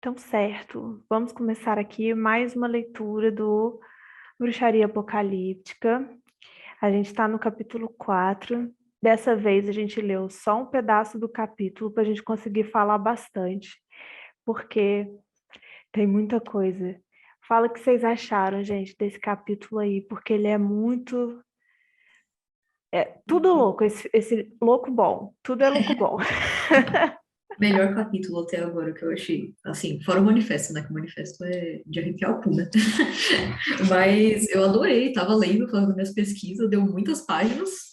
Então, certo. Vamos começar aqui mais uma leitura do Bruxaria Apocalíptica. A gente está no capítulo 4. Dessa vez a gente leu só um pedaço do capítulo para a gente conseguir falar bastante, porque tem muita coisa. Fala o que vocês acharam, gente, desse capítulo aí, porque ele é muito. É tudo louco, esse louco bom. Tudo é louco bom. Melhor capítulo até agora que eu achei. Assim, fora o manifesto, né? Que o manifesto é de arrepiar o cu, né? Mas eu adorei, tava lendo, fazendo minhas pesquisas, deu muitas páginas.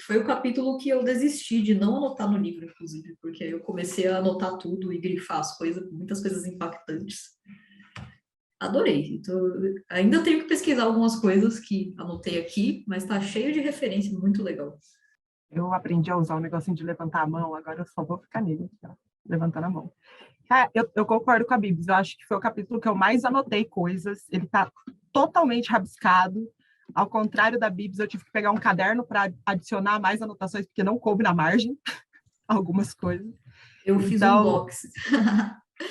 Foi o capítulo que eu desisti de não anotar no livro, inclusive, porque aí eu comecei a anotar tudo e grifar as coisas, muitas coisas impactantes. Adorei. Então, ainda tenho que pesquisar algumas coisas que anotei aqui, mas tá cheio de referência, muito legal. Eu aprendi a usar o negocinho de levantar a mão, agora eu só vou ficar nele, aqui, ó, levantando a mão. Cara, eu concordo com a Bibs, eu acho que foi o capítulo que eu mais anotei coisas, ele tá totalmente rabiscado, ao contrário da Bibs, eu tive que pegar um caderno para adicionar mais anotações, porque não coube na margem, algumas coisas. Eu fiz um Então, box.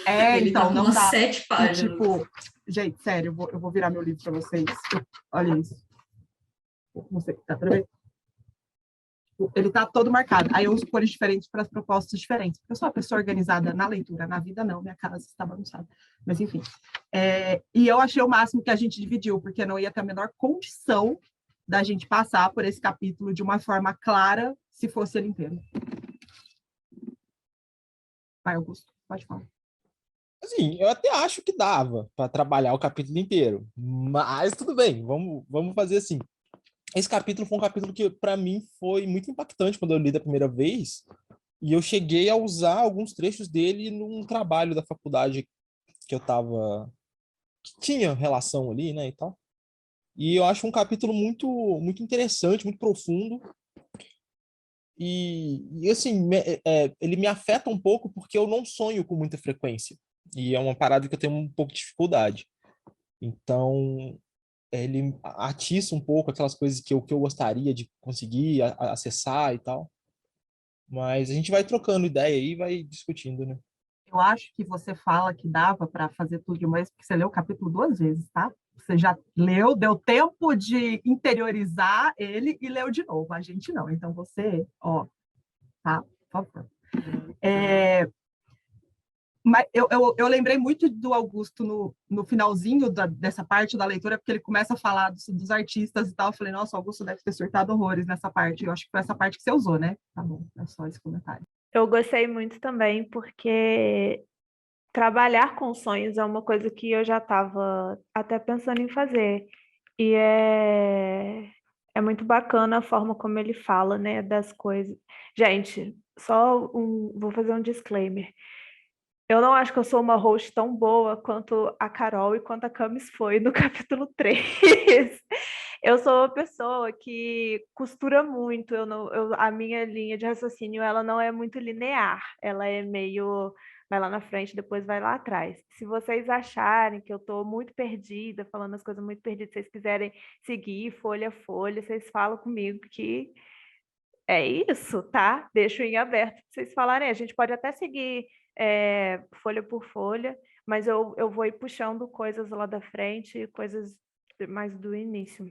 Ele tá então, com não umas dá. 7 páginas. Tipo, gente, sério, eu vou virar meu livro para vocês. Olha isso. Não sei, tá tudo bem? Ele está todo marcado. Aí eu uso cores diferentes para as propostas diferentes. Porque eu sou uma pessoa organizada na leitura, na vida não, minha casa está bagunçada. Mas enfim. E eu achei o máximo que a gente dividiu, porque não ia ter a menor condição da gente passar por esse capítulo de uma forma clara se fosse ele inteiro. Vai, Augusto, pode falar. Assim, eu até acho que dava para trabalhar o capítulo inteiro, mas tudo bem, vamos fazer assim. Esse capítulo foi um capítulo que, para mim, foi muito impactante quando eu li da primeira vez, e eu cheguei a usar alguns trechos dele num trabalho da faculdade que eu tava, que tinha relação ali, né, e tal. E eu acho um capítulo muito interessante, muito profundo, e assim, ele me afeta um pouco porque eu não sonho com muita frequência, e é uma parada que eu tenho um pouco de dificuldade. Então, ele atiça um pouco aquelas coisas que eu gostaria de conseguir acessar e tal. Mas a gente vai trocando ideia aí e vai discutindo, né? Eu acho que você fala que dava para fazer tudo de uma vez, porque você leu o capítulo 2 vezes, tá? Você já leu, deu tempo de interiorizar ele e leu de novo. A gente não. Então você, ó, tá? Por favor. Mas eu lembrei muito do Augusto no finalzinho dessa parte da leitura, porque ele começa a falar dos artistas e tal. Eu falei, nossa, o Augusto deve ter surtado horrores nessa parte. Eu acho que foi essa parte que você usou, né? Tá bom, é só esse comentário. Eu gostei muito também, porque trabalhar com sonhos é uma coisa que eu já estava até pensando em fazer. E é muito bacana a forma como ele fala, né, das coisas. Gente, vou fazer um disclaimer. Eu não acho que eu sou uma host tão boa quanto a Carol e quanto a Camis foi no capítulo 3. Eu sou uma pessoa que costura muito, a minha linha de raciocínio ela não é muito linear, ela é meio vai lá na frente, depois vai lá atrás. Se vocês acharem que eu estou muito perdida, falando as coisas muito perdidas, se vocês quiserem seguir folha a folha, vocês falam comigo que é isso, tá? Deixo em aberto para vocês falarem. A gente pode até seguir folha por folha, mas eu vou ir puxando coisas lá da frente e coisas mais do início.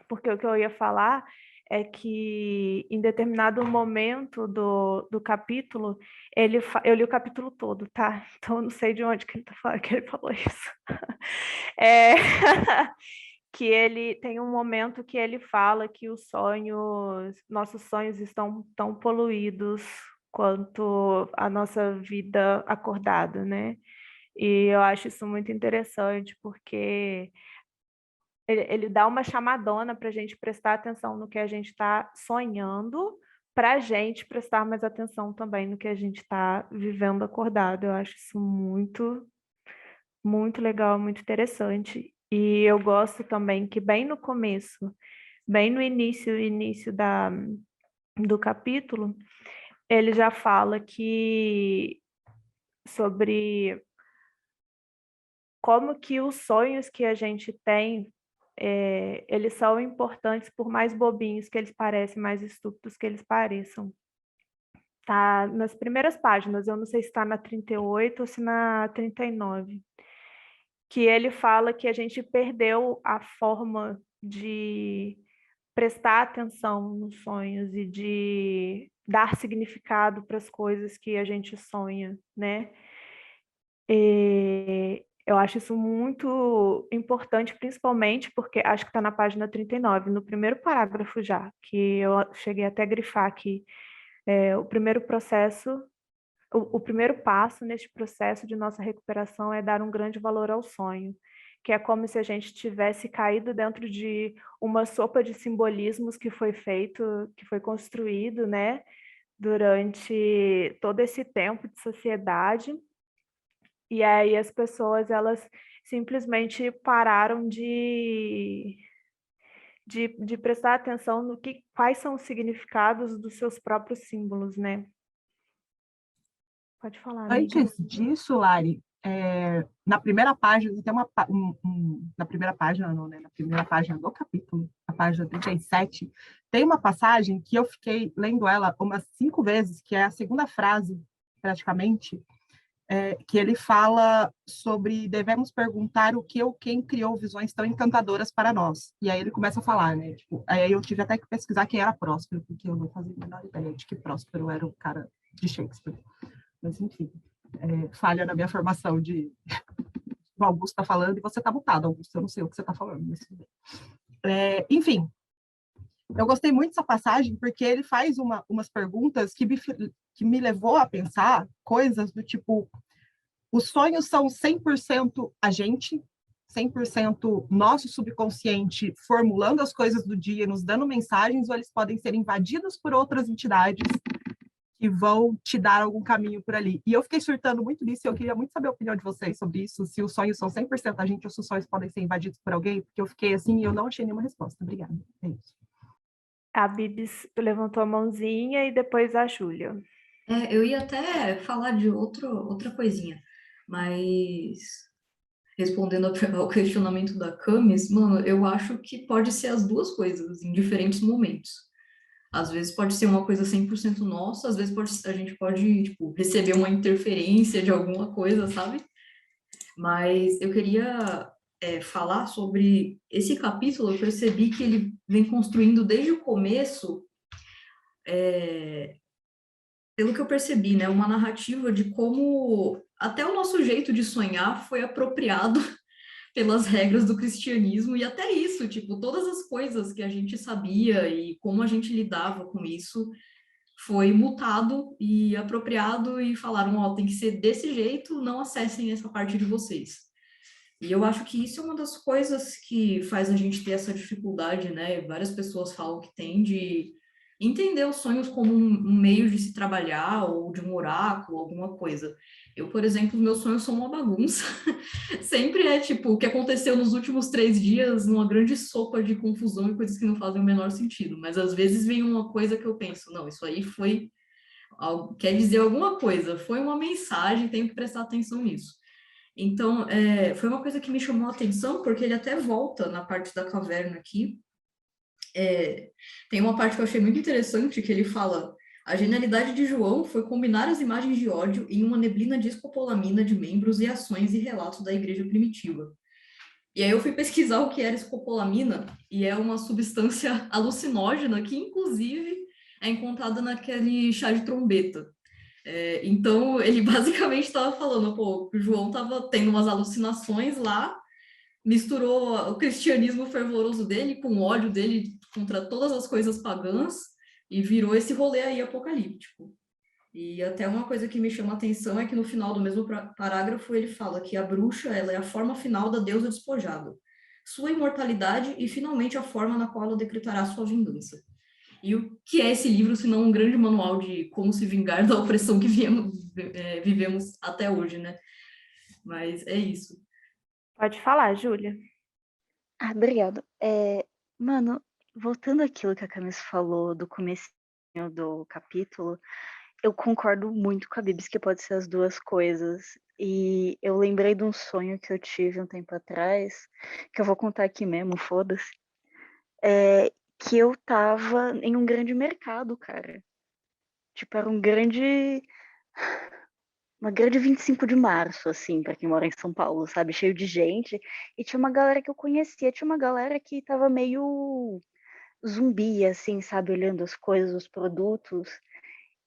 Porque o que eu ia falar é que em determinado momento do capítulo, eu li o capítulo todo, tá? Então eu não sei de onde que ele, que ele falou isso. É, que ele tem um momento que ele fala que nossos sonhos estão tão poluídos quanto a nossa vida acordada, né? E eu acho isso muito interessante, porque ele dá uma chamadona para a gente prestar atenção no que a gente está sonhando, para a gente prestar mais atenção também no que a gente está vivendo acordado. Eu acho isso muito, muito legal, muito interessante. E eu gosto também que bem no começo, bem no início do capítulo, ele já fala que sobre como que os sonhos que a gente tem, eles são importantes por mais bobinhos que eles parecem, mais estúpidos que eles pareçam. Tá nas primeiras páginas, eu não sei se está na 38 ou se na 39, que ele fala que a gente perdeu a forma de prestar atenção nos sonhos e de dar significado para as coisas que a gente sonha, né? E eu acho isso muito importante, principalmente porque acho que está na página 39, no primeiro parágrafo já, que eu cheguei até a grifar aqui. O primeiro processo, o primeiro passo neste processo de nossa recuperação é dar um grande valor ao sonho, que é como se a gente tivesse caído dentro de uma sopa de simbolismos que foi feito, que foi construído, né, durante todo esse tempo de sociedade. E aí as pessoas, elas simplesmente pararam de prestar atenção no que, quais são os significados dos seus próprios símbolos, né? Pode falar, amiga. Antes disso, Lari, na primeira página, tem na primeira página, não, né? Na primeira página do capítulo, a página 37, tem uma passagem que eu fiquei lendo ela umas 5 vezes, que é a segunda frase, praticamente, que ele fala sobre devemos perguntar o que ou quem criou visões tão encantadoras para nós. E aí ele começa a falar, né? Tipo, aí eu tive até que pesquisar quem era Próspero, porque eu não fazia a menor ideia de que Próspero era o cara de Shakespeare. Mas, enfim, falha na minha formação de o Augusto está falando e você está mutado, Augusto, eu não sei o que você está falando. Mas... enfim, eu gostei muito dessa passagem porque ele faz umas perguntas que me levou a pensar coisas do tipo, os sonhos são 100% a gente, 100% nosso subconsciente formulando as coisas do dia, nos dando mensagens, ou eles podem ser invadidos por outras entidades que vão te dar algum caminho por ali. E eu fiquei surtando muito nisso, e eu queria muito saber a opinião de vocês sobre isso, se os sonhos são 100% a gente ou se os sonhos podem ser invadidos por alguém, porque eu fiquei assim e eu não achei nenhuma resposta. Obrigada. É isso. A Bibis levantou a mãozinha e depois a Júlia. Eu ia até falar de outra coisinha, mas respondendo ao questionamento da Camis, mano, eu acho que pode ser as duas coisas em diferentes momentos. Às vezes pode ser uma coisa 100% nossa, às vezes a gente pode, tipo, receber uma interferência de alguma coisa, sabe? Mas eu queria falar sobre esse capítulo, eu percebi que ele vem construindo desde o começo, pelo que eu percebi, né, uma narrativa de como até o nosso jeito de sonhar foi apropriado pelas regras do cristianismo, e até isso, tipo, todas as coisas que a gente sabia e como a gente lidava com isso foi mutado e apropriado e falaram, ó, tem que ser desse jeito, não acessem essa parte de vocês. E eu acho que isso é uma das coisas que faz a gente ter essa dificuldade, né? Várias pessoas falam que tem de entender os sonhos como um meio de se trabalhar ou de um oráculo, alguma coisa. Eu, por exemplo, meus sonhos são uma bagunça. Sempre é tipo o que aconteceu nos últimos 3 dias, numa grande sopa de confusão e coisas que não fazem o menor sentido. Mas às vezes vem uma coisa que eu penso, não, isso aí foi quer dizer alguma coisa, foi uma mensagem, tenho que prestar atenção nisso. Então, foi uma coisa que me chamou a atenção, porque ele até volta na parte da caverna aqui. Tem uma parte que eu achei muito interessante, que ele fala: a genialidade de João foi combinar as imagens de ódio em uma neblina de escopolamina de membros e ações e relatos da igreja primitiva. E aí eu fui pesquisar o que era escopolamina, e é uma substância alucinógena que, inclusive, é encontrada naquele chá de trombeta. Então, ele basicamente estava falando, pô, o João estava tendo umas alucinações lá, misturou o cristianismo fervoroso dele com o ódio dele contra todas as coisas pagãs e virou esse rolê aí apocalíptico. E até uma coisa que me chama a atenção é que no final do mesmo parágrafo ele fala que a bruxa, ela é a forma final da deusa despojada, sua imortalidade e finalmente a forma na qual ela decretará sua vingança. E o que é esse livro, se não um grande manual de como se vingar da opressão que vivemos até hoje, né? Mas é isso. Pode falar, Júlia. Ah, obrigada. Mano, voltando àquilo que a Camis falou do comecinho do capítulo, eu concordo muito com a Bibis que pode ser as duas coisas. E eu lembrei de um sonho que eu tive um tempo atrás, que eu vou contar aqui mesmo, foda-se. Que eu tava em um grande mercado, cara. Tipo, era uma grande 25 de março, assim, pra quem mora em São Paulo, sabe? Cheio de gente. E tinha uma galera que eu conhecia, tinha uma galera que tava meio zumbi, assim, sabe? Olhando as coisas, os produtos.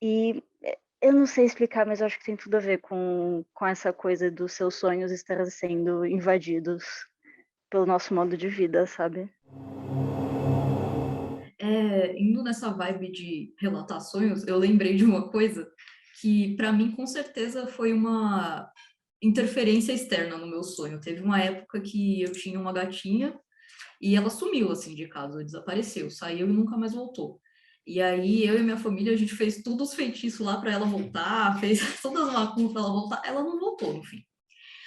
E eu não sei explicar, mas eu acho que tem tudo a ver com essa coisa dos seus sonhos estarem sendo invadidos pelo nosso modo de vida, sabe? Indo nessa vibe de relatar sonhos, eu lembrei de uma coisa que, para mim, com certeza foi uma interferência externa no meu sonho. Teve uma época que eu tinha uma gatinha e ela sumiu, assim, de casa, desapareceu, saiu e nunca mais voltou. E aí, eu e minha família, a gente fez todos os feitiços lá para ela voltar, fez todas as macumbas para ela voltar, ela não voltou, no fim.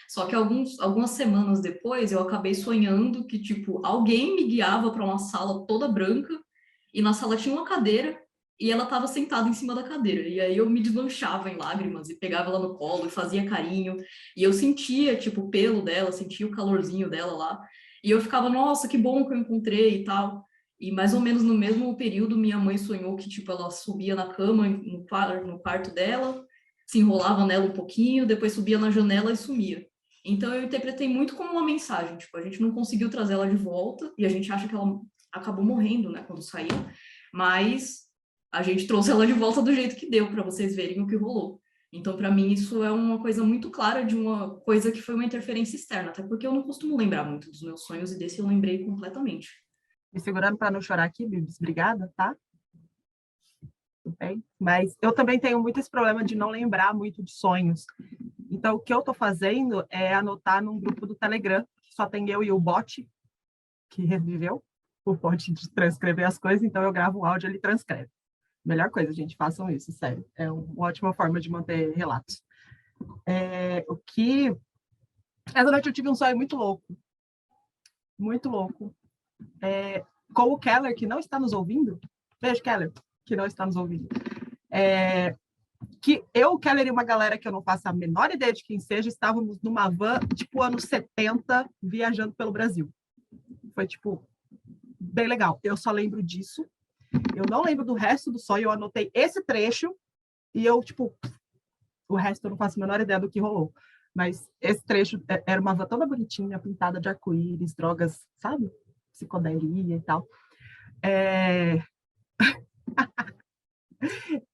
Só que algumas semanas depois, eu acabei sonhando que, tipo, alguém me guiava para uma sala toda branca, e na sala tinha uma cadeira, e ela estava sentada em cima da cadeira. E aí eu me deslanchava em lágrimas, e pegava ela no colo, e fazia carinho, e eu sentia, tipo, o pelo dela, sentia o calorzinho dela lá, e eu ficava, nossa, que bom que eu encontrei e tal. E mais ou menos no mesmo período, minha mãe sonhou que, tipo, ela subia na cama, no quarto dela, se enrolava nela um pouquinho, depois subia na janela e sumia. Então eu interpretei muito como uma mensagem, tipo, a gente não conseguiu trazer ela de volta e a gente acha que ela acabou morrendo, né, quando saiu, mas a gente trouxe ela de volta do jeito que deu para vocês verem o que rolou. Então, para mim, isso é uma coisa muito clara de uma coisa que foi uma interferência externa, até porque eu não costumo lembrar muito dos meus sonhos e desse eu lembrei completamente. Me segurando para não chorar aqui, Bibs, obrigada, tá? Tudo bem? Mas eu também tenho muito esse problema de não lembrar muito de sonhos. Então, o que eu estou fazendo é anotar num grupo do Telegram, que só tem eu e o bot, que reviveu, o bot de transcrever as coisas, então eu gravo um áudio e ele transcreve. Melhor coisa, gente, façam isso, sério. É uma ótima forma de manter relatos. Essa noite eu tive um sonho muito louco. Muito louco. Com o Keller, que não está nos ouvindo. Beijo, Keller, que não está nos ouvindo. Que eu, o Keller e uma galera que eu não faço a menor ideia de quem seja, estávamos numa van, tipo, anos 70, viajando pelo Brasil. Foi, tipo, bem legal. Eu só lembro disso. Eu não lembro do resto do sonho. Eu anotei esse trecho e eu, tipo, o resto eu não faço a menor ideia do que rolou. Mas esse trecho era uma van toda bonitinha, pintada de arco-íris, drogas, sabe? Psicodelia e tal.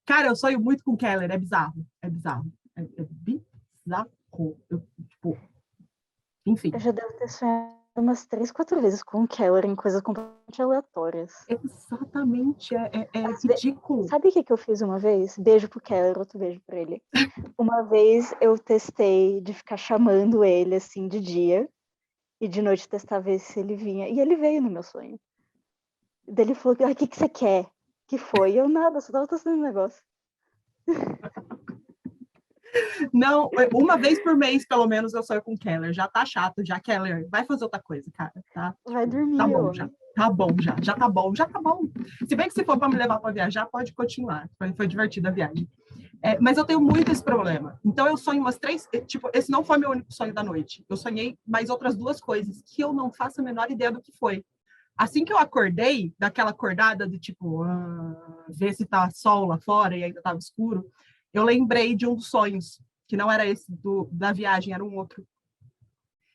Cara, eu sonho muito com o Keller, é bizarro. É bizarro. É bizarro. Tipo, enfim. Eu já devo ter sonhado umas 3, 4 vezes com o Keller em coisas completamente aleatórias. Exatamente, é ridículo. Sabe o que eu fiz uma vez? Beijo pro Keller, outro beijo pra ele. Uma vez eu testei de ficar chamando ele, assim, de dia, e de noite testar ver se ele vinha. E ele veio no meu sonho. Daí ele falou, o que você quer? Que foi? Eu nada, só tava testando um negócio. Não, uma vez por mês, pelo menos, eu sonho com o Keller. Já tá chato, já, Keller. Vai fazer outra coisa, cara, tá? Vai dormir, tá bom, homem. já. Tá bom, já tá bom, já tá bom. Se bem que se for para me levar para viajar, pode continuar. Foi divertida a viagem. Mas eu tenho muito esse problema. Então eu sonho umas 3... Tipo, esse não foi meu único sonho da noite. Eu sonhei mais outras 2 coisas que eu não faço a menor ideia do que foi. Assim que eu acordei, daquela acordada de tipo, ver se tá sol lá fora e ainda tava escuro, eu lembrei de um dos sonhos, que não era esse da viagem, era um outro.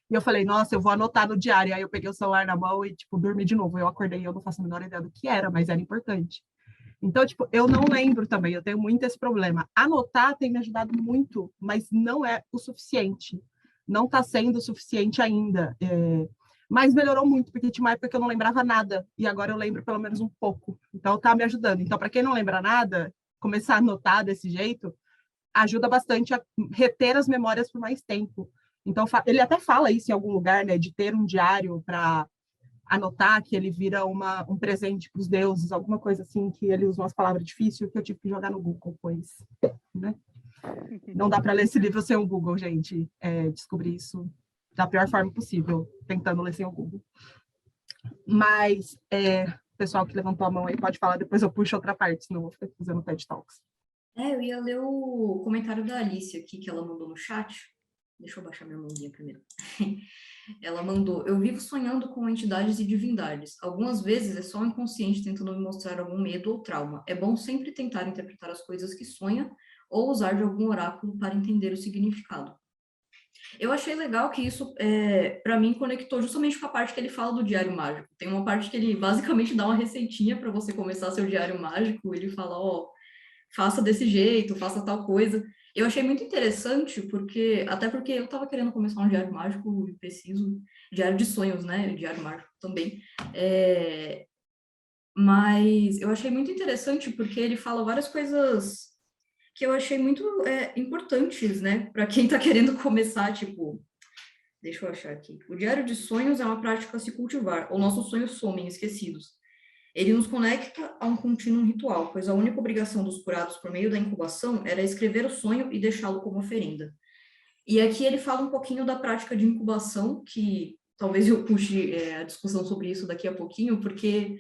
E eu falei, nossa, eu vou anotar no diário. Aí eu peguei o celular na mão e, tipo, dormi de novo. Eu acordei e eu não faço a menor ideia do que era, mas era importante. Então, tipo, eu não lembro também, eu tenho muito esse problema. Anotar tem me ajudado muito, mas não é o suficiente. Não está sendo o suficiente ainda. Mas melhorou muito, porque tinha uma época que eu não lembrava nada, e agora eu lembro pelo menos um pouco. Então, tá me ajudando. Então, para quem não lembra nada, começar a anotar desse jeito ajuda bastante a reter as memórias por mais tempo. Então, ele até fala isso em algum lugar, né, de ter um diário para anotar, que ele vira um presente para os deuses, alguma coisa assim, que ele usa umas palavras difíceis que eu tive que jogar no Google, pois, né? Não dá para ler esse livro sem o Google, gente. Descobri isso da pior forma possível, tentando ler sem o Google. Mas, o pessoal que levantou a mão aí pode falar, depois eu puxo outra parte, senão eu vou ficar fazendo TED Talks. Eu ia ler o comentário da Alice aqui, que ela mandou no chat. Deixa eu baixar minha mãozinha primeiro. Ela mandou: eu vivo sonhando com entidades e divindades. Algumas vezes é só o inconsciente tentando me mostrar algum medo ou trauma. É bom sempre tentar interpretar as coisas que sonha ou usar de algum oráculo para entender o significado. Eu achei legal que isso, para mim, conectou justamente com a parte que ele fala do diário mágico. Tem uma parte que ele basicamente dá uma receitinha para você começar seu diário mágico. Ele fala, ó, faça desse jeito, faça tal coisa. Eu achei muito interessante, até porque eu estava querendo começar um diário mágico e preciso, diário de sonhos, né? Diário mágico também. Mas eu achei muito interessante porque ele fala várias coisas que eu achei muito importantes, né? Para quem está querendo começar, tipo, deixa eu achar aqui. O diário de sonhos é uma prática a se cultivar, ou nossos sonhos somem esquecidos. Ele nos conecta a um contínuo ritual, pois a única obrigação dos curados por meio da incubação era escrever o sonho e deixá-lo como oferenda. E aqui ele fala um pouquinho da prática de incubação, que talvez eu puxe a discussão sobre isso daqui a pouquinho, porque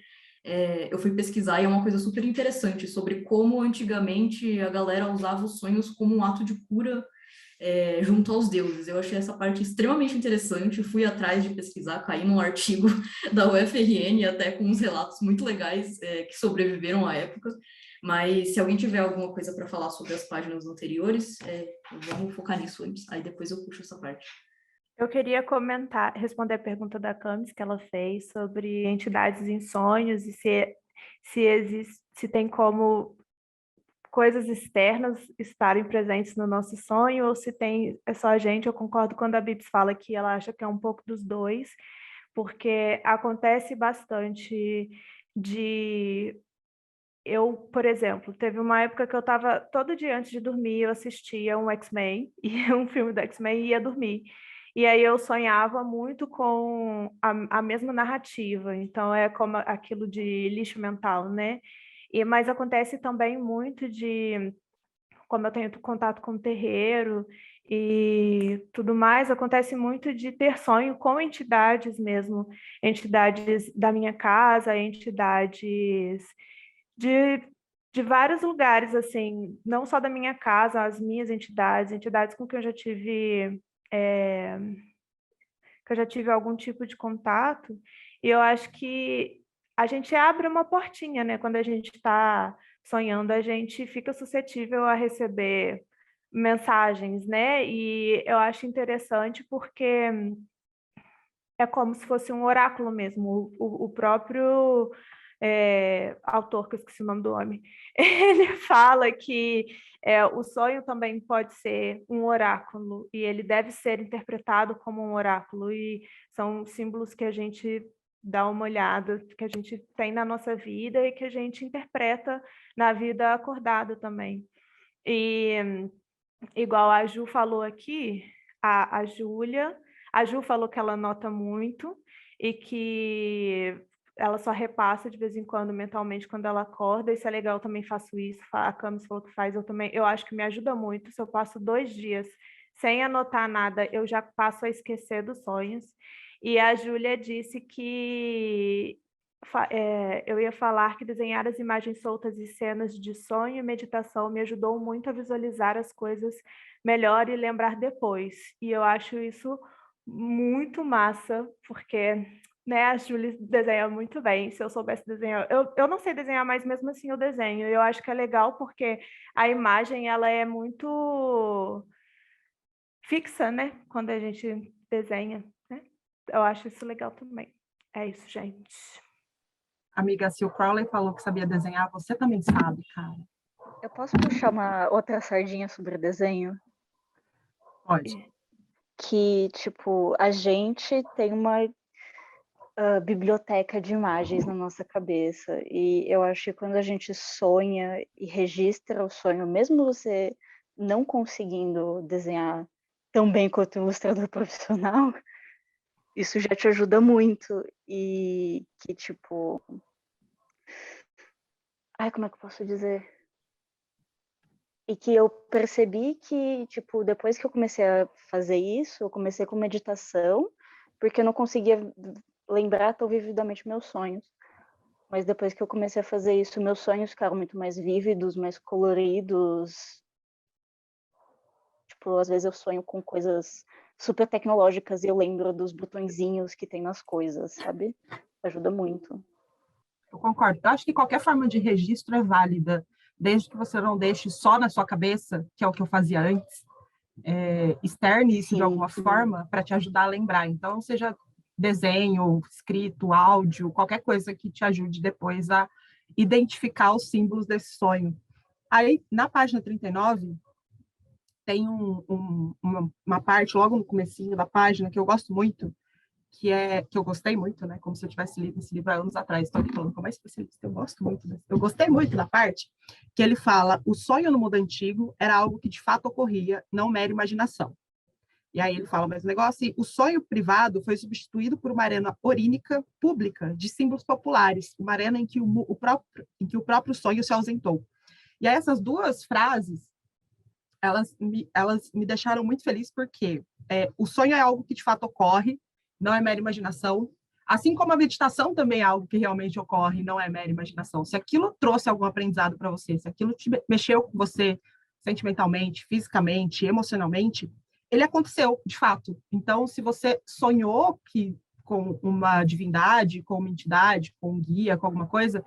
eu fui pesquisar e é uma coisa super interessante sobre como antigamente a galera usava os sonhos como um ato de cura junto aos deuses. Eu achei essa parte extremamente interessante, fui atrás de pesquisar, caí num artigo da UFRN, até com uns relatos muito legais que sobreviveram à época, mas se alguém tiver alguma coisa para falar sobre as páginas anteriores, vamos focar nisso antes, aí depois eu puxo essa parte. Eu queria comentar, responder a pergunta da Camis que ela fez sobre entidades em sonhos e se tem como coisas externas estarem presentes no nosso sonho ou se é só a gente. Eu concordo quando a Bibs fala que ela acha que é um pouco dos dois, porque acontece bastante eu, por exemplo, teve uma época que eu estava todo dia antes de dormir, eu assistia um X-Men, um filme do X-Men e ia dormir. E aí eu sonhava muito com a mesma narrativa, então é como aquilo de lixo mental, né? Mas acontece também muito como eu tenho contato com o terreiro e tudo mais, acontece muito de ter sonho com entidades mesmo, entidades da minha casa, entidades de, de vários lugares, assim, não só da minha casa, as minhas entidades, entidades com quem que eu já tive algum tipo de contato, e eu acho que a gente abre uma portinha, né? Quando a gente está sonhando, a gente fica suscetível a receber mensagens, né? E eu acho interessante porque é como se fosse um oráculo mesmo. O próprio autor, que eu esqueci o nome do homem, ele fala que o sonho também pode ser um oráculo e ele deve ser interpretado como um oráculo, e são símbolos que a gente dá uma olhada, que a gente tem na nossa vida e que a gente interpreta na vida acordada também. E igual a Ju falou aqui, a Júlia, a Ju falou que ela nota muito e que ela só repassa de vez em quando mentalmente quando ela acorda. Isso é legal, eu também faço isso. A Camis falou que faz, eu acho que me ajuda muito. Se eu passo 2 dias sem anotar nada, eu já passo a esquecer dos sonhos. E a Júlia disse que eu ia falar que desenhar as imagens soltas e cenas de sonho e meditação me ajudou muito a visualizar as coisas melhor e lembrar depois. E eu acho isso muito massa, porque né, a Julie desenha muito bem. Se eu soubesse desenhar, eu não sei desenhar, mas mesmo assim eu desenho. Eu acho que é legal porque a imagem ela é muito fixa, né? Quando a gente desenha, né? Eu acho isso legal também. É isso, gente. Amiga, se o Crowley falou que sabia desenhar, você também sabe, cara. Eu posso puxar uma outra sardinha sobre desenho? Pode. Que, tipo, a gente tem uma biblioteca de imagens na nossa cabeça. E eu acho que quando a gente sonha e registra o sonho, mesmo você não conseguindo desenhar tão bem quanto um ilustrador profissional, isso já te ajuda muito. E que, tipo... Ai, como é que eu posso dizer? E que eu percebi que, tipo, depois que eu comecei a fazer isso, eu comecei com meditação, porque eu não conseguia lembrar tão vividamente meus sonhos. Mas depois que eu comecei a fazer isso, meus sonhos ficaram muito mais vívidos, mais coloridos. Tipo, às vezes eu sonho com coisas super tecnológicas e eu lembro dos botõezinhos que tem nas coisas, sabe? Ajuda muito. Eu concordo. Eu acho que qualquer forma de registro é válida, desde que você não deixe só na sua cabeça, que é o que eu fazia antes, externe isso de alguma forma para te ajudar a lembrar. Então, seja desenho, escrito, áudio, qualquer coisa que te ajude depois a identificar os símbolos desse sonho. Aí, na página 39, tem uma parte logo no comecinho da página que eu gosto muito, que eu gostei muito, né? Como se eu tivesse lido esse livro há anos atrás. Estou falando como é especialista, eu gosto muito. Eu gostei muito da parte que ele fala: o sonho no mundo antigo era algo que de fato ocorria, não mera imaginação. E aí ele fala mais um negócio, assim, o sonho privado foi substituído por uma arena orínica pública de símbolos populares, uma arena em que o próprio sonho se ausentou. E aí essas duas frases, elas me deixaram muito feliz porque o sonho é algo que de fato ocorre, não é mera imaginação, assim como a meditação também é algo que realmente ocorre, não é mera imaginação. Se aquilo trouxe algum aprendizado para você, se aquilo mexeu com você sentimentalmente, fisicamente, emocionalmente, ele aconteceu, de fato. Então, se você sonhou com uma divindade, com uma entidade, com um guia, com alguma coisa,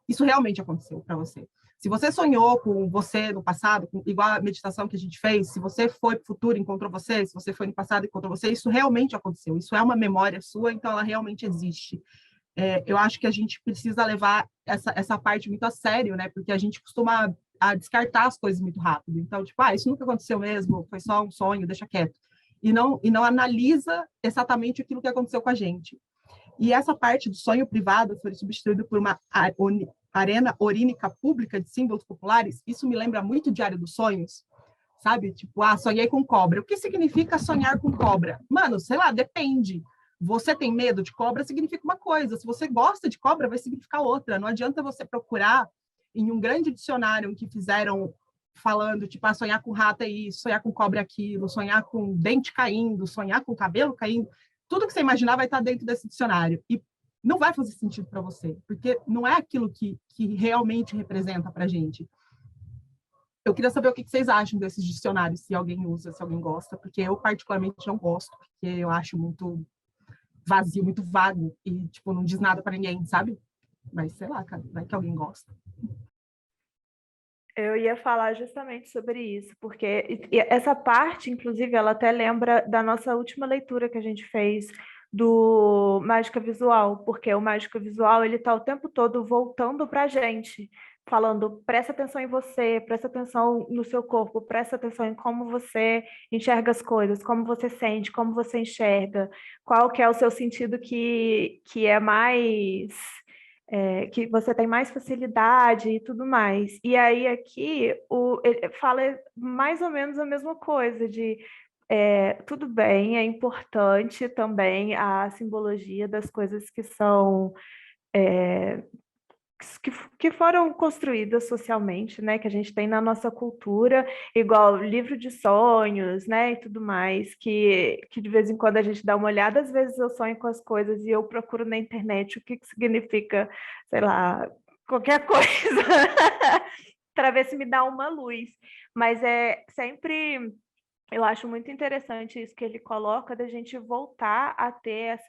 isso realmente aconteceu para você. Se você sonhou com você no passado, igual a meditação que a gente fez, se você foi para o futuro e encontrou você, se você foi no passado e encontrou você, isso realmente aconteceu. Isso é uma memória sua, então ela realmente existe. Eu acho que a gente precisa levar essa parte muito a sério, né? Porque a gente costuma a descartar as coisas muito rápido. Então, tipo, isso nunca aconteceu mesmo, foi só um sonho, deixa quieto. E não analisa exatamente aquilo que aconteceu com a gente. E essa parte do sonho privado foi substituído por uma arena orínica pública de símbolos populares. Isso me lembra muito Diário dos Sonhos, sabe? Tipo, sonhei com cobra. O que significa sonhar com cobra? Mano, sei lá, depende. Você tem medo de cobra, significa uma coisa. Se você gosta de cobra, vai significar outra. Não adianta você procurar em um grande dicionário que fizeram falando, tipo, sonhar com rato é isso, sonhar com cobra é aquilo, sonhar com dente caindo, sonhar com cabelo caindo. Tudo que você imaginar vai estar dentro desse dicionário. E não vai fazer sentido para você, porque não é aquilo que realmente representa para a gente. Eu queria saber o que vocês acham desses dicionários, se alguém usa, se alguém gosta, porque eu particularmente não gosto, porque eu acho muito vazio, muito vago, e tipo, não diz nada para ninguém, sabe? Mas sei lá, cara, vai que alguém gosta. Eu ia falar justamente sobre isso, porque essa parte, inclusive, ela até lembra da nossa última leitura que a gente fez do Mágica Visual, porque o Mágica Visual, ele está o tempo todo voltando para a gente, falando, presta atenção em você, presta atenção no seu corpo, presta atenção em como você enxerga as coisas, como você sente, como você enxerga, qual que é o seu sentido que é mais que você tem mais facilidade e tudo mais. E aí aqui ele fala mais ou menos a mesma coisa, de tudo bem, é importante também a simbologia das coisas que são que foram construídas socialmente, né, que a gente tem na nossa cultura, igual livro de sonhos, né, e tudo mais, que de vez em quando a gente dá uma olhada, às vezes eu sonho com as coisas e eu procuro na internet o que significa, sei lá, qualquer coisa, para ver se me dá uma luz. Mas é sempre, eu acho muito interessante isso que ele coloca, da gente voltar a ter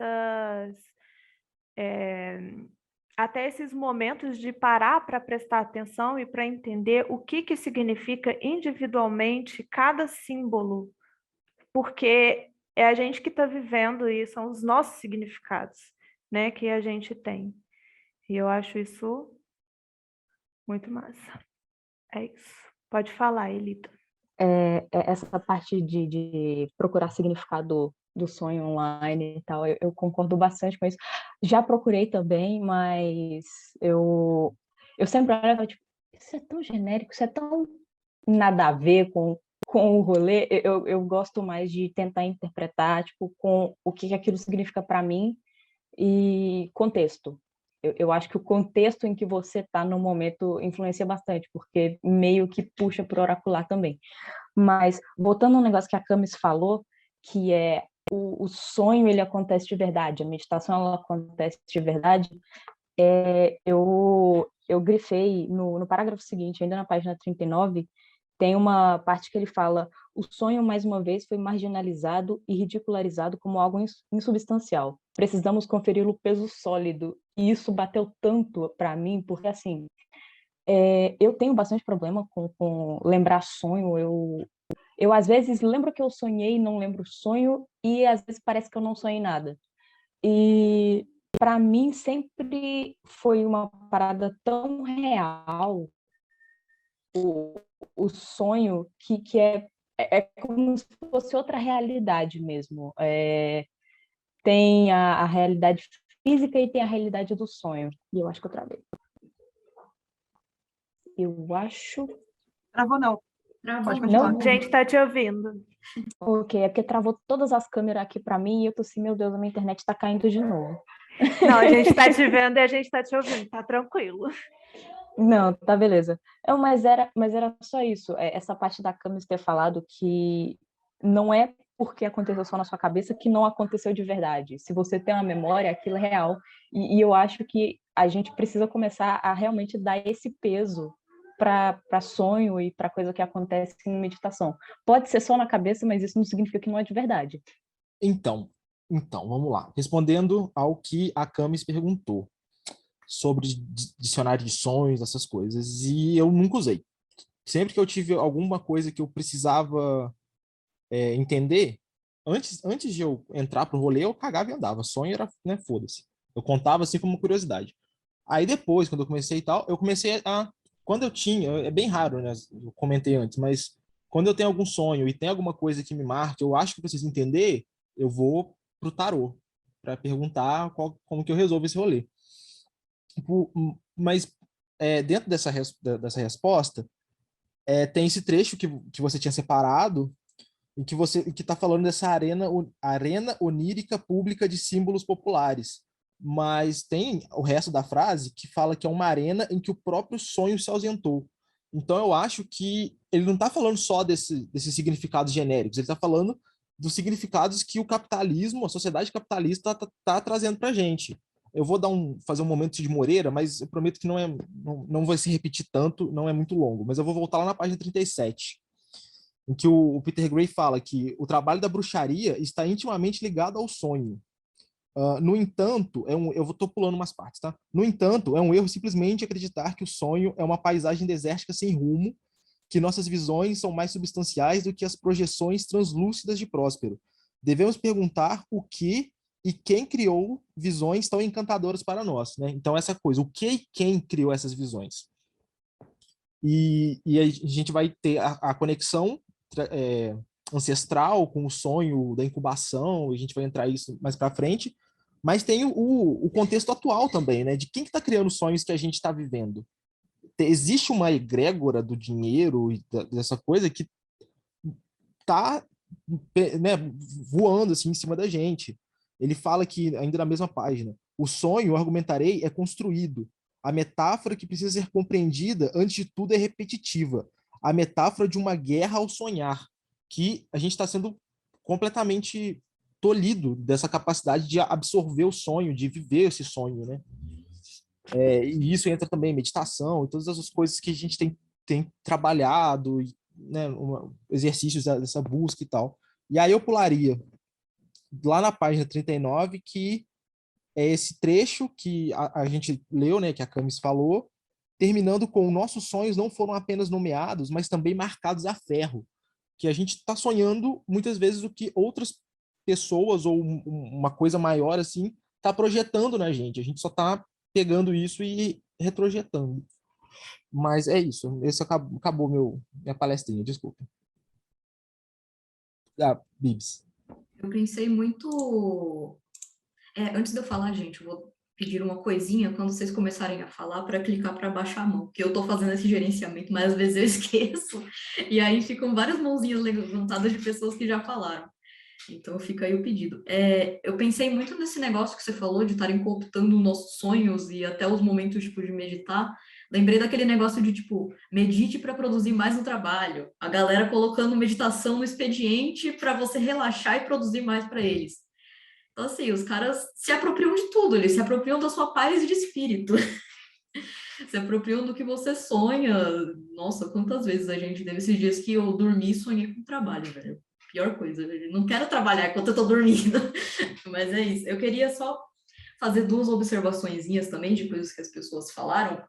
até esses momentos de parar para prestar atenção e para entender o que significa individualmente cada símbolo, porque é a gente que está vivendo e são os nossos significados, né, que a gente tem. E eu acho isso muito massa. É isso. Pode falar, Elita. Essa parte de procurar significado do sonho online e tal, eu concordo bastante com isso. Já procurei também, mas eu sempre olhava, tipo, isso é tão genérico, isso é tão nada a ver com o rolê. Eu gosto mais de tentar interpretar, tipo, com o que aquilo significa para mim e contexto. Eu acho que o contexto em que você está no momento influencia bastante, porque meio que puxa para o oracular também. Mas, voltando a um negócio que a Camis falou, que é o sonho, ele acontece de verdade, a meditação, ela acontece de verdade, eu grifei no parágrafo seguinte, ainda na página 39, tem uma parte que ele fala: o sonho, mais uma vez, foi marginalizado e ridicularizado como algo insubstancial. Precisamos conferir-lhe peso sólido. E isso bateu tanto para mim, porque, assim, eu tenho bastante problema com lembrar sonho. Eu, às vezes, lembro que eu sonhei e não lembro o sonho, e às vezes parece que eu não sonhei nada. E, para mim, sempre foi uma parada tão real, o sonho, que é como se fosse outra realidade mesmo. Tem a realidade física e tem a realidade do sonho. E eu acho que eu travei. Eu acho. Travou, não. Travou, Pode não. continuar. Gente, tá te ouvindo. Ok, é porque travou todas as câmeras aqui para mim e eu tô assim, meu Deus, a minha internet tá caindo de novo. Não, a gente tá te vendo e a gente tá te ouvindo, tá tranquilo. Não, tá beleza. Mas era só isso. Essa parte da Camis ter falado que não é porque aconteceu só na sua cabeça que não aconteceu de verdade. Se você tem uma memória, aquilo é real. E eu acho que a gente precisa começar a realmente dar esse peso para sonho e para coisa que acontece em meditação. Pode ser só na cabeça, mas isso não significa que não é de verdade. Então, vamos lá. Respondendo ao que a Camis perguntou sobre dicionário de sonhos, essas coisas, e eu nunca usei. Sempre que eu tive alguma coisa que eu precisava entender, antes de eu entrar pro rolê, eu cagava e andava. Sonho era, né, foda-se. Eu contava assim como curiosidade. Aí depois, quando eu comecei e tal, eu comecei a... Quando eu tinha, é bem raro, né? Eu comentei antes, mas quando eu tenho algum sonho e tem alguma coisa que me marca, eu acho que eu preciso entender, eu vou pro tarô para perguntar como que eu resolvo esse rolê. Mas dentro dessa resposta, tem esse trecho que você tinha separado e que está falando dessa arena onírica pública de símbolos populares. Mas tem o resto da frase que fala que é uma arena em que o próprio sonho se ausentou. Então eu acho que ele não está falando só desses significados genéricos, ele está falando dos significados que o capitalismo, a sociedade capitalista está trazendo para a gente. Eu vou fazer um momento de Moreira, mas eu prometo que não vai se repetir tanto, não é muito longo. Mas eu vou voltar lá na página 37, em que o Peter Gray fala que o trabalho da bruxaria está intimamente ligado ao sonho. No entanto, eu estou pulando umas partes, tá? No entanto, é um erro simplesmente acreditar que o sonho é uma paisagem desértica sem rumo, que nossas visões são mais substanciais do que as projeções translúcidas de Próspero. Devemos perguntar o que e quem criou visões tão encantadoras para nós, né? Então, essa coisa, o que e quem criou essas visões? E a gente vai ter a conexão ancestral com o sonho da incubação, e a gente vai entrar isso mais para frente, mas tem o contexto atual também, né? De quem que está criando os sonhos que a gente está vivendo. Existe uma egrégora do dinheiro e dessa coisa que está, né, voando assim em cima da gente. Ele fala que, ainda na mesma página, o sonho, argumentarei, é construído. A metáfora que precisa ser compreendida, antes de tudo, é repetitiva. A metáfora de uma guerra ao sonhar, que a gente está sendo completamente tolhido dessa capacidade de absorver o sonho, de viver esse sonho, né? E isso entra também em meditação e todas as coisas que a gente tem trabalhado, né, exercícios dessa busca e tal. E aí eu pularia lá na página 39, que é esse trecho que a gente leu, né, que a Camis falou, terminando com: nossos sonhos não foram apenas nomeados, mas também marcados a ferro, que a gente está sonhando muitas vezes o que outras pessoas ou uma coisa maior assim está projetando na gente. A gente só está pegando isso e retrojetando. Mas é isso. Esse acabou minha palestrinha, desculpa. Bibs. Eu pensei muito. Antes de eu falar, gente, eu vou pedir uma coisinha quando vocês começarem a falar para clicar para baixar a mão, porque eu estou fazendo esse gerenciamento, mas às vezes eu esqueço, e aí ficam várias mãozinhas levantadas de pessoas que já falaram. Então fica aí o pedido. Eu pensei muito nesse negócio que você falou de estarem cooptando nossos sonhos e até os momentos tipo, de meditar. Lembrei daquele negócio de, tipo, medite para produzir mais no trabalho. A galera colocando meditação no expediente para você relaxar e produzir mais para eles. Então, assim, os caras se apropriam de tudo, eles se apropriam da sua paz de espírito. Se apropriam do que você sonha. Nossa, quantas vezes a gente teve esses dias que eu dormi e sonhei com trabalho, velho. Pior coisa, velho. Não quero trabalhar enquanto eu tô dormindo. Mas é isso. Eu queria só fazer duas observaçõezinhas também de coisas que as pessoas falaram.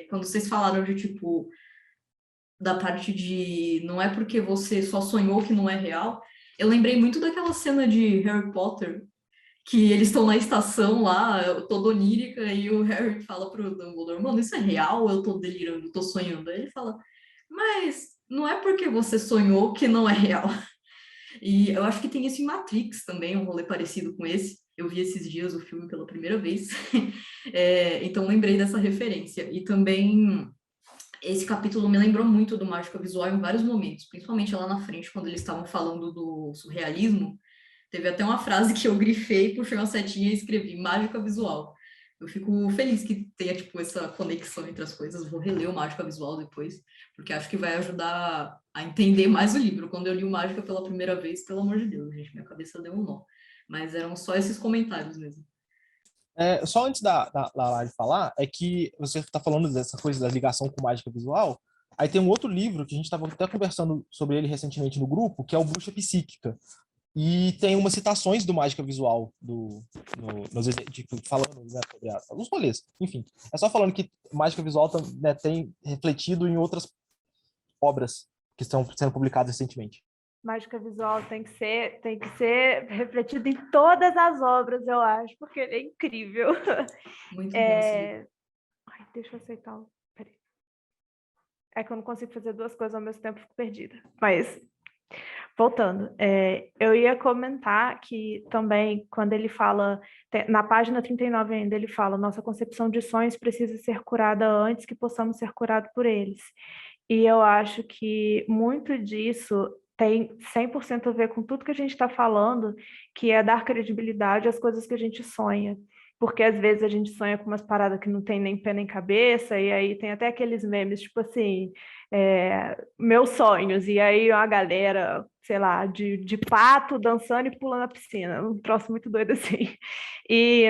Quando vocês falaram de, tipo, da parte de não é porque você só sonhou que não é real, eu lembrei muito daquela cena de Harry Potter, que eles estão na estação lá, toda onírica, e o Harry fala pro Dumbledore, mano, isso é real ou eu tô delirando, tô sonhando? Aí ele fala, mas não é porque você sonhou que não é real. E eu acho que tem isso em Matrix também, um rolê parecido com esse. Eu vi esses dias o filme pela primeira vez. Então lembrei dessa referência. E também esse capítulo me lembrou muito do Mágica Visual em vários momentos, principalmente lá na frente, quando eles estavam falando do surrealismo. Teve até uma frase que eu grifei, puxei uma setinha e escrevi Mágica Visual. Eu fico feliz que tenha, tipo, essa conexão entre as coisas. Vou reler o Mágica Visual depois, porque acho que vai ajudar a entender mais o livro. Quando eu li o Mágica pela primeira vez, pelo amor de Deus, gente, minha cabeça deu um nó. Mas eram só esses comentários mesmo. Só antes da Lari falar, é que você está falando dessa coisa da ligação com mágica visual. Aí tem um outro livro que a gente estava até conversando sobre ele recentemente no grupo, que é o Bruxa Psíquica. E tem umas citações do mágica visual, tipo, falando, né, sobre os rolês. Enfim, é só falando que mágica visual, né, tem refletido em outras obras que estão sendo publicadas recentemente. Mágica visual tem que ser refletido em todas as obras, eu acho, porque ele é incrível. Muito bom esse livro. Ai, deixa eu aceitar. Peraí. É que eu não consigo fazer duas coisas ao mesmo tempo, fico perdida. Mas, voltando, eu ia comentar que também, quando ele fala, na página 39 ainda, ele fala, nossa concepção de sonhos precisa ser curada antes que possamos ser curados por eles. E eu acho que muito disso tem 100% a ver com tudo que a gente está falando, que é dar credibilidade às coisas que a gente sonha. Porque às vezes a gente sonha com umas paradas que não tem nem pé nem cabeça, e aí tem até aqueles memes, tipo assim, meus sonhos, e aí a galera, sei lá, de pato dançando e pulando na piscina, um troço muito doido assim. E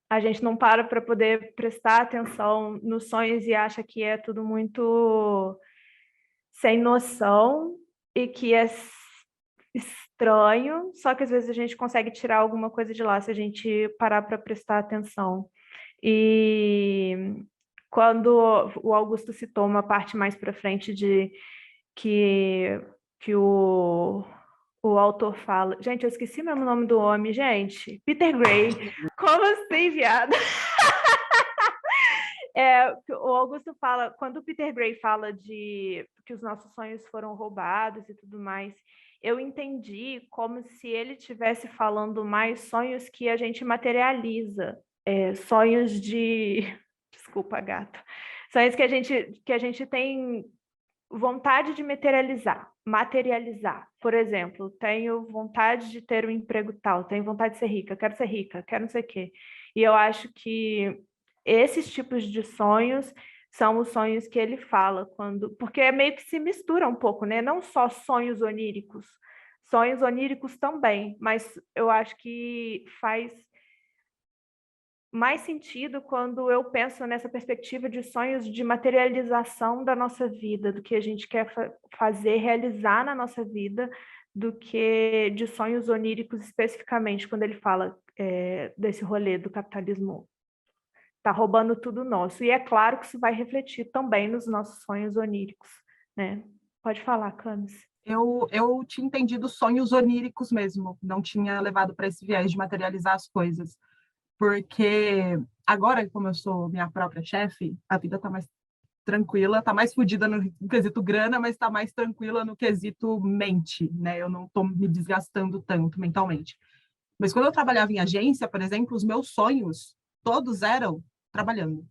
a gente não para poder prestar atenção nos sonhos e acha que é tudo muito sem noção e que é estranho, só que às vezes a gente consegue tirar alguma coisa de lá se a gente parar para prestar atenção. E quando o Augusto citou uma parte mais para frente de que o autor fala. Gente, eu esqueci mesmo o nome do homem, gente. Peter Gray. Como assim, viado? O Augusto fala, quando o Peter Gray fala de que os nossos sonhos foram roubados e tudo mais, eu entendi como se ele estivesse falando mais sonhos que a gente materializa, sonhos de... Desculpa, gato. Sonhos que a gente tem vontade de materializar. Por exemplo, tenho vontade de ter um emprego tal, tenho vontade de ser rica, quero não sei o quê. E eu acho que esses tipos de sonhos são os sonhos que ele fala, porque meio que se mistura um pouco, né? Não só sonhos oníricos também, mas eu acho que faz mais sentido quando eu penso nessa perspectiva de sonhos de materialização da nossa vida, do que a gente quer fazer, realizar na nossa vida, do que de sonhos oníricos especificamente, quando ele fala desse rolê do capitalismo tá roubando tudo nosso. E é claro que isso vai refletir também nos nossos sonhos oníricos, né? Pode falar, Camis. Eu tinha entendido sonhos oníricos mesmo, não tinha levado para esse viés de materializar as coisas. Porque agora, como eu sou minha própria chefe, a vida está mais tranquila, está mais fodida no quesito grana, mas está mais tranquila no quesito mente, né? Eu não estou me desgastando tanto mentalmente. Mas quando eu trabalhava em agência, por exemplo, os meus sonhos todos eram trabalhando.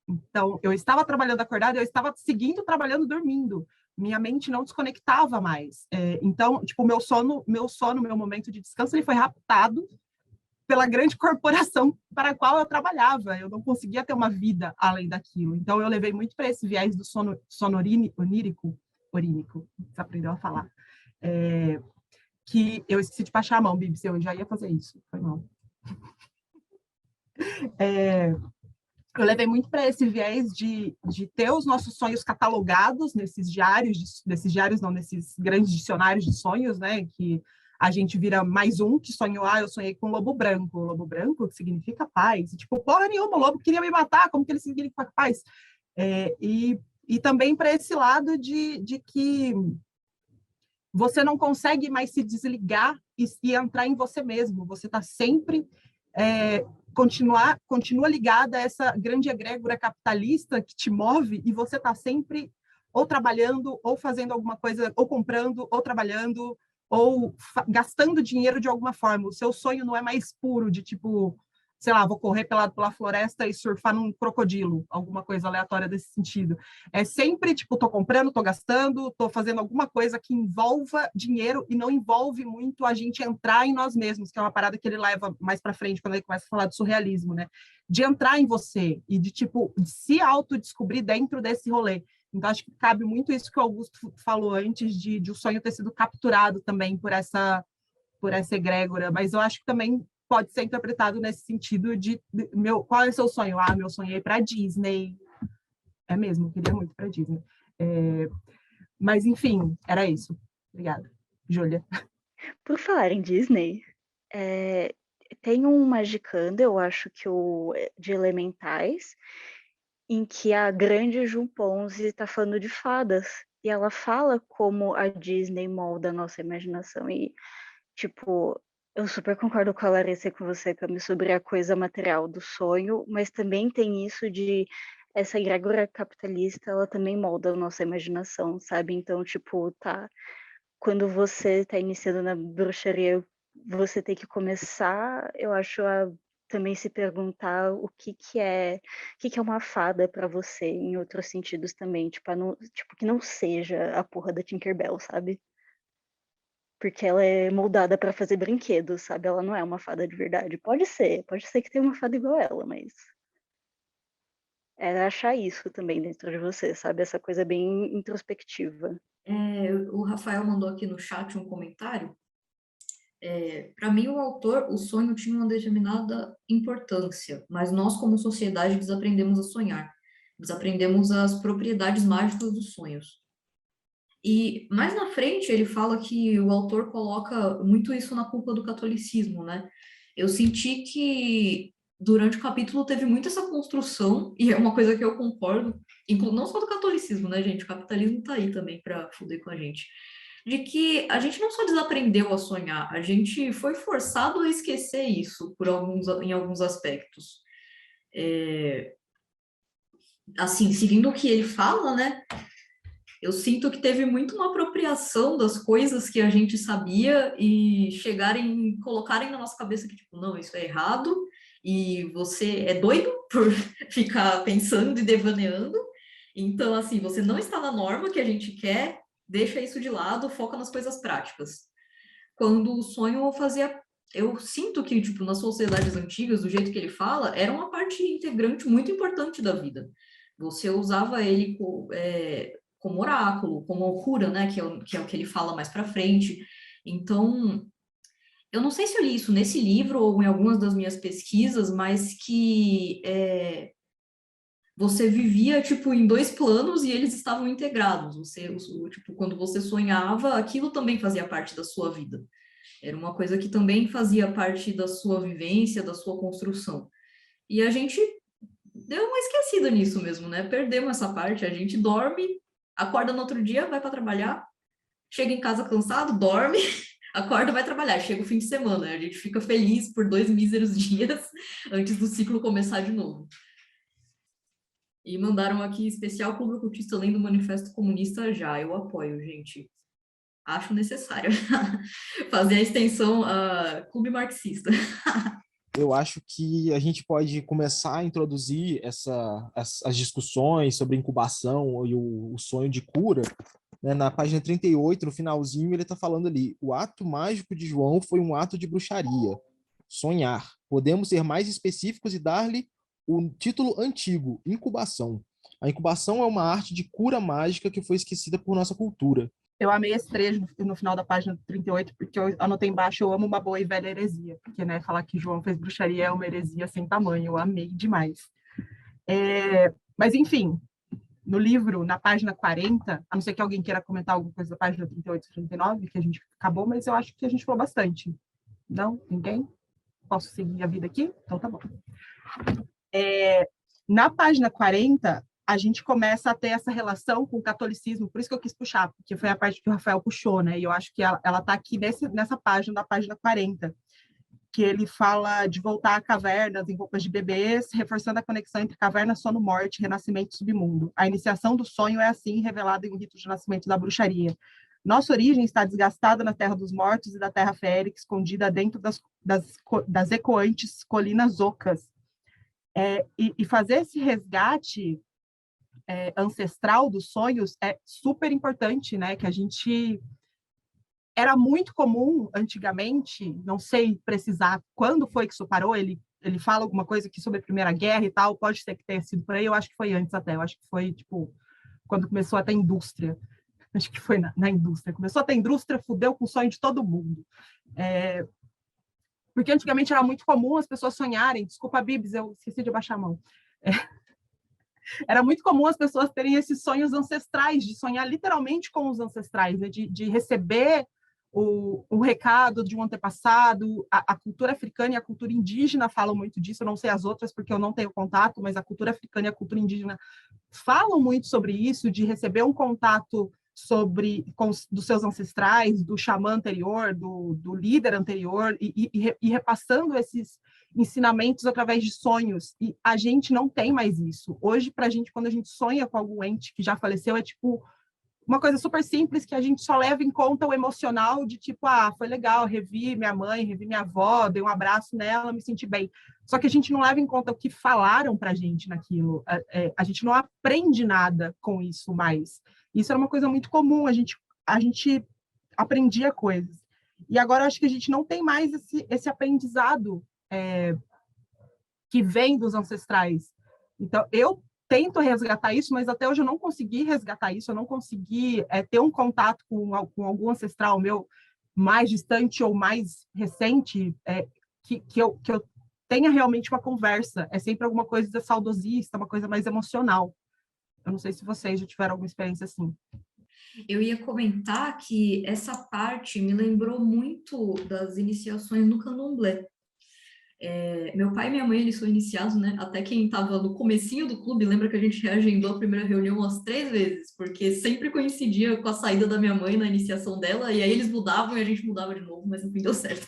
Então, eu estava trabalhando acordada, eu estava seguindo trabalhando dormindo. Minha mente não desconectava mais. Então, tipo, meu sono, meu momento de descanso, ele foi raptado pela grande corporação para a qual eu trabalhava. Eu não conseguia ter uma vida além daquilo. Então, eu levei muito para esse viés do sono onírico, você aprendeu a falar. Que eu esqueci de baixar a mão, Bibs, eu já ia fazer isso. Foi mal. eu levei muito para esse viés de ter os nossos sonhos catalogados nesses nesses grandes dicionários de sonhos, né? Que a gente vira mais um que sonhou, eu sonhei com lobo branco. Lobo branco que significa paz. E, tipo, porra nenhuma, o lobo queria me matar, como que ele significa paz? E também para esse lado de que você não consegue mais se desligar e entrar em você mesmo. Você está sempre... continua ligada a essa grande egrégora capitalista que te move e você está sempre ou trabalhando, ou fazendo alguma coisa, ou comprando, ou trabalhando, ou gastando dinheiro de alguma forma. O seu sonho não é mais puro de tipo, sei lá, vou correr pela floresta e surfar num crocodilo, alguma coisa aleatória desse sentido. É sempre, tipo, tô comprando, tô gastando, tô fazendo alguma coisa que envolva dinheiro e não envolve muito a gente entrar em nós mesmos, que é uma parada que ele leva mais para frente quando ele começa a falar de surrealismo, né? De entrar em você e de, tipo, de se autodescobrir dentro desse rolê. Então, acho que cabe muito isso que o Augusto falou antes de o sonho ter sido capturado também por essa egrégora, mas eu acho que também pode ser interpretado nesse sentido qual é o seu sonho? Meu sonho é ir para Disney. É mesmo, eu queria muito para Disney. Mas, enfim, era isso. Obrigada. Júlia. Por falar em Disney, tem um Magicando, eu acho que de Elementais, em que a grande Jun Ponzi está falando de fadas. E ela fala como a Disney molda a nossa imaginação. E, tipo, eu super concordo com a Larissa e com você, Cami, sobre a coisa material do sonho, mas também tem isso de essa egrégora capitalista, ela também molda a nossa imaginação, sabe? Então, tipo, quando você está iniciando na bruxaria, você tem que começar, eu acho, a também se perguntar o que é uma fada para você em outros sentidos também, tipo, que não seja a porra da Tinkerbell, sabe? Porque ela é moldada para fazer brinquedos, sabe? Ela não é uma fada de verdade. Pode ser que tenha uma fada igual ela, mas é achar isso também dentro de você, sabe? Essa coisa bem introspectiva. O Rafael mandou aqui no chat um comentário. Para mim, o sonho tinha uma determinada importância, mas nós, como sociedade, desaprendemos a sonhar. Desaprendemos as propriedades mágicas dos sonhos. E mais na frente ele fala que o autor coloca muito isso na culpa do catolicismo, né? Eu senti que durante o capítulo teve muito essa construção, e é uma coisa que eu concordo, não só do catolicismo, né, gente? O capitalismo tá aí também para foder com a gente. De que a gente não só desaprendeu a sonhar, a gente foi forçado a esquecer isso em alguns aspectos. Assim, seguindo o que ele fala, né? Eu sinto que teve muito uma apropriação das coisas que a gente sabia e colocarem na nossa cabeça que, tipo, não, isso é errado e você é doido por ficar pensando e devaneando. Então, assim, você não está na norma que a gente quer, deixa isso de lado, foca nas coisas práticas. Quando o sonho eu sinto que, tipo, nas sociedades antigas, do jeito que ele fala, era uma parte integrante muito importante da vida. Você usava ele como oráculo, como cura, né, que é o que ele fala mais para frente. Então, eu não sei se eu li isso nesse livro ou em algumas das minhas pesquisas, mas que você vivia, tipo, em dois planos e eles estavam integrados. Tipo, quando você sonhava, aquilo também fazia parte da sua vida. Era uma coisa que também fazia parte da sua vivência, da sua construção. E a gente deu uma esquecida nisso mesmo, né? Perdemos essa parte, a gente dorme, acorda no outro dia, vai para trabalhar, chega em casa cansado, dorme, acorda, vai trabalhar, chega o fim de semana, a gente fica feliz por 2 míseros dias antes do ciclo começar de novo. E mandaram aqui especial Clube Ocultista lendo o Manifesto Comunista já, eu apoio, gente. Acho necessário fazer a extensão Clube Marxista. Eu acho que a gente pode começar a introduzir as discussões sobre incubação e o sonho de cura, né? Na página 38, no finalzinho, ele está falando ali: o ato mágico de João foi um ato de bruxaria. Sonhar. Podemos ser mais específicos e dar-lhe o título antigo, incubação. A incubação é uma arte de cura mágica que foi esquecida por nossa cultura. Eu amei esse trecho no final da página 38, porque eu anotei embaixo: eu amo uma boa e velha heresia. Porque, né, falar que João fez bruxaria é uma heresia sem tamanho. Eu amei demais. Mas, enfim, no livro, na página 40, a não ser que alguém queira comentar alguma coisa da página 38 e 39, que a gente acabou, mas eu acho que a gente falou bastante. Não? Ninguém? Posso seguir a vida aqui? Então tá bom. Na página 40, a gente começa a ter essa relação com o catolicismo, por isso que eu quis puxar, porque foi a parte que o Rafael puxou, né? E eu acho que ela está aqui nessa página, da página 40, que ele fala de voltar a cavernas em roupas de bebês, reforçando a conexão entre caverna, sono, morte, renascimento e submundo. A iniciação do sonho é assim revelada em um rito de nascimento da bruxaria. Nossa origem está desgastada na terra dos mortos e da terra férica, escondida dentro das ecoantes colinas ocas. E fazer esse resgate ancestral dos sonhos é super importante, né? Que a gente... Era muito comum antigamente, não sei precisar quando foi que isso parou, ele fala alguma coisa aqui sobre a Primeira Guerra e tal, pode ser que tenha sido por aí, eu acho que foi antes até, eu acho que foi, tipo, quando começou a ter indústria. Acho que foi na indústria. Começou a ter indústria, fudeu com o sonho de todo mundo. Porque antigamente era muito comum as pessoas sonharem, desculpa, Bibs, eu esqueci de abaixar a mão. Era muito comum as pessoas terem esses sonhos ancestrais, de sonhar literalmente com os ancestrais, né? de receber o recado de um antepassado. A cultura africana e a cultura indígena falam muito disso, eu não sei as outras porque eu não tenho contato, mas a cultura africana e a cultura indígena falam muito sobre isso, de receber um contato dos seus ancestrais, do xamã anterior, do líder anterior, e repassando esses ensinamentos através de sonhos. E a gente não tem mais isso. Hoje, para a gente, quando a gente sonha com algum ente que já faleceu, é tipo uma coisa super simples, que a gente só leva em conta o emocional de tipo, foi legal, revi minha mãe, revi minha avó, dei um abraço nela, me senti bem. Só que a gente não leva em conta o que falaram para a gente naquilo. A gente não aprende nada com isso mais. Isso era uma coisa muito comum, a gente aprendia coisas. E agora acho que a gente não tem mais esse aprendizado que vem dos ancestrais. Então, eu tento resgatar isso, mas até hoje eu não consegui resgatar isso, eu não consegui ter um contato com algum ancestral meu mais distante ou mais recente, que eu tenha realmente uma conversa. É sempre alguma coisa saudosista, uma coisa mais emocional. Eu não sei se vocês já tiveram alguma experiência assim. Eu ia comentar que essa parte me lembrou muito das iniciações no candomblé. Meu pai e minha mãe, eles são iniciados, né? Até quem estava no comecinho do clube, lembra que a gente reagendou a primeira reunião umas 3 vezes, porque sempre coincidia com a saída da minha mãe na iniciação dela, e aí eles mudavam e a gente mudava de novo, mas no fim deu certo.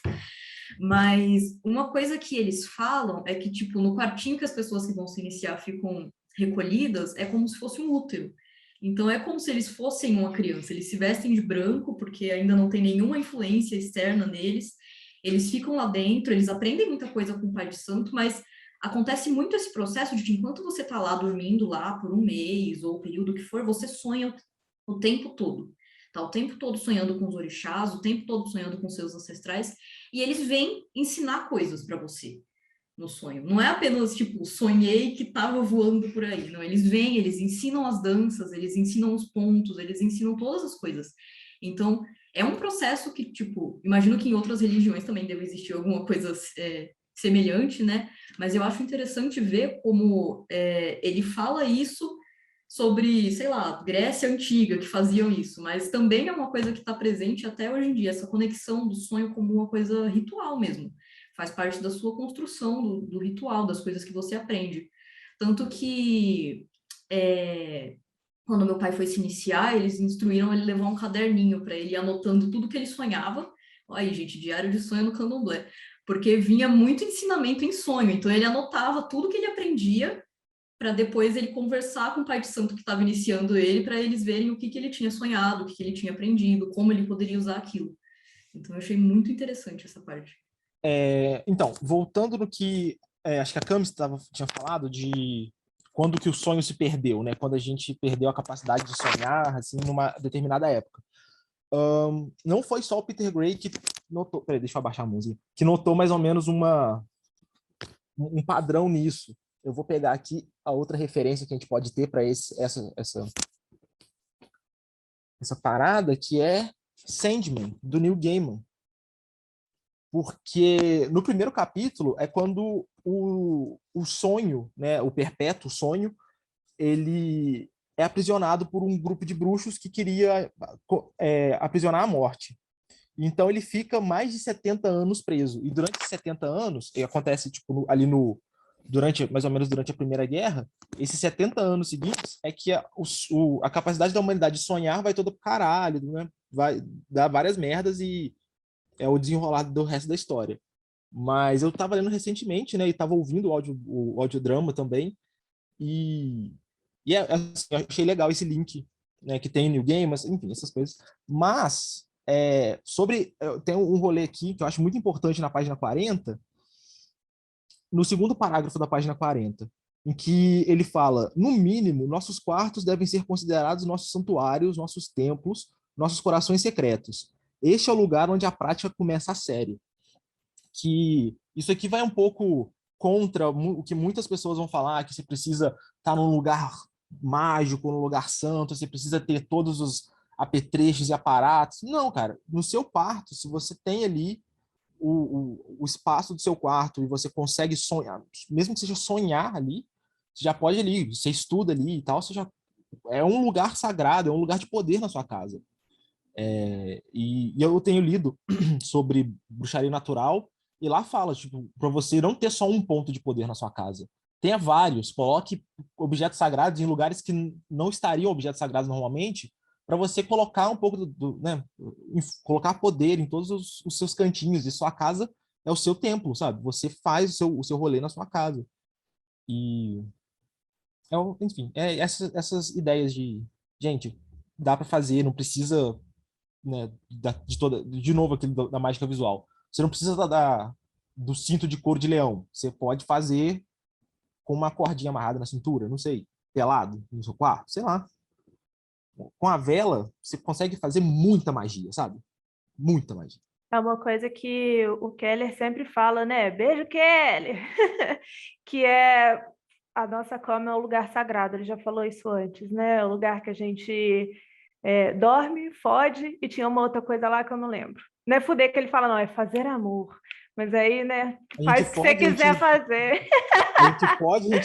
Mas uma coisa que eles falam é que, tipo, no quartinho que as pessoas que vão se iniciar ficam recolhidas, é como se fosse um útero. Então, é como se eles fossem uma criança. Eles se vestem de branco, porque ainda não tem nenhuma influência externa neles. Eles ficam lá dentro, eles aprendem muita coisa com o Pai de Santo, mas acontece muito esse processo de que enquanto você está lá dormindo lá por um mês, ou o período que for, você sonha o tempo todo. Tá o tempo todo sonhando com os orixás, o tempo todo sonhando com seus ancestrais, e eles vêm ensinar coisas para você no sonho. Não é apenas, tipo, sonhei que estava voando por aí. Não, eles vêm, eles ensinam as danças, eles ensinam os pontos, eles ensinam todas as coisas. Então, é um processo que, tipo, imagino que em outras religiões também deve existir alguma coisa semelhante, né? Mas eu acho interessante ver como ele fala isso sobre, sei lá, Grécia Antiga, que faziam isso, mas também é uma coisa que está presente até hoje em dia, essa conexão do sonho como uma coisa ritual mesmo. Faz parte da sua construção, do ritual, das coisas que você aprende. Tanto que, quando meu pai foi se iniciar, eles instruíram ele levar um caderninho para ele ir anotando tudo que ele sonhava. Olha aí, gente, diário de sonho no candomblé. Porque vinha muito ensinamento em sonho, então ele anotava tudo que ele aprendia para depois ele conversar com o pai de santo que estava iniciando ele, para eles verem o que ele tinha sonhado, o que ele tinha aprendido, como ele poderia usar aquilo. Então, eu achei muito interessante essa parte. Então, voltando no que acho que a Camis tinha falado de quando que o sonho se perdeu, né? Quando a gente perdeu a capacidade de sonhar, assim, numa determinada época. Não foi só o Peter Gray que notou... Peraí, deixa eu abaixar a música. Que notou mais ou menos um padrão nisso. Eu vou pegar aqui a outra referência que a gente pode ter para essa parada, que é Sandman, do Neil Gaiman. porque no primeiro capítulo é quando o sonho, né, o perpétuo sonho, ele é aprisionado por um grupo de bruxos que queria aprisionar a morte. Então ele fica mais de 70 anos preso. E durante esses 70 anos, e acontece tipo, ali mais ou menos durante a Primeira Guerra, esses 70 anos seguintes é que a capacidade da humanidade de sonhar vai toda pro caralho, né? Vai dar várias merdas e é o desenrolar do resto da história. Mas eu estava lendo recentemente, né, e estava ouvindo o audiodrama também, e assim, eu achei legal esse link, né, que tem New Game, enfim, essas coisas. Mas, tem um rolê aqui que eu acho muito importante na página 40, no segundo parágrafo da página 40, em que ele fala, no mínimo, nossos quartos devem ser considerados nossos santuários, nossos templos, nossos corações secretos. Este é o lugar onde a prática começa a sério. Que isso aqui vai um pouco contra o que muitas pessoas vão falar, que você precisa estar num lugar mágico, num lugar santo, você precisa ter todos os apetrechos e aparatos. Não, cara, no seu quarto, se você tem ali o espaço do seu quarto e você consegue sonhar, mesmo que seja sonhar ali, você já pode ali, você estuda ali e tal, é um lugar sagrado, é um lugar de poder na sua casa. E eu tenho lido sobre bruxaria natural e lá fala, tipo, para você não ter só um ponto de poder na sua casa. Tenha vários, coloque objetos sagrados em lugares que não estariam objetos sagrados normalmente, para você colocar um pouco né, colocar poder em todos os seus cantinhos, e sua casa é o seu templo, sabe? Você faz o seu rolê na sua casa. E, enfim, essas ideias gente, dá para fazer, não precisa, né, de novo aquilo da mágica visual. Você não precisa do cinto de couro de leão. Você pode fazer com uma cordinha amarrada na cintura, não sei, pelado no seu quarto, sei lá. Com a vela, você consegue fazer muita magia, sabe? Muita magia. É uma coisa que o Keller sempre fala, né? Beijo, Keller! Que é a nossa cama é um lugar sagrado. Ele já falou isso antes, né? É o lugar que a gente dorme, fode, e tinha uma outra coisa lá que eu não lembro. Não é fuder que ele fala, não, é fazer amor. Mas aí, né? Faz o que você quiser fazer. A gente pode, a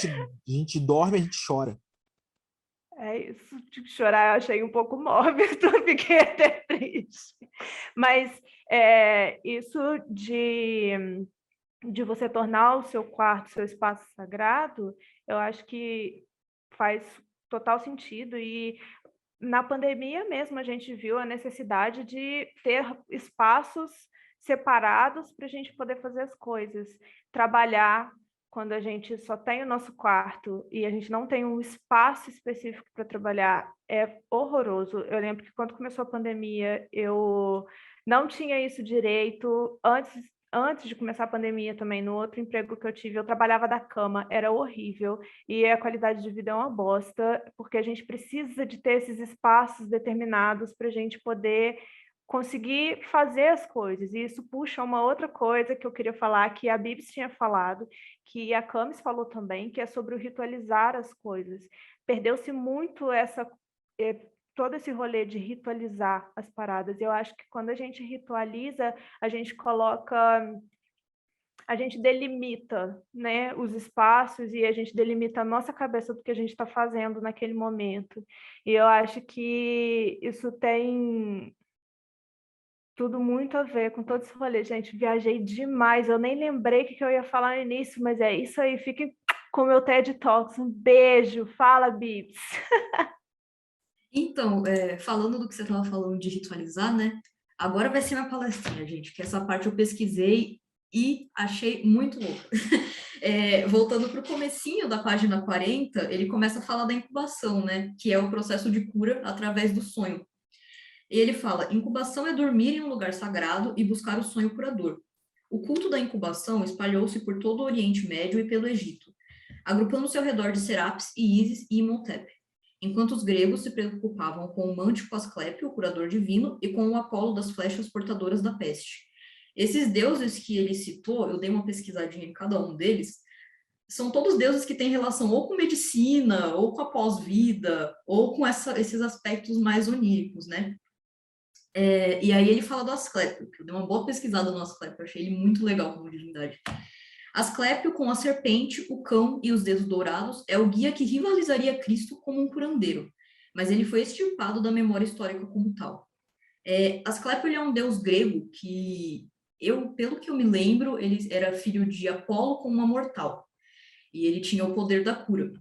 gente dorme, a gente chora. É isso, de chorar eu achei um pouco mórbido, fiquei até triste. Mas isso de você tornar o seu quarto, seu espaço sagrado, eu acho que faz total sentido. E na pandemia mesmo a gente viu a necessidade de ter espaços separados para a gente poder fazer as coisas, trabalhar. Quando a gente só tem o nosso quarto e a gente não tem um espaço específico para trabalhar, é horroroso. Eu lembro que quando começou a pandemia, eu não tinha isso direito. Antes de começar a pandemia também, no outro emprego que eu tive, eu trabalhava da cama, era horrível. E a qualidade de vida é uma bosta, porque a gente precisa de ter esses espaços determinados para a gente poder conseguir fazer as coisas. E isso puxa uma outra coisa que eu queria falar, que a Bibs tinha falado, que a Camis falou também, que é sobre o ritualizar as coisas. Perdeu-se muito todo esse rolê de ritualizar as paradas. Eu acho que quando a gente ritualiza, a gente delimita, né, os espaços, e a gente delimita a nossa cabeça do que a gente está fazendo naquele momento. E eu acho que isso tem tudo muito a ver com todo esse rolê. Gente, viajei demais. Eu nem lembrei o que eu ia falar no início, mas é isso aí. Fiquem com o meu TED Talks. Um beijo. Fala, Bibs. Então, falando do que você estava falando de ritualizar, né? Agora vai ser minha palestrinha, gente, que essa parte eu pesquisei e achei muito louca. Voltando para o comecinho da página 40, ele começa a falar da incubação, né? Que é o processo de cura através do sonho. Ele fala, incubação é dormir em um lugar sagrado e buscar o sonho curador. O culto da incubação espalhou-se por todo o Oriente Médio e pelo Egito, agrupando-se ao redor de Serapis e Ísis e Imhotep, enquanto os gregos se preocupavam com o Mântico Asclépio, o curador divino, e com o Apolo das flechas portadoras da peste. Esses deuses que ele citou, eu dei uma pesquisadinha em cada um deles, são todos deuses que têm relação ou com medicina, ou com a pós-vida, ou com esses aspectos mais oníricos, né? E aí ele fala do Asclépio, que eu dei uma boa pesquisada no Asclépio, eu achei ele muito legal como divindade. Asclépio, com a serpente, o cão e os dedos dourados, é o guia que rivalizaria Cristo como um curandeiro, mas ele foi extirpado da memória histórica como tal. Asclépio ele é um deus grego que, pelo que eu me lembro, ele era filho de Apolo com uma mortal, e ele tinha o poder da cura.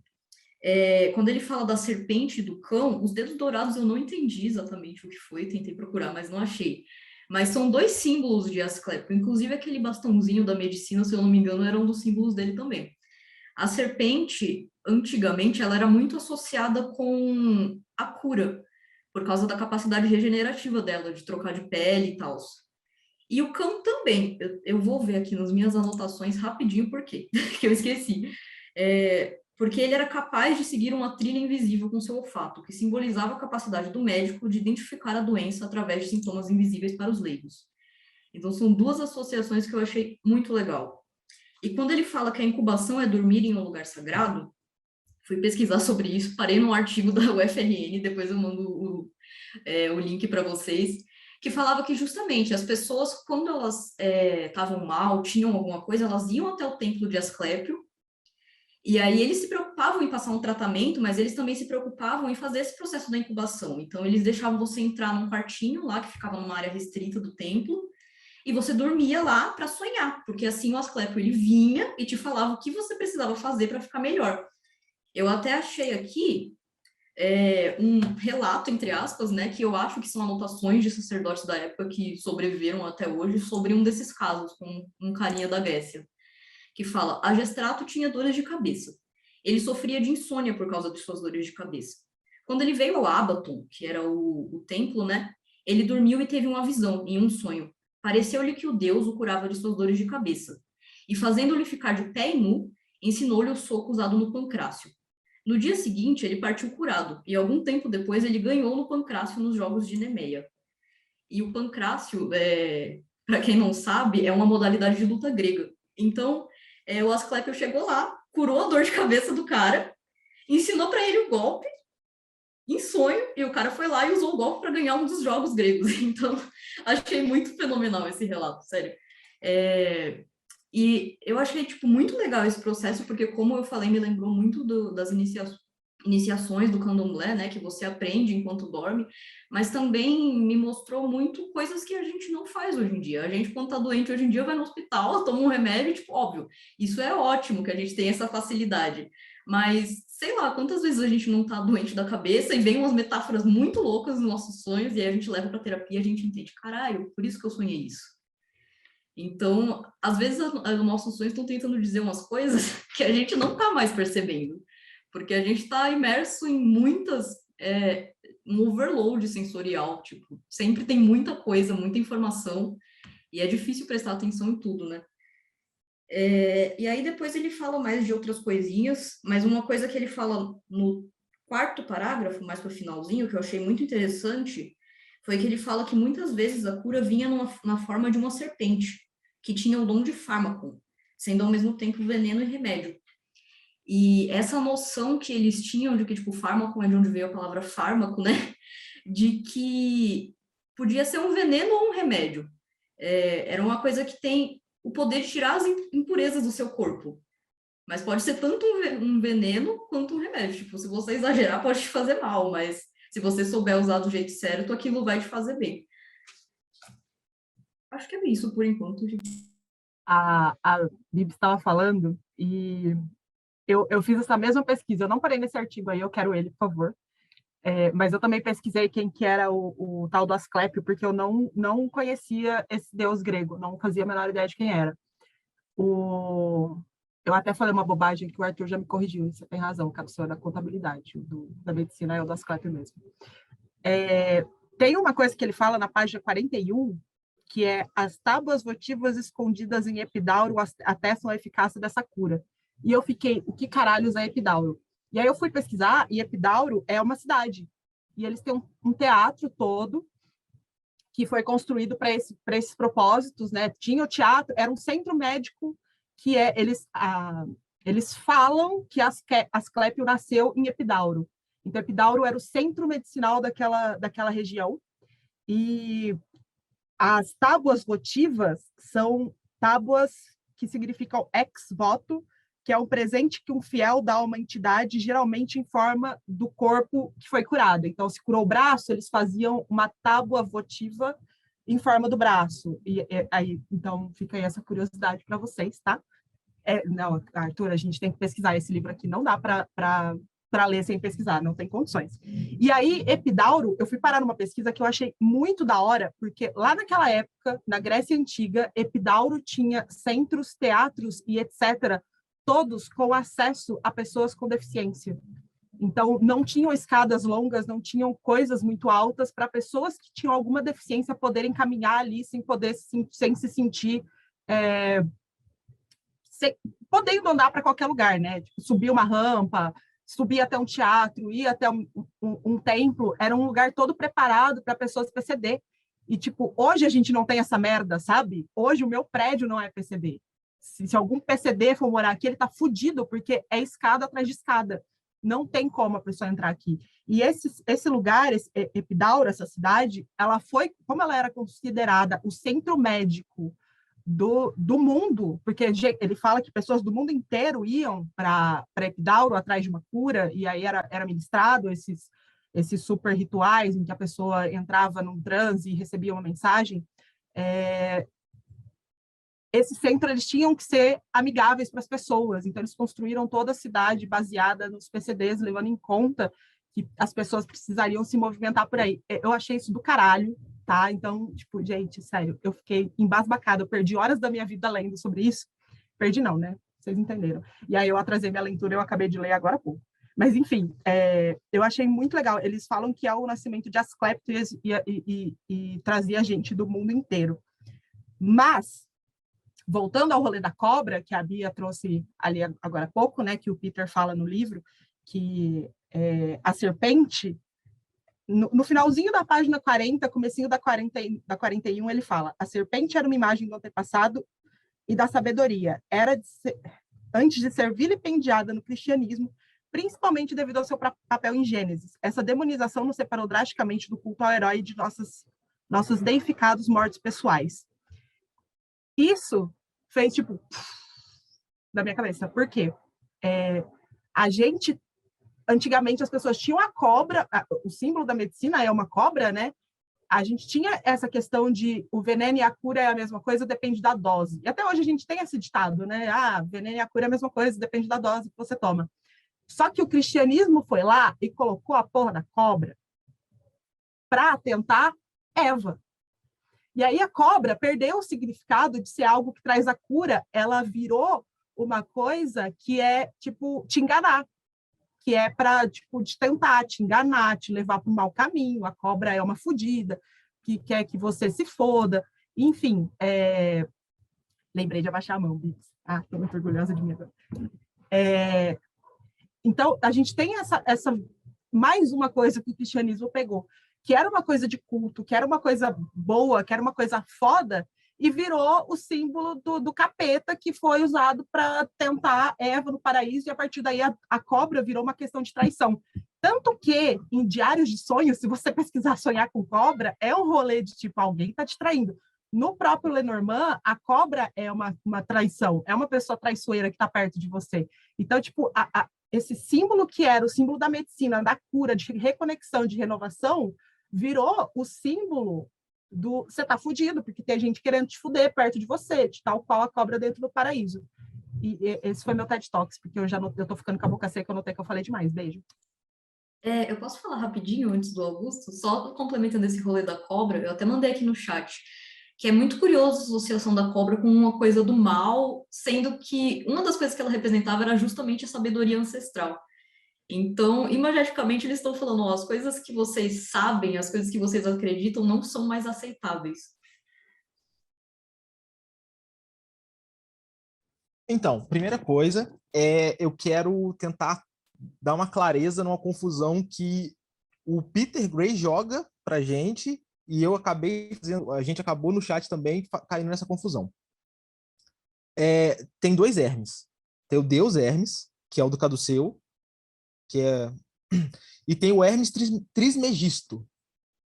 Quando ele fala da serpente e do cão, os dedos dourados eu não entendi exatamente o que foi, tentei procurar, mas não achei. Mas são dois símbolos de Asclépio, inclusive aquele bastãozinho da medicina, se eu não me engano, era um dos símbolos dele também. A serpente, antigamente, ela era muito associada com a cura, por causa da capacidade regenerativa dela, de trocar de pele e tal. E o cão também, eu vou ver aqui nas minhas anotações rapidinho por quê, que eu esqueci. Porque ele era capaz de seguir uma trilha invisível com seu olfato, que simbolizava a capacidade do médico de identificar a doença através de sintomas invisíveis para os leigos. Então, são duas associações que eu achei muito legal. E quando ele fala que a incubação é dormir em um lugar sagrado, fui pesquisar sobre isso, parei num artigo da UFRN, depois eu mando o link para vocês, que falava que justamente as pessoas, quando elas estavam mal, tinham alguma coisa, elas iam até o templo de Asclépio, e aí eles se preocupavam em passar um tratamento, mas eles também se preocupavam em fazer esse processo da incubação. Então, eles deixavam você entrar num quartinho lá, que ficava numa área restrita do templo, e você dormia lá para sonhar, porque assim o Asclépio ele vinha e te falava o que você precisava fazer para ficar melhor. Eu até achei aqui um relato, entre aspas, né, que eu acho que são anotações de sacerdotes da época que sobreviveram até hoje sobre um desses casos, com um carinha da Grécia, que fala: Agestrato tinha dores de cabeça. Ele sofria de insônia por causa de suas dores de cabeça. Quando ele veio ao Abaton, que era o templo, né, ele dormiu e teve uma visão, em um sonho. Pareceu-lhe que o deus o curava de suas dores de cabeça. E fazendo-lhe ficar de pé e nu, ensinou-lhe o soco usado no pancrácio. No dia seguinte, ele partiu curado, e algum tempo depois ele ganhou no pancrácio nos Jogos de Nemeia. E o pancrácio, para quem não sabe, é uma modalidade de luta grega. Então, o Asclépio chegou lá, curou a dor de cabeça do cara, ensinou para ele o golpe, em sonho, e o cara foi lá e usou o golpe para ganhar um dos jogos gregos. Então, achei muito fenomenal esse relato, sério. E eu achei, tipo, muito legal esse processo, porque, como eu falei, me lembrou muito das iniciações do candomblé, né, que você aprende enquanto dorme, mas também me mostrou muito coisas que a gente não faz hoje em dia. A gente, quando tá doente hoje em dia, vai no hospital, toma um remédio, tipo, óbvio, isso é ótimo que a gente tem essa facilidade, mas, sei lá, quantas vezes a gente não tá doente da cabeça e vem umas metáforas muito loucas nos nossos sonhos e aí a gente leva pra terapia e a gente entende, caralho, por isso que eu sonhei isso. Então, às vezes, os nossos sonhos estão tentando dizer umas coisas que a gente não está mais percebendo, porque a gente está imerso em um overload sensorial, tipo, sempre tem muita coisa, muita informação, e é difícil prestar atenção em tudo, né? E aí depois ele fala mais de outras coisinhas, mas uma coisa que ele fala no quarto parágrafo, mais para o finalzinho, que eu achei muito interessante, foi que ele fala que muitas vezes a cura vinha na forma de uma serpente, que tinha o dom de fármaco, sendo ao mesmo tempo veneno e remédio. E essa noção que eles tinham de que, tipo, fármaco é de onde veio a palavra fármaco, né? De que podia ser um veneno ou um remédio. Era uma coisa que tem o poder de tirar as impurezas do seu corpo. Mas pode ser tanto um veneno quanto um remédio. Tipo, se você exagerar, pode te fazer mal, mas se você souber usar do jeito certo, aquilo vai te fazer bem. Acho que é isso por enquanto, gente. A Bibi estava falando e eu fiz essa mesma pesquisa. Eu não parei nesse artigo aí, eu quero ele, por favor. Mas eu também pesquisei quem que era o tal do Asclépio, porque eu não conhecia esse deus grego, não fazia a menor ideia de quem era. Eu até falei uma bobagem que o Arthur já me corrigiu, você tem razão, que a pessoa da contabilidade, da medicina é o do Asclépio mesmo. Tem uma coisa que ele fala na página 41, que é as tábuas votivas escondidas em Epidauro atestam a eficácia dessa cura. E eu fiquei, o que caralhos é Epidauro? E aí eu fui pesquisar, e Epidauro é uma cidade. E eles têm um teatro todo que foi construído para esses propósitos, né? Tinha o teatro, era um centro médico que eles falam que Asclépio nasceu em Epidauro. Então, Epidauro era o centro medicinal daquela região. E as tábuas votivas são tábuas que significam ex voto, que é um presente que um fiel dá a uma entidade, geralmente em forma do corpo que foi curado. Então, se curou o braço, eles faziam uma tábua votiva em forma do braço. Aí, então, fica aí essa curiosidade para vocês, tá? Não, Arthur, a gente tem que pesquisar esse livro aqui, não dá para ler sem pesquisar, não tem condições. E aí, Epidauro, eu fui parar numa pesquisa que eu achei muito da hora, porque lá naquela época, na Grécia Antiga, Epidauro tinha centros, teatros e etc., todos com acesso a pessoas com deficiência. Então, não tinham escadas longas, não tinham coisas muito altas para pessoas que tinham alguma deficiência poderem caminhar ali sem se sentir... podendo andar para qualquer lugar, né? Tipo, subir uma rampa, subir até um teatro, ir até um templo, era um lugar todo preparado para pessoas PCD. E, tipo, hoje a gente não tem essa merda, sabe? Hoje o meu prédio não é PCD. Se algum PCD for morar aqui, ele tá fudido, porque é escada atrás de escada. Não tem como a pessoa entrar aqui. E esse lugar, Epidauro, essa cidade, ela foi, como ela era considerada o centro médico do mundo, porque ele fala que pessoas do mundo inteiro iam para Epidauro atrás de uma cura, e aí era ministrado esses super rituais em que a pessoa entrava num transe e recebia uma mensagem. Esse centro, eles tinham que ser amigáveis para as pessoas, então eles construíram toda a cidade baseada nos PCDs, levando em conta que as pessoas precisariam se movimentar por aí. Eu achei isso do caralho, tá? Então, tipo, gente, sério, eu fiquei embasbacada, eu perdi horas da minha vida lendo sobre isso. Perdi não, né? Vocês entenderam. E aí eu atrasei minha leitura, eu acabei de ler agora há pouco. Mas, enfim, eu achei muito legal. Eles falam que é o nascimento de Asclepius e trazia gente do mundo inteiro. Mas, voltando ao rolê da cobra, que a Bia trouxe ali agora há pouco, né, que o Peter fala no livro, que a serpente, no finalzinho da página 40, comecinho da 41, ele fala: a serpente era uma imagem do antepassado e da sabedoria. Antes de ser vilipendiada no cristianismo, principalmente devido ao seu papel em Gênesis. Essa demonização nos separou drasticamente do culto ao herói e de nossos deificados mortos pessoais. Isso fez, tipo, da minha cabeça. Por quê? Antigamente, as pessoas tinham a cobra, o símbolo da medicina é uma cobra, né? A gente tinha essa questão de o veneno e a cura é a mesma coisa, depende da dose. E até hoje a gente tem esse ditado, né? Veneno e a cura é a mesma coisa, depende da dose que você toma. Só que o cristianismo foi lá e colocou a porra da cobra para atentar Eva. E aí a cobra perdeu o significado de ser algo que traz a cura, ela virou uma coisa que é, tipo, te enganar, que é para, tipo, te tentar, te enganar, te levar para o mau caminho. A cobra é uma fodida, que quer que você se foda. Enfim, lembrei de abaixar a mão, Bix. Estou muito orgulhosa de mim agora. Então, a gente tem essa mais uma coisa que o cristianismo pegou, que era uma coisa de culto, que era uma coisa boa, que era uma coisa foda, e virou o símbolo do capeta, que foi usado para tentar Eva no paraíso, e a partir daí a cobra virou uma questão de traição. Tanto que, em Diários de Sonhos, se você pesquisar sonhar com cobra, é um rolê de tipo, alguém está te traindo. No próprio Lenormand, a cobra é uma traição, é uma pessoa traiçoeira que está perto de você. Então, tipo, esse símbolo que era o símbolo da medicina, da cura, de reconexão, de renovação, virou o símbolo do você tá fudido, porque tem gente querendo te fuder perto de você, de tal qual a cobra dentro do paraíso. E esse foi meu TED Talks, porque eu tô ficando com a boca seca, eu notei que eu falei demais. Beijo. Eu posso falar rapidinho antes do Augusto? Só complementando esse rolê da cobra, eu até mandei aqui no chat, que é muito curioso a associação da cobra com uma coisa do mal, sendo que uma das coisas que ela representava era justamente a sabedoria ancestral. Então, imageticamente, eles estão falando, as coisas que vocês sabem, as coisas que vocês acreditam não são mais aceitáveis. Então, primeira coisa, eu quero tentar dar uma clareza numa confusão que o Peter Gray joga pra gente e eu acabei fazendo, a gente acabou no chat também caindo nessa confusão. Tem dois Hermes. Tem o Deus Hermes, que é o do Caduceu, e tem o Hermes Trismegisto,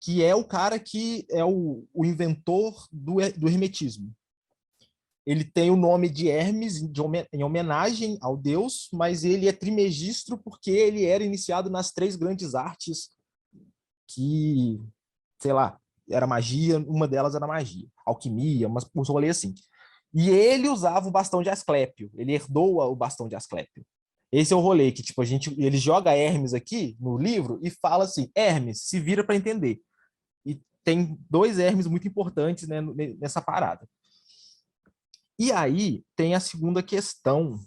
que é o cara que é o inventor do hermetismo. Ele tem o nome de Hermes em homenagem ao deus, mas ele é trimegistro porque ele era iniciado nas 3 grandes artes que, sei lá, era magia, uma delas era magia, alquimia, uns rolês assim. E ele usava o bastão de Asclépio, ele herdou o bastão de Asclépio. Esse é o rolê que, tipo, ele joga Hermes aqui no livro e fala assim, Hermes, se vira para entender. E tem 2 Hermes muito importantes, né, nessa parada. E aí tem a segunda questão.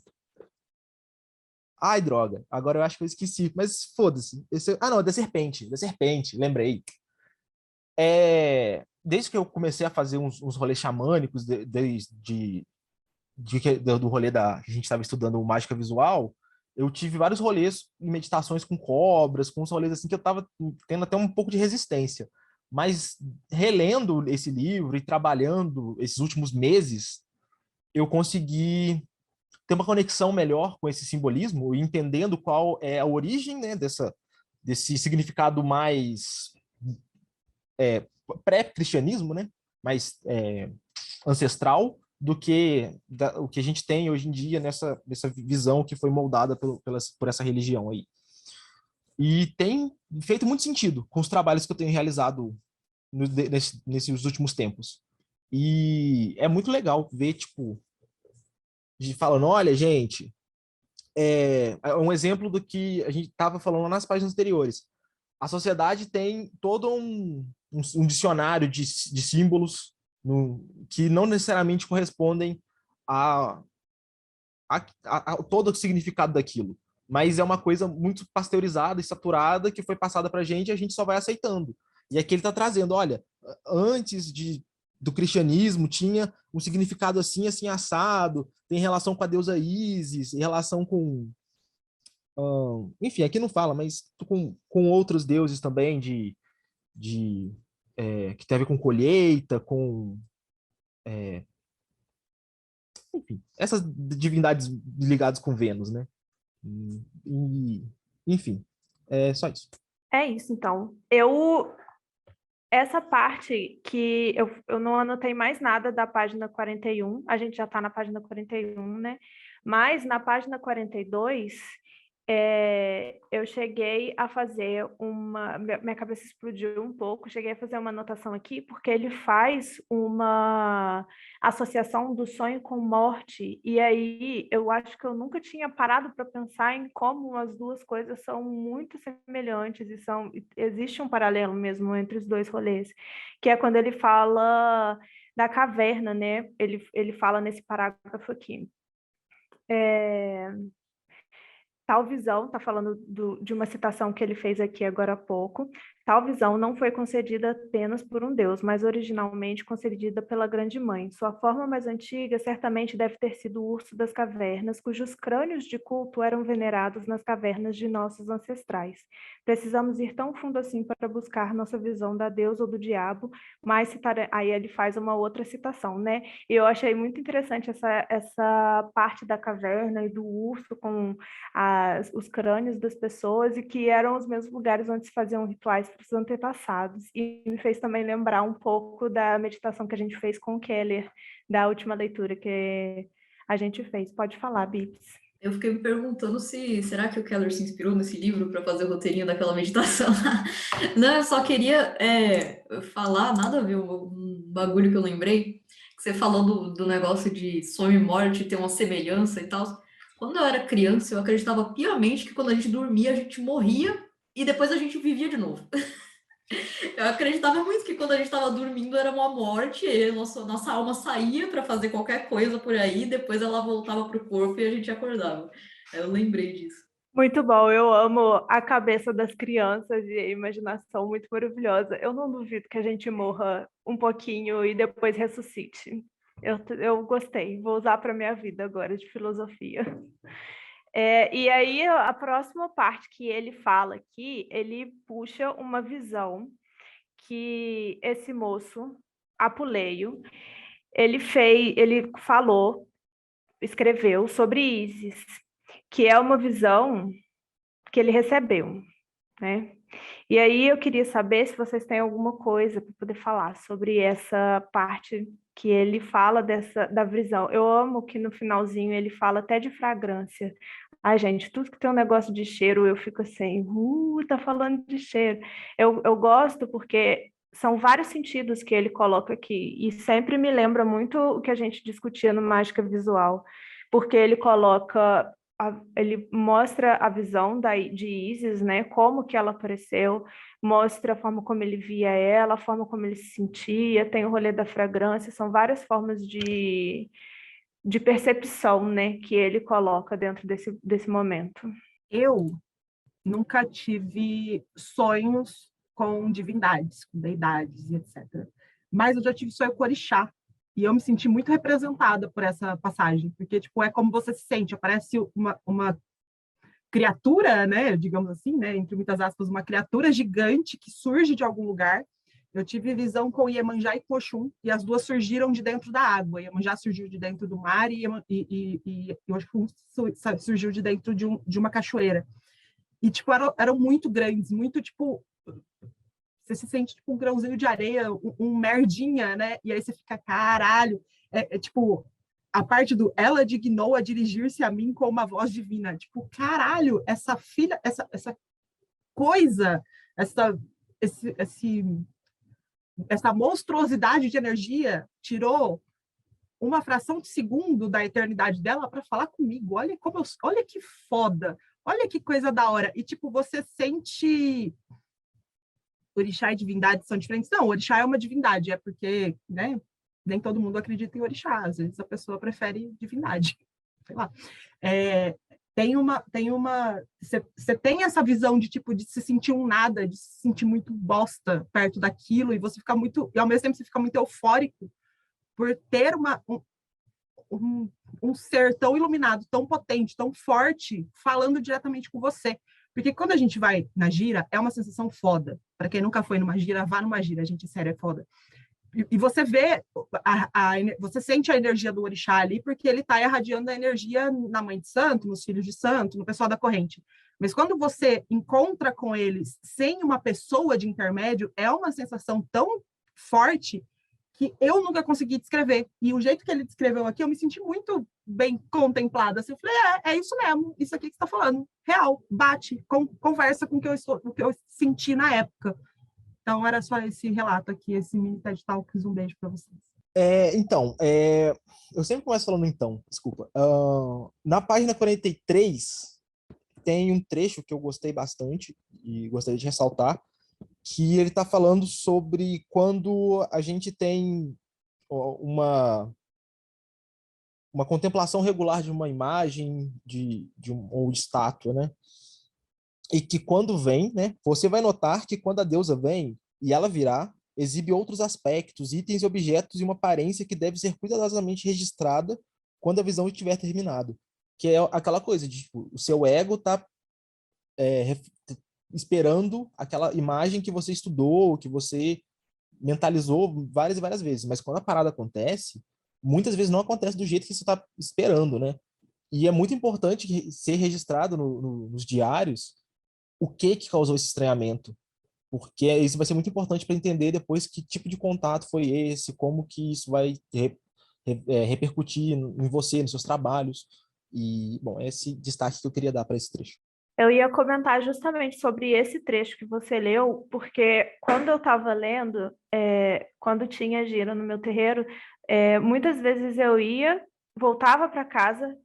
Ai, droga, agora eu acho que eu esqueci, mas foda-se. Não, da serpente, lembrei. Desde que eu comecei a fazer uns rolês xamânicos, do rolê que a gente estava estudando mágica visual, eu tive vários rolês em meditações com cobras, com uns rolês assim que eu estava tendo até um pouco de resistência. Mas relendo esse livro e trabalhando esses últimos meses, eu consegui ter uma conexão melhor com esse simbolismo e entendendo qual é a origem, né, desse significado mais pré-cristianismo, né, mais ancestral do que o que a gente tem hoje em dia nessa visão que foi moldada por essa religião aí. E tem feito muito sentido com os trabalhos que eu tenho realizado nesses últimos tempos. E é muito legal ver, tipo, de falando, olha, gente, um exemplo do que a gente estava falando nas páginas anteriores. A sociedade tem todo um dicionário de símbolos que não necessariamente correspondem a todo o significado daquilo. Mas é uma coisa muito pasteurizada e saturada que foi passada para a gente e a gente só vai aceitando. E aqui ele está trazendo, olha, antes do cristianismo tinha um significado assim, assim, assado, tem relação com a deusa Ísis, em relação com... enfim, aqui não fala, mas com outros deuses também, que tem a ver com colheita, enfim, essas divindades ligadas com Vênus, né? Enfim, é só isso. É isso, então. Essa parte que eu não anotei mais nada da página 41, a gente já está na página 41, né? Mas na página 42, eu cheguei a fazer minha cabeça explodiu um pouco, cheguei a fazer uma anotação aqui, porque ele faz uma associação do sonho com morte, e aí eu acho que eu nunca tinha parado para pensar em como as duas coisas são muito semelhantes, e existe um paralelo mesmo entre os 2 rolês, que é quando ele fala da caverna, né? Ele fala nesse parágrafo aqui. Tal visão, está falando de uma citação que ele fez aqui agora há pouco, tal visão não foi concedida apenas por um Deus, mas originalmente concedida pela Grande Mãe. Sua forma mais antiga certamente deve ter sido o urso das cavernas, cujos crânios de culto eram venerados nas cavernas de nossos ancestrais. Precisamos ir tão fundo assim para buscar nossa visão da deusa ou do diabo, mas aí ele faz uma outra citação, né? E eu achei muito interessante essa parte da caverna e do urso com os crânios das pessoas e que eram os mesmos lugares onde se faziam rituais para os antepassados. E me fez também lembrar um pouco da meditação que a gente fez com o Keller, da última leitura que a gente fez. Pode falar, Bips. Eu fiquei me perguntando será que o Keller se inspirou nesse livro para fazer o roteirinho daquela meditação? Não, eu só queria falar, nada a ver, um bagulho que eu lembrei, que você falou do negócio de sonho e morte ter uma semelhança e tal. Quando eu era criança, eu acreditava piamente que quando a gente dormia, a gente morria e depois a gente vivia de novo. Eu acreditava muito que quando a gente estava dormindo era uma morte, e nossa alma saía para fazer qualquer coisa por aí, depois ela voltava para o corpo e a gente acordava. Eu lembrei disso. Muito bom, eu amo a cabeça das crianças e a imaginação muito maravilhosa. Eu não duvido que a gente morra um pouquinho e depois ressuscite. Eu gostei, vou usar para minha vida agora de filosofia. E aí, a próxima parte que ele fala aqui, ele puxa uma visão que esse moço, Apuleio, ele escreveu sobre Ísis, que é uma visão que ele recebeu, né? E aí eu queria saber se vocês têm alguma coisa para poder falar sobre essa parte que ele fala da visão. Eu amo que no finalzinho ele fala até de fragrância. Ai, gente, tudo que tem um negócio de cheiro, eu fico assim, tá falando de cheiro. Eu gosto porque são vários sentidos que ele coloca aqui, e sempre me lembra muito o que a gente discutia no Mágica Visual, porque ele coloca ele mostra a visão de Isis, né? Como que ela apareceu, mostra a forma como ele via ela, a forma como ele se sentia, tem o rolê da fragrância, são várias formas de percepção, né? Que ele coloca dentro desse momento. Eu nunca tive sonhos com divindades, com deidades e etc. Mas eu já tive sonho com orixá. E eu me senti muito representada por essa passagem, porque tipo é como você se sente, aparece uma criatura, né, digamos assim, né, entre muitas aspas, uma criatura gigante que surge de algum lugar. Eu tive visão com Iemanjá e Oxum, e as duas surgiram de dentro da água. Iemanjá surgiu de dentro do mar e Oxum surgiu de dentro de uma cachoeira. E, tipo, eram muito grandes, muito, tipo... Você se sente, tipo, um grãozinho de areia, um merdinha, né? E aí você fica, caralho. Tipo, a parte do ela dignou a dirigir-se a mim com uma voz divina. Tipo, caralho, essa filha, essa coisa, essa monstruosidade de energia tirou uma fração de segundo da eternidade dela para falar comigo. Olha que foda. Olha que coisa da hora. E, tipo, você sente... Orixá e divindade são diferentes? Não, orixá é uma divindade. É porque, né, nem todo mundo acredita em orixá. Às vezes a pessoa prefere divindade. Sei lá. Você tem essa visão de, tipo, de se sentir um nada, de se sentir muito bosta perto daquilo, e você fica muito... E, ao mesmo tempo, você fica muito eufórico por ter um ser tão iluminado, tão potente, tão forte, falando diretamente com você. Porque quando a gente vai na gira, é uma sensação foda. Para quem nunca foi numa gira, vá numa gira, gente, sério, é foda. E você vê, você sente a energia do orixá ali, porque ele está irradiando a energia na mãe de santo, nos filhos de santo, no pessoal da corrente. Mas quando você encontra com eles sem uma pessoa de intermédio, é uma sensação tão forte que eu nunca consegui descrever. E o jeito que ele descreveu aqui, eu me senti muito bem contemplada. Assim, eu falei, é isso mesmo, isso aqui que você está falando. Real, bate, conversa com o que eu senti na época. Então, era só esse relato aqui, esse mini TED Talks. Um beijo para vocês. Eu sempre começo falando então, desculpa. Na página 43, tem um trecho que eu gostei bastante e gostaria de ressaltar, que ele está falando sobre quando a gente tem uma contemplação regular de uma imagem ou estátua, né? E que quando vem, né? Você vai notar que quando a deusa vem e ela virá, exibe outros aspectos, itens e objetos e uma aparência que deve ser cuidadosamente registrada quando a visão estiver terminada. Que é aquela coisa de, tipo, o seu ego está esperando aquela imagem que você estudou, que você mentalizou várias e várias vezes. Mas quando a parada acontece, muitas vezes não acontece do jeito que você está esperando, né? E é muito importante ser registrado nos diários o que causou esse estranhamento, porque isso vai ser muito importante para entender depois que tipo de contato foi esse, como que isso vai repercutir em você, nos seus trabalhos. E, bom, esse destaque que eu queria dar para esse trecho. Eu ia comentar justamente sobre esse trecho que você leu, porque quando eu estava lendo, quando tinha gira no meu terreiro, muitas vezes eu voltava para casa,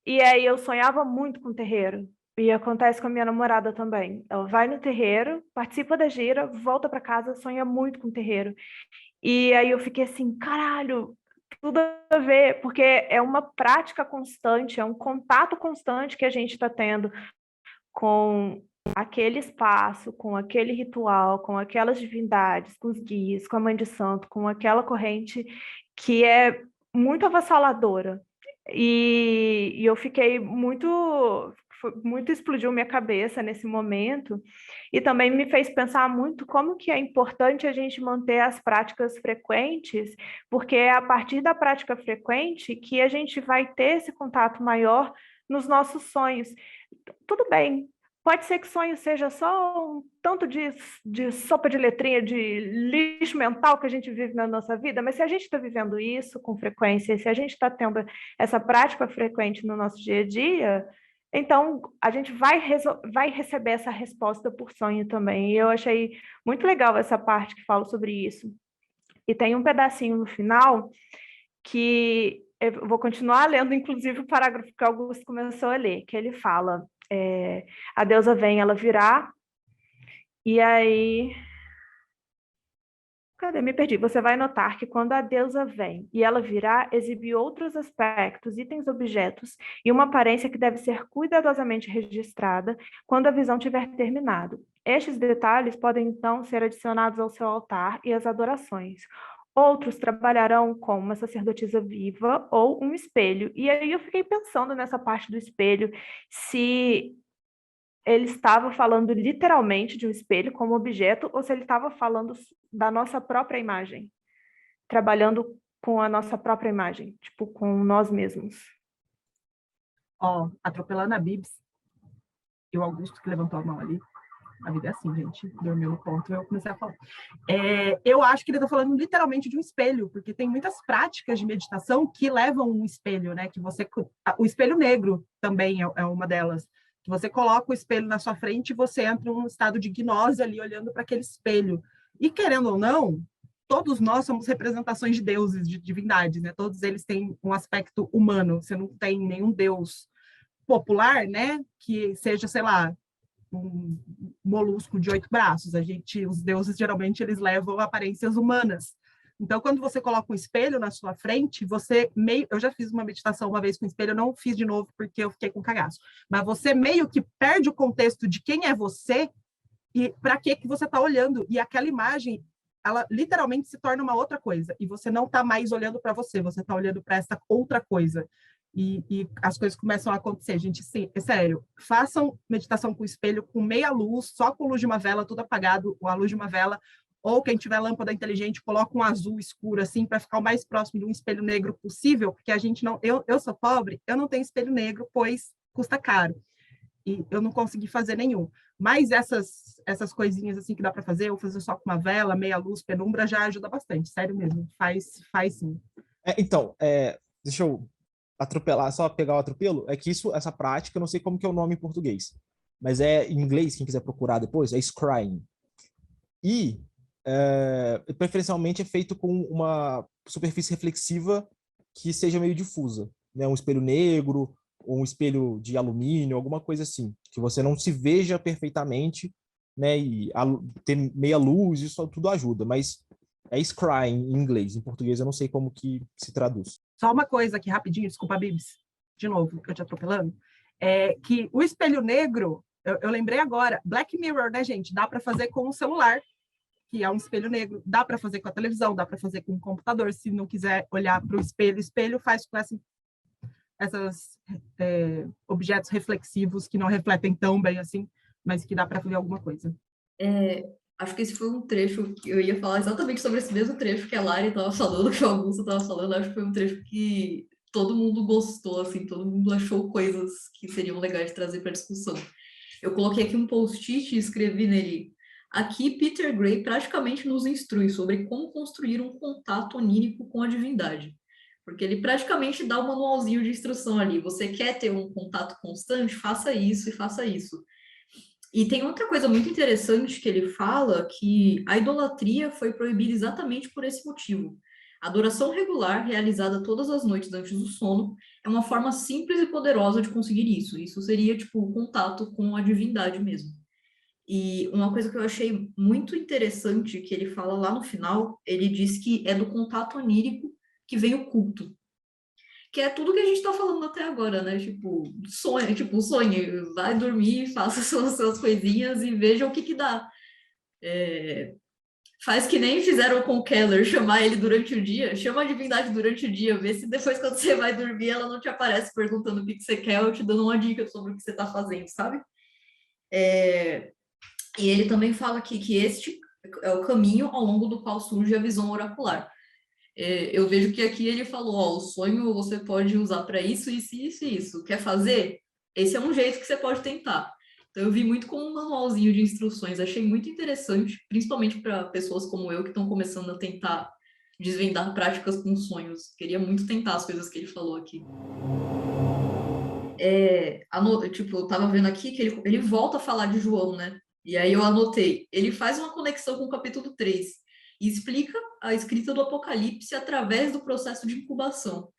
e aí eu sonhava muito com o terreiro. E acontece com a minha namorada também. Ela vai no terreiro, participa da gira, volta para casa, sonha muito com o terreiro. E aí eu fiquei assim, caralho, tudo a ver, porque é uma prática constante, é um contato constante que a gente está tendo com aquele espaço, com aquele ritual, com aquelas divindades, com os guias, com a mãe de santo, com aquela corrente que é muito avassaladora. E eu fiquei muito explodiu minha cabeça nesse momento, e também me fez pensar muito como que é importante a gente manter as práticas frequentes, porque é a partir da prática frequente que a gente vai ter esse contato maior nos nossos sonhos. Tudo bem, Pode ser que sonho seja só um tanto de sopa de letrinha, de lixo mental que a gente vive na nossa vida, mas se a gente está vivendo isso com frequência, se a gente está tendo essa prática frequente no nosso dia a dia, então a gente vai receber essa resposta por sonho também. E eu achei muito legal essa parte que fala sobre isso. E tem um pedacinho no final que eu vou continuar lendo, inclusive, o parágrafo que Augusto começou a ler, que ele fala... a deusa vem, ela virá, e aí... Cadê? Me perdi. Você vai notar que quando a deusa vem e ela virá, exibe outros aspectos, itens, objetos, e uma aparência que deve ser cuidadosamente registrada quando a visão tiver terminado. Estes detalhes podem, então, ser adicionados ao seu altar e às adorações. Outros trabalharão com uma sacerdotisa viva ou um espelho. E aí eu fiquei pensando nessa parte do espelho, se ele estava falando literalmente de um espelho como objeto ou se ele estava falando da nossa própria imagem, trabalhando com a nossa própria imagem, tipo, com nós mesmos. Ó, atropelando a Bibs, e o Augusto que levantou a mão ali. A vida é assim, gente. Dormiu no ponto, eu comecei a falar. Eu acho que ele está falando literalmente de um espelho, porque tem muitas práticas de meditação que levam um espelho, né? Que você, o espelho negro também é uma delas. Que você coloca o espelho na sua frente e você entra num estado de gnose ali, olhando para aquele espelho. E querendo ou não, todos nós somos representações de deuses, de divindades, né? Todos eles têm um aspecto humano. Você não tem nenhum deus popular, né? Que seja, sei lá, um molusco de 8 braços. Os deuses, geralmente, eles levam aparências humanas. Então, quando você coloca um espelho na sua frente, eu já fiz uma meditação uma vez com espelho, eu não fiz de novo porque eu fiquei com cagaço. Mas você meio que perde o contexto de quem é você e para que você está olhando. E aquela imagem, ela literalmente se torna uma outra coisa. E você não está mais olhando para você está olhando para essa outra coisa. E as coisas começam a acontecer. Gente, sim, é sério. Façam meditação com espelho, com meia luz, só com luz de uma vela, tudo apagado, a luz de uma vela. Ou quem tiver lâmpada inteligente, coloca um azul escuro, assim, para ficar o mais próximo de um espelho negro possível, porque a gente não... Eu sou pobre, eu não tenho espelho negro, pois custa caro. E eu não consegui fazer nenhum. Mas essas coisinhas, assim, que dá para fazer, ou fazer só com uma vela, meia luz, penumbra, já ajuda bastante. Sério mesmo. Faz sim. Deixa eu atropelar, só pegar o atropelo, é que essa prática, eu não sei como que é o nome em português, mas em inglês, quem quiser procurar depois, é scrying. E, preferencialmente, é feito com uma superfície reflexiva que seja meio difusa, né? Um espelho negro, ou um espelho de alumínio, alguma coisa assim, que você não se veja perfeitamente, né? E ter meia luz, isso tudo ajuda, mas é scrying em inglês. Em português eu não sei como que se traduz. Só uma coisa aqui, rapidinho, desculpa, Bibs, de novo, eu te atropelando, que o espelho negro, eu lembrei agora, Black Mirror, né, gente? Dá para fazer com o celular, que é um espelho negro, dá para fazer com a televisão, dá para fazer com o computador, se não quiser olhar para o espelho faz com essas objetos reflexivos que não refletem tão bem assim, mas que dá para ver alguma coisa. Acho que esse foi um trecho que eu ia falar exatamente sobre esse mesmo trecho que a Lari estava falando, que o Augusto estava falando. Acho que foi um trecho que todo mundo gostou, assim, todo mundo achou coisas que seriam legais de trazer para a discussão. Eu coloquei aqui um post-it e escrevi nele: aqui Peter Gray praticamente nos instrui sobre como construir um contato onírico com a divindade. Porque ele praticamente dá um manualzinho de instrução ali. Você quer ter um contato constante? Faça isso e faça isso. E tem outra coisa muito interessante que ele fala, que a idolatria foi proibida exatamente por esse motivo. A adoração regular, realizada todas as noites antes do sono, é uma forma simples e poderosa de conseguir isso. Isso seria, tipo, o contato com a divindade mesmo. E uma coisa que eu achei muito interessante que ele fala lá no final, ele diz que é do contato onírico que vem o culto. Que é tudo que a gente tá falando até agora, né? Sonhe, vai dormir, faça suas coisinhas e veja o que dá. Faz que nem fizeram com o Keller, chamar ele durante o dia, chama a divindade durante o dia, vê se depois quando você vai dormir ela não te aparece perguntando o que você quer ou te dando uma dica sobre o que você tá fazendo, sabe? E ele também fala aqui que este é o caminho ao longo do qual surge a visão oracular. Eu vejo que aqui ele falou, o sonho você pode usar para isso, isso, isso e isso. Quer fazer? Esse é um jeito que você pode tentar. Então, eu vi muito como um manualzinho de instruções, achei muito interessante, principalmente para pessoas como eu que estão começando a tentar desvendar práticas com sonhos. Queria muito tentar as coisas que ele falou aqui. Tipo, eu tava vendo aqui que ele volta a falar de João, né? E aí eu anotei, ele faz uma conexão com o capítulo 3 e explica a escrita do Apocalipse através do processo de incubação.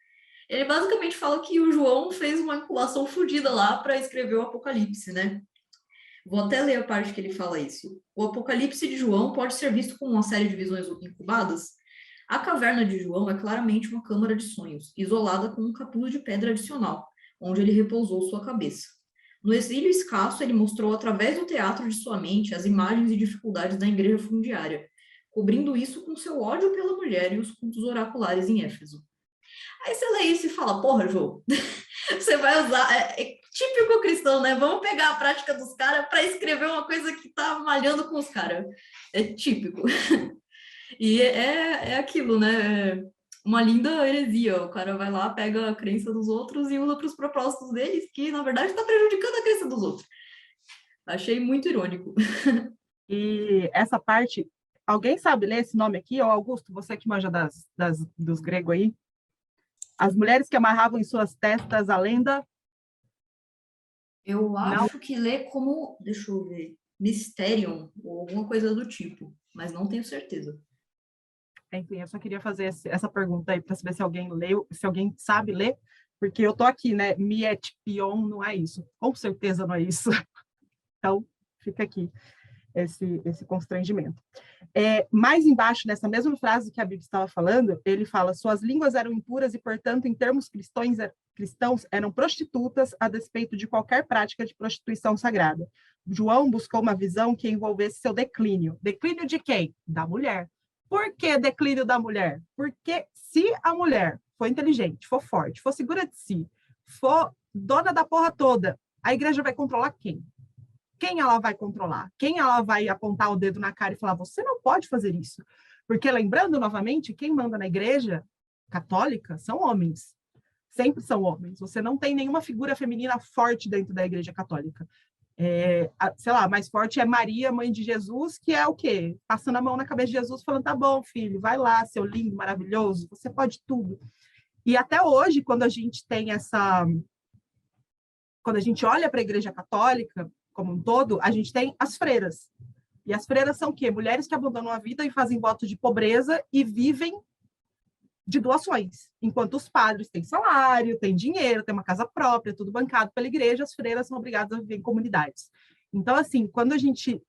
Ele basicamente fala que o João fez uma incubação fodida lá para escrever o Apocalipse, né? Vou até ler a parte que ele fala isso. O Apocalipse de João pode ser visto como uma série de visões incubadas. A caverna de João é claramente uma câmara de sonhos, isolada com um capuz de pedra adicional, onde ele repousou sua cabeça. No exílio escasso, ele mostrou através do teatro de sua mente as imagens e dificuldades da igreja fundiária, cobrindo isso com seu ódio pela mulher e os cultos oraculares em Éfeso. Aí você lê isso e fala, porra, João, você vai usar... É típico cristão, né? Vamos pegar a prática dos caras para escrever uma coisa que tá malhando com os caras. É típico. E é aquilo, né? Uma linda heresia. O cara vai lá, pega a crença dos outros e usa para os propósitos deles, que na verdade está prejudicando a crença dos outros. Achei muito irônico. E essa parte, alguém sabe ler esse nome aqui? Ou Augusto, você que manja dos gregos aí? As mulheres que amarravam em suas testas a lenda. Eu Não. acho que lê como, deixa eu ver, Mysterion, ou alguma coisa do tipo, mas não tenho certeza. Enfim, eu só queria fazer essa pergunta aí para saber se alguém leu, se alguém sabe ler, porque eu tô aqui, né? Miet pion não é isso. Com certeza não é isso. Então, fica aqui esse constrangimento. Mais embaixo, nessa mesma frase que a Bíblia estava falando, ele fala: suas línguas eram impuras e, portanto, em termos cristãos, eram prostitutas a despeito de qualquer prática de prostituição sagrada. João buscou uma visão que envolvesse seu declínio. Declínio de quem? Da mulher. Por que declínio da mulher? Porque se a mulher for inteligente, for forte, for segura de si, for dona da porra toda, a igreja vai controlar quem? Quem ela vai controlar? Quem ela vai apontar o dedo na cara e falar, você não pode fazer isso? Porque, lembrando novamente, quem manda na igreja católica são homens. Sempre são homens. Você não tem nenhuma figura feminina forte dentro da igreja católica. Sei lá, a mais forte é Maria, mãe de Jesus, que é o quê? Passando a mão na cabeça de Jesus, falando, tá bom, filho, vai lá, seu lindo, maravilhoso, você pode tudo. E até hoje, quando a gente tem quando a gente olha para a igreja católica, como um todo, a gente tem as freiras. E as freiras são o quê? Mulheres que abandonam a vida e fazem votos de pobreza e vivem de doações. Enquanto os padres têm salário, têm dinheiro, têm uma casa própria, tudo bancado pela igreja, as freiras são obrigadas a viver em comunidades. Então, assim, quando a gente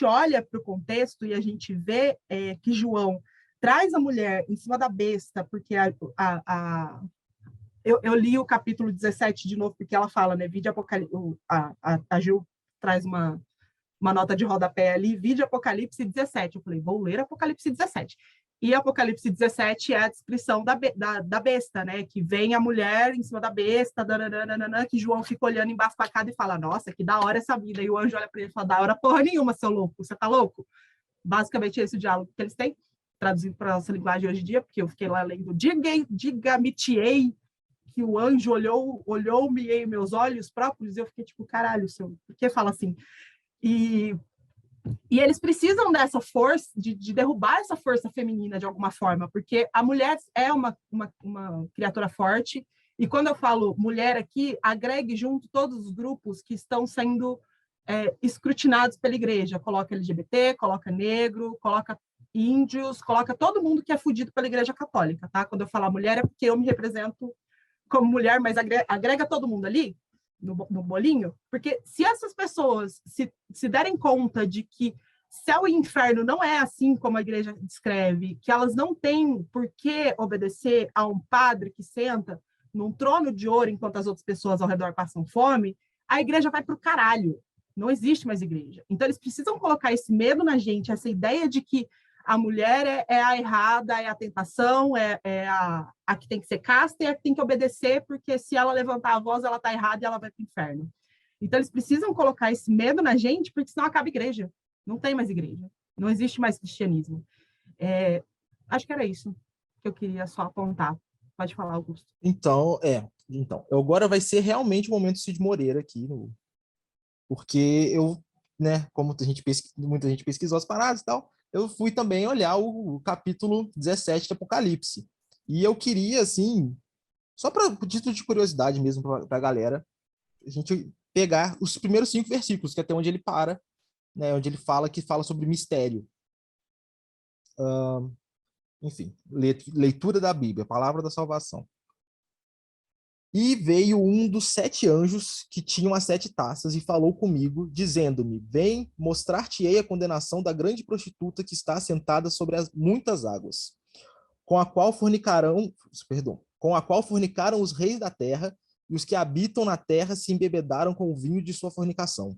olha para o contexto e a gente vê que João traz a mulher em cima da besta, porque eu li o capítulo 17 de novo, porque ela fala, né? Vide Apocalipse, a Gil traz uma nota de rodapé ali, vide Apocalipse 17. Eu falei, vou ler Apocalipse 17. E Apocalipse 17 é a descrição da besta, né? Que vem a mulher em cima da besta, dananana, que João fica olhando embasbacado e fala, nossa, que da hora essa vida. E o anjo olha para ele e fala, da hora porra nenhuma, seu louco, você tá louco? Basicamente esse é o diálogo que eles têm, traduzido para a nossa linguagem hoje em dia, porque eu fiquei lá lendo, diga-me-te-ei, que o anjo olhou-me em meus olhos próprios, e eu fiquei tipo, caralho, senhor, por que fala assim? E eles precisam dessa força, de derrubar essa força feminina de alguma forma, porque a mulher é uma criatura forte, e quando eu falo mulher aqui, agregue junto todos os grupos que estão sendo escrutinados pela igreja, coloca LGBT, coloca negro, coloca índios, coloca todo mundo que é fudido pela igreja católica, tá? Quando eu falar mulher é porque eu me represento como mulher, mas agrega todo mundo ali, no bolinho, porque se essas pessoas se derem conta de que céu e inferno não é assim como a igreja descreve, que elas não têm por que obedecer a um padre que senta num trono de ouro enquanto as outras pessoas ao redor passam fome, a igreja vai pro caralho. Não existe mais igreja. Então, eles precisam colocar esse medo na gente, essa ideia de que a mulher é a errada, é a tentação, é a que tem que ser casta e a que tem que obedecer, porque se ela levantar a voz, ela está errada e ela vai para o inferno. Então, eles precisam colocar esse medo na gente, porque senão acaba a igreja. Não tem mais igreja. Não existe mais cristianismo. Acho que era isso que eu queria só apontar. Pode falar, Augusto. Então, agora vai ser realmente o momento Cid Moreira aqui porque eu, né, como muita gente pesquisou as paradas e tal, eu fui também olhar o capítulo 17 de Apocalipse. E eu queria, assim, só para título de curiosidade mesmo para a galera, a gente pegar os primeiros 5 versículos, que é até onde ele para, né, onde ele fala sobre mistério. Enfim, leitura da Bíblia, palavra da salvação. E veio um dos 7 anjos que tinham as 7 taças e falou comigo, dizendo-me: Vem, mostrar-te-ei a condenação da grande prostituta que está assentada sobre as muitas águas, com a qual fornicaram os reis da terra, e os que habitam na terra se embebedaram com o vinho de sua fornicação.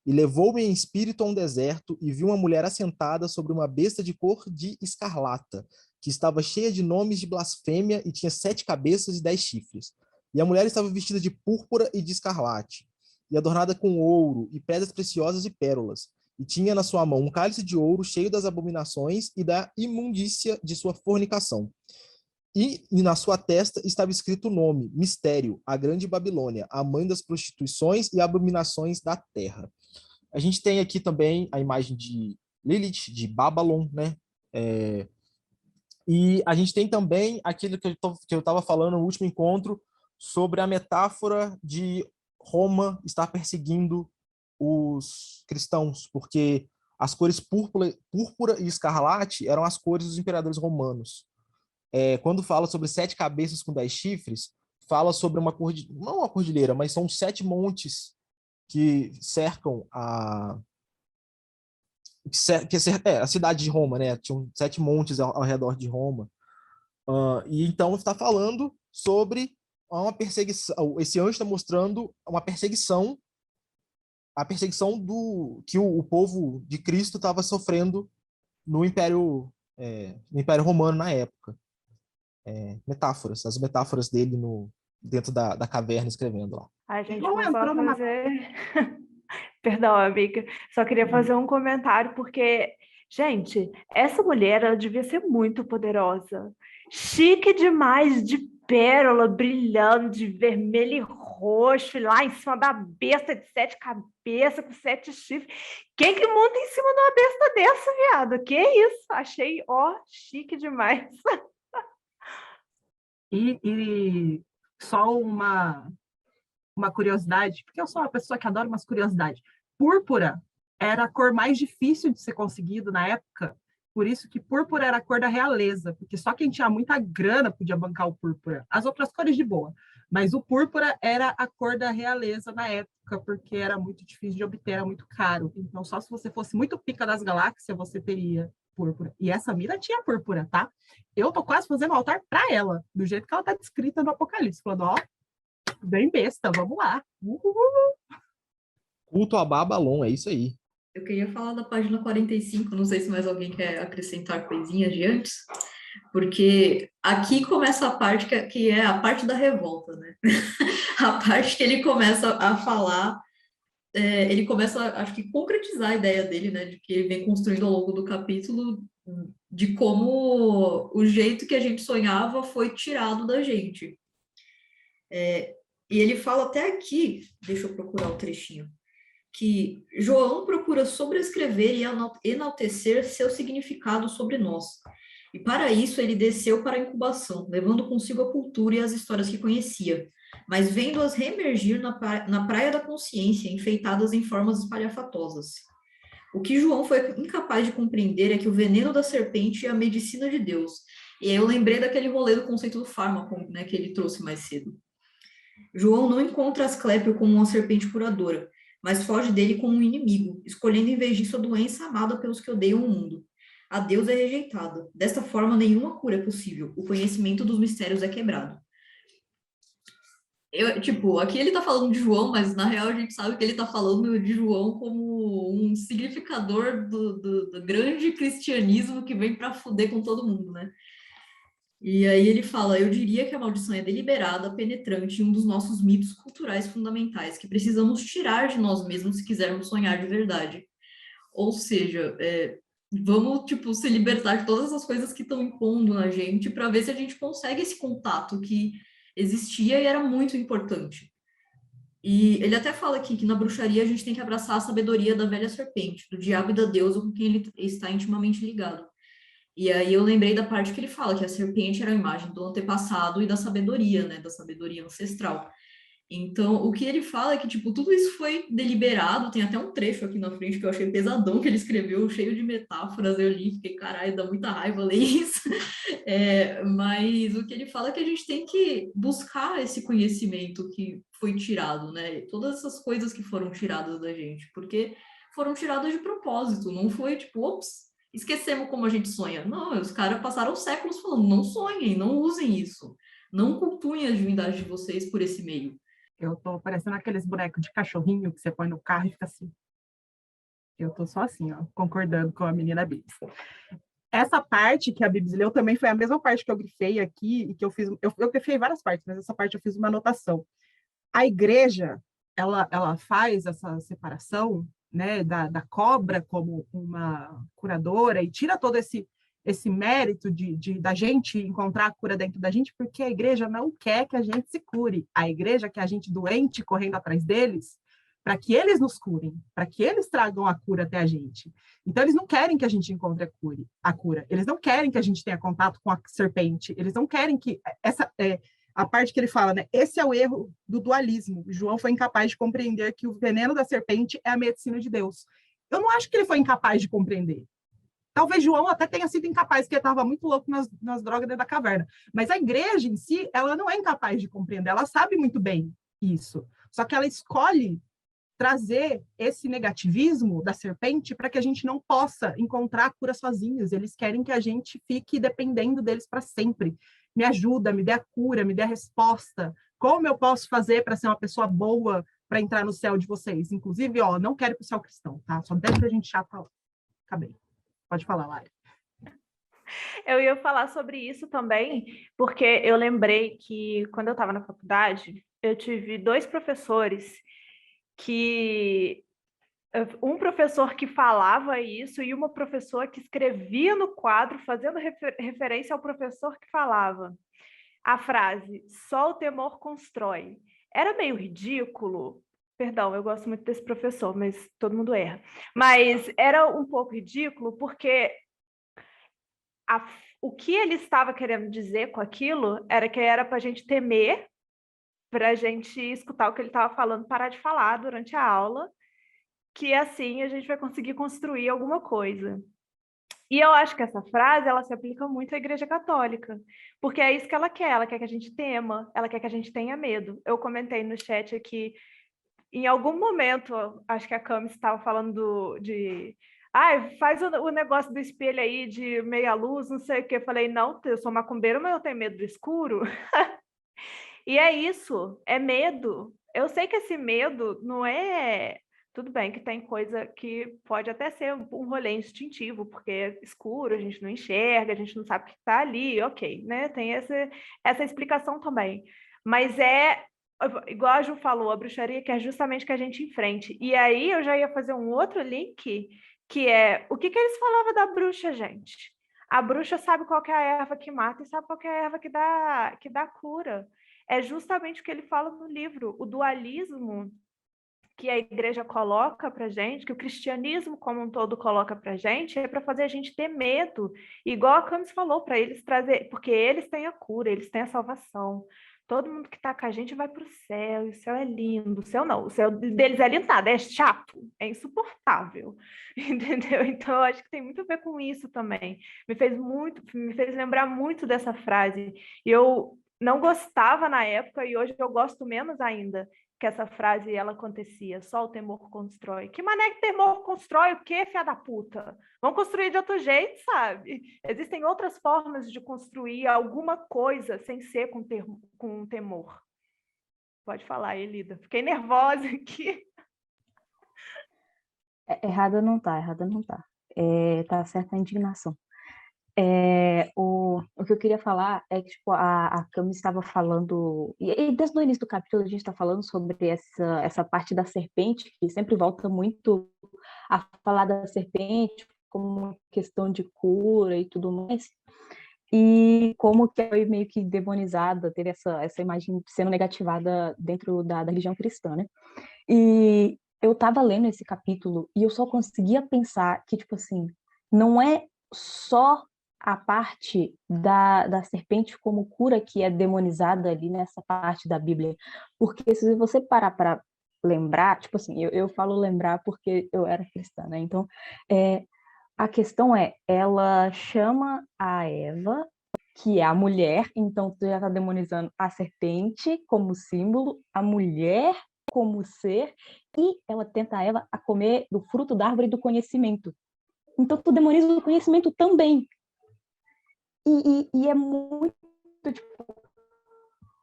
E levou-me em espírito a um deserto, e vi uma mulher assentada sobre uma besta de cor de escarlata, que estava cheia de nomes de blasfêmia e tinha 7 cabeças e 10 chifres. E a mulher estava vestida de púrpura e de escarlate, e adornada com ouro e pedras preciosas e pérolas, e tinha na sua mão um cálice de ouro cheio das abominações e da imundícia de sua fornicação. E na sua testa estava escrito o nome, Mistério, a Grande Babilônia, a mãe das prostituições e abominações da terra. A gente tem aqui também a imagem de Lilith, de Babylon, né? E a gente tem também aquilo que eu estava falando no último encontro, sobre a metáfora de Roma estar perseguindo os cristãos, porque as cores púrpura e escarlate eram as cores dos imperadores romanos. Quando fala sobre 7 cabeças com 10 chifres, fala sobre não uma cordilheira, mas são 7 montes que cercam a cidade de Roma, né? Tinham 7 montes ao redor de Roma. E então está falando sobre uma perseguição. Esse anjo está mostrando uma perseguição, a perseguição que o povo de Cristo estava sofrendo no Império Romano na época. As metáforas dele dentro da caverna escrevendo lá. A gente Não vou só entrou numa- fazer. Perdão, amiga. Só queria fazer um comentário, porque, gente, essa mulher, ela devia ser muito poderosa. Chique demais, de pérola, brilhando, de vermelho e roxo, lá em cima da besta de 7 cabeças, com 7 chifres. Quem que monta em cima de uma besta dessa, viado? Que isso? Achei, chique demais. E só uma curiosidade, porque eu sou uma pessoa que adora umas curiosidades. Púrpura era a cor mais difícil de ser conseguido na época, por isso que púrpura era a cor da realeza, porque só quem tinha muita grana podia bancar o púrpura. As outras cores de boa, mas o púrpura era a cor da realeza na época, porque era muito difícil de obter, era muito caro. Então, só se você fosse muito pica das galáxias, você teria púrpura. E essa mina tinha púrpura, tá? Eu tô quase fazendo um altar para ela, do jeito que ela tá descrita no Apocalipse, falando, bem besta, vamos lá. Culto a Babylon, é isso aí. Eu queria falar da página 45, não sei se mais alguém quer acrescentar coisinhas de antes, porque aqui começa a parte que é a parte da revolta, né? A parte que ele começa a falar, ele começa, acho que, concretizar a ideia dele, né? De que ele vem construindo ao longo do capítulo, de como o jeito que a gente sonhava foi tirado da gente. E ele fala até aqui, deixa eu procurar o trechinho, que João procura sobrescrever e enaltecer seu significado sobre nós. E para isso ele desceu para a incubação, levando consigo a cultura e as histórias que conhecia, mas vendo-as reemergir na praia da consciência, enfeitadas em formas espalhafatosas. O que João foi incapaz de compreender é que o veneno da serpente é a medicina de Deus. E aí eu lembrei daquele rolê do conceito do fármaco, né, que ele trouxe mais cedo. João não encontra Asclépio como uma serpente curadora, mas foge dele como um inimigo, escolhendo em vez disso a doença amada pelos que odeiam o mundo. A Deus é rejeitada. Desta forma, nenhuma cura é possível. O conhecimento dos mistérios é quebrado. Aqui ele tá falando de João, mas na real a gente sabe que ele tá falando de João como um significador do grande cristianismo que vem para fuder com todo mundo, né? E aí ele fala, eu diria que a maldição é deliberada, penetrante e um dos nossos mitos culturais fundamentais, que precisamos tirar de nós mesmos se quisermos sonhar de verdade. Ou seja, vamos, se libertar de todas as coisas que estão impondo na gente para ver se a gente consegue esse contato que existia e era muito importante. E ele até fala aqui que na bruxaria a gente tem que abraçar a sabedoria da velha serpente, do diabo e da deusa com quem ele está intimamente ligado. E aí eu lembrei da parte que ele fala que a serpente era a imagem do antepassado e da sabedoria, né, da sabedoria ancestral. Então, o que ele fala é que, tipo, tudo isso foi deliberado, tem até um trecho aqui na frente que eu achei pesadão que ele escreveu, cheio de metáforas, eu li, fiquei, caralho, dá muita raiva ler isso. Mas o que ele fala é que a gente tem que buscar esse conhecimento que foi tirado, né? Todas essas coisas que foram tiradas da gente, porque foram tiradas de propósito, não foi tipo, ops, esquecemos como a gente sonha. Não, os caras passaram séculos falando, não sonhem, não usem isso, não cultuem as divindades de vocês por esse meio. Eu tô parecendo aqueles bonecos de cachorrinho que você põe no carro e fica assim. Eu tô só assim, ó, concordando com a menina Bibs. Essa parte que a Bibs leu também foi a mesma parte que eu grifei aqui e que eu fiz. Eu grifei várias partes, mas essa parte eu fiz uma anotação. A igreja, ela faz essa separação, né, da cobra como uma curadora e tira todo esse mérito da gente encontrar a cura dentro da gente, porque a igreja não quer que a gente se cure. A igreja quer a gente doente correndo atrás deles para que eles nos curem, para que eles tragam a cura até a gente. Então, eles não querem que a gente encontre a cura. Eles não querem que a gente tenha contato com a serpente. Eles não querem que a parte que ele fala, né? Esse é o erro do dualismo. João foi incapaz de compreender que o veneno da serpente é a medicina de Deus. Eu não acho que ele foi incapaz de compreender. Talvez João até tenha sido incapaz, porque ele estava muito louco nas drogas dentro da caverna. Mas a igreja em si, ela não é incapaz de compreender. Ela sabe muito bem isso. Só que ela escolhe trazer esse negativismo da serpente para que a gente não possa encontrar a cura sozinhos. Eles querem que a gente fique dependendo deles para sempre. Me ajuda, me dê a cura, me dê a resposta. Como eu posso fazer para ser uma pessoa boa para entrar no céu de vocês? Inclusive, ó, não quero ir para o céu cristão, tá? Só deve pra gente chata lá. Acabei. Pode falar, Lara. Eu ia falar sobre isso também, porque eu lembrei que quando eu estava na faculdade, eu tive 2 professores que um professor que falava isso e uma professora que escrevia no quadro, fazendo referência ao professor que falava. A frase, só o temor constrói. Era meio ridículo. Perdão, eu gosto muito desse professor, mas todo mundo erra. Mas era um pouco ridículo porque o que ele estava querendo dizer com aquilo era que era para a gente temer, para a gente escutar o que ele estava falando, parar de falar durante a aula, que assim a gente vai conseguir construir alguma coisa. E eu acho que essa frase, ela se aplica muito à Igreja Católica, porque é isso que ela quer que a gente tema, ela quer que a gente tenha medo. Eu comentei no chat aqui, em algum momento, acho que a Cami estava falando faz o negócio do espelho aí de meia luz, não sei o que. Eu falei, não, eu sou macumbeira, mas eu tenho medo do escuro. E é isso, é medo. Eu sei que esse medo não é... Tudo bem que tem coisa que pode até ser um rolê instintivo, porque é escuro, a gente não enxerga, a gente não sabe o que está ali, ok, né? Tem essa explicação também. Mas igual a Ju falou, a bruxaria que é justamente que a gente enfrente. E aí eu já ia fazer um outro link, que é o que eles falavam da bruxa, gente? A bruxa sabe qual que é a erva que mata e sabe qual que é a erva que dá cura. É justamente o que ele fala no livro, o dualismo que a igreja coloca para gente, que o cristianismo como um todo coloca para gente, é para fazer a gente ter medo, igual a Camis falou, para eles trazer, porque eles têm a cura, eles têm a salvação. Todo mundo que está com a gente vai para o céu, e o céu é lindo. O céu não, o céu deles é limitado, é chato, é insuportável, entendeu? Então, eu acho que tem muito a ver com isso também. Me fez lembrar muito dessa frase. E eu não gostava na época, e hoje eu gosto menos ainda, que essa frase ela acontecia, só o temor constrói. Que mané que temor constrói o quê, filha da puta? Vamos construir de outro jeito, sabe? Existem outras formas de construir alguma coisa sem ser com temor. Pode falar, Elida. Fiquei nervosa aqui. Errada não tá, errada não tá. Tá certa a indignação. O que eu queria falar é que tipo, a Cami estava falando, e desde o início do capítulo a gente está falando sobre essa parte da serpente, que sempre volta muito a falar da serpente como questão de cura e tudo mais. e como que foi meio que demonizada, teve essa imagem sendo negativada dentro da religião cristã, né? E eu estava lendo esse capítulo e eu só conseguia pensar que, tipo assim, não é só a parte da serpente como cura que é demonizada ali nessa parte da Bíblia. Porque se você parar para lembrar, tipo assim, eu falo lembrar porque eu era cristã, né? Então, a questão ela chama a Eva, que é a mulher, então tu já está demonizando a serpente como símbolo, a mulher como ser, e ela tenta a Eva a comer do fruto da árvore do conhecimento. Então tu demoniza o conhecimento também. E é muito, tipo,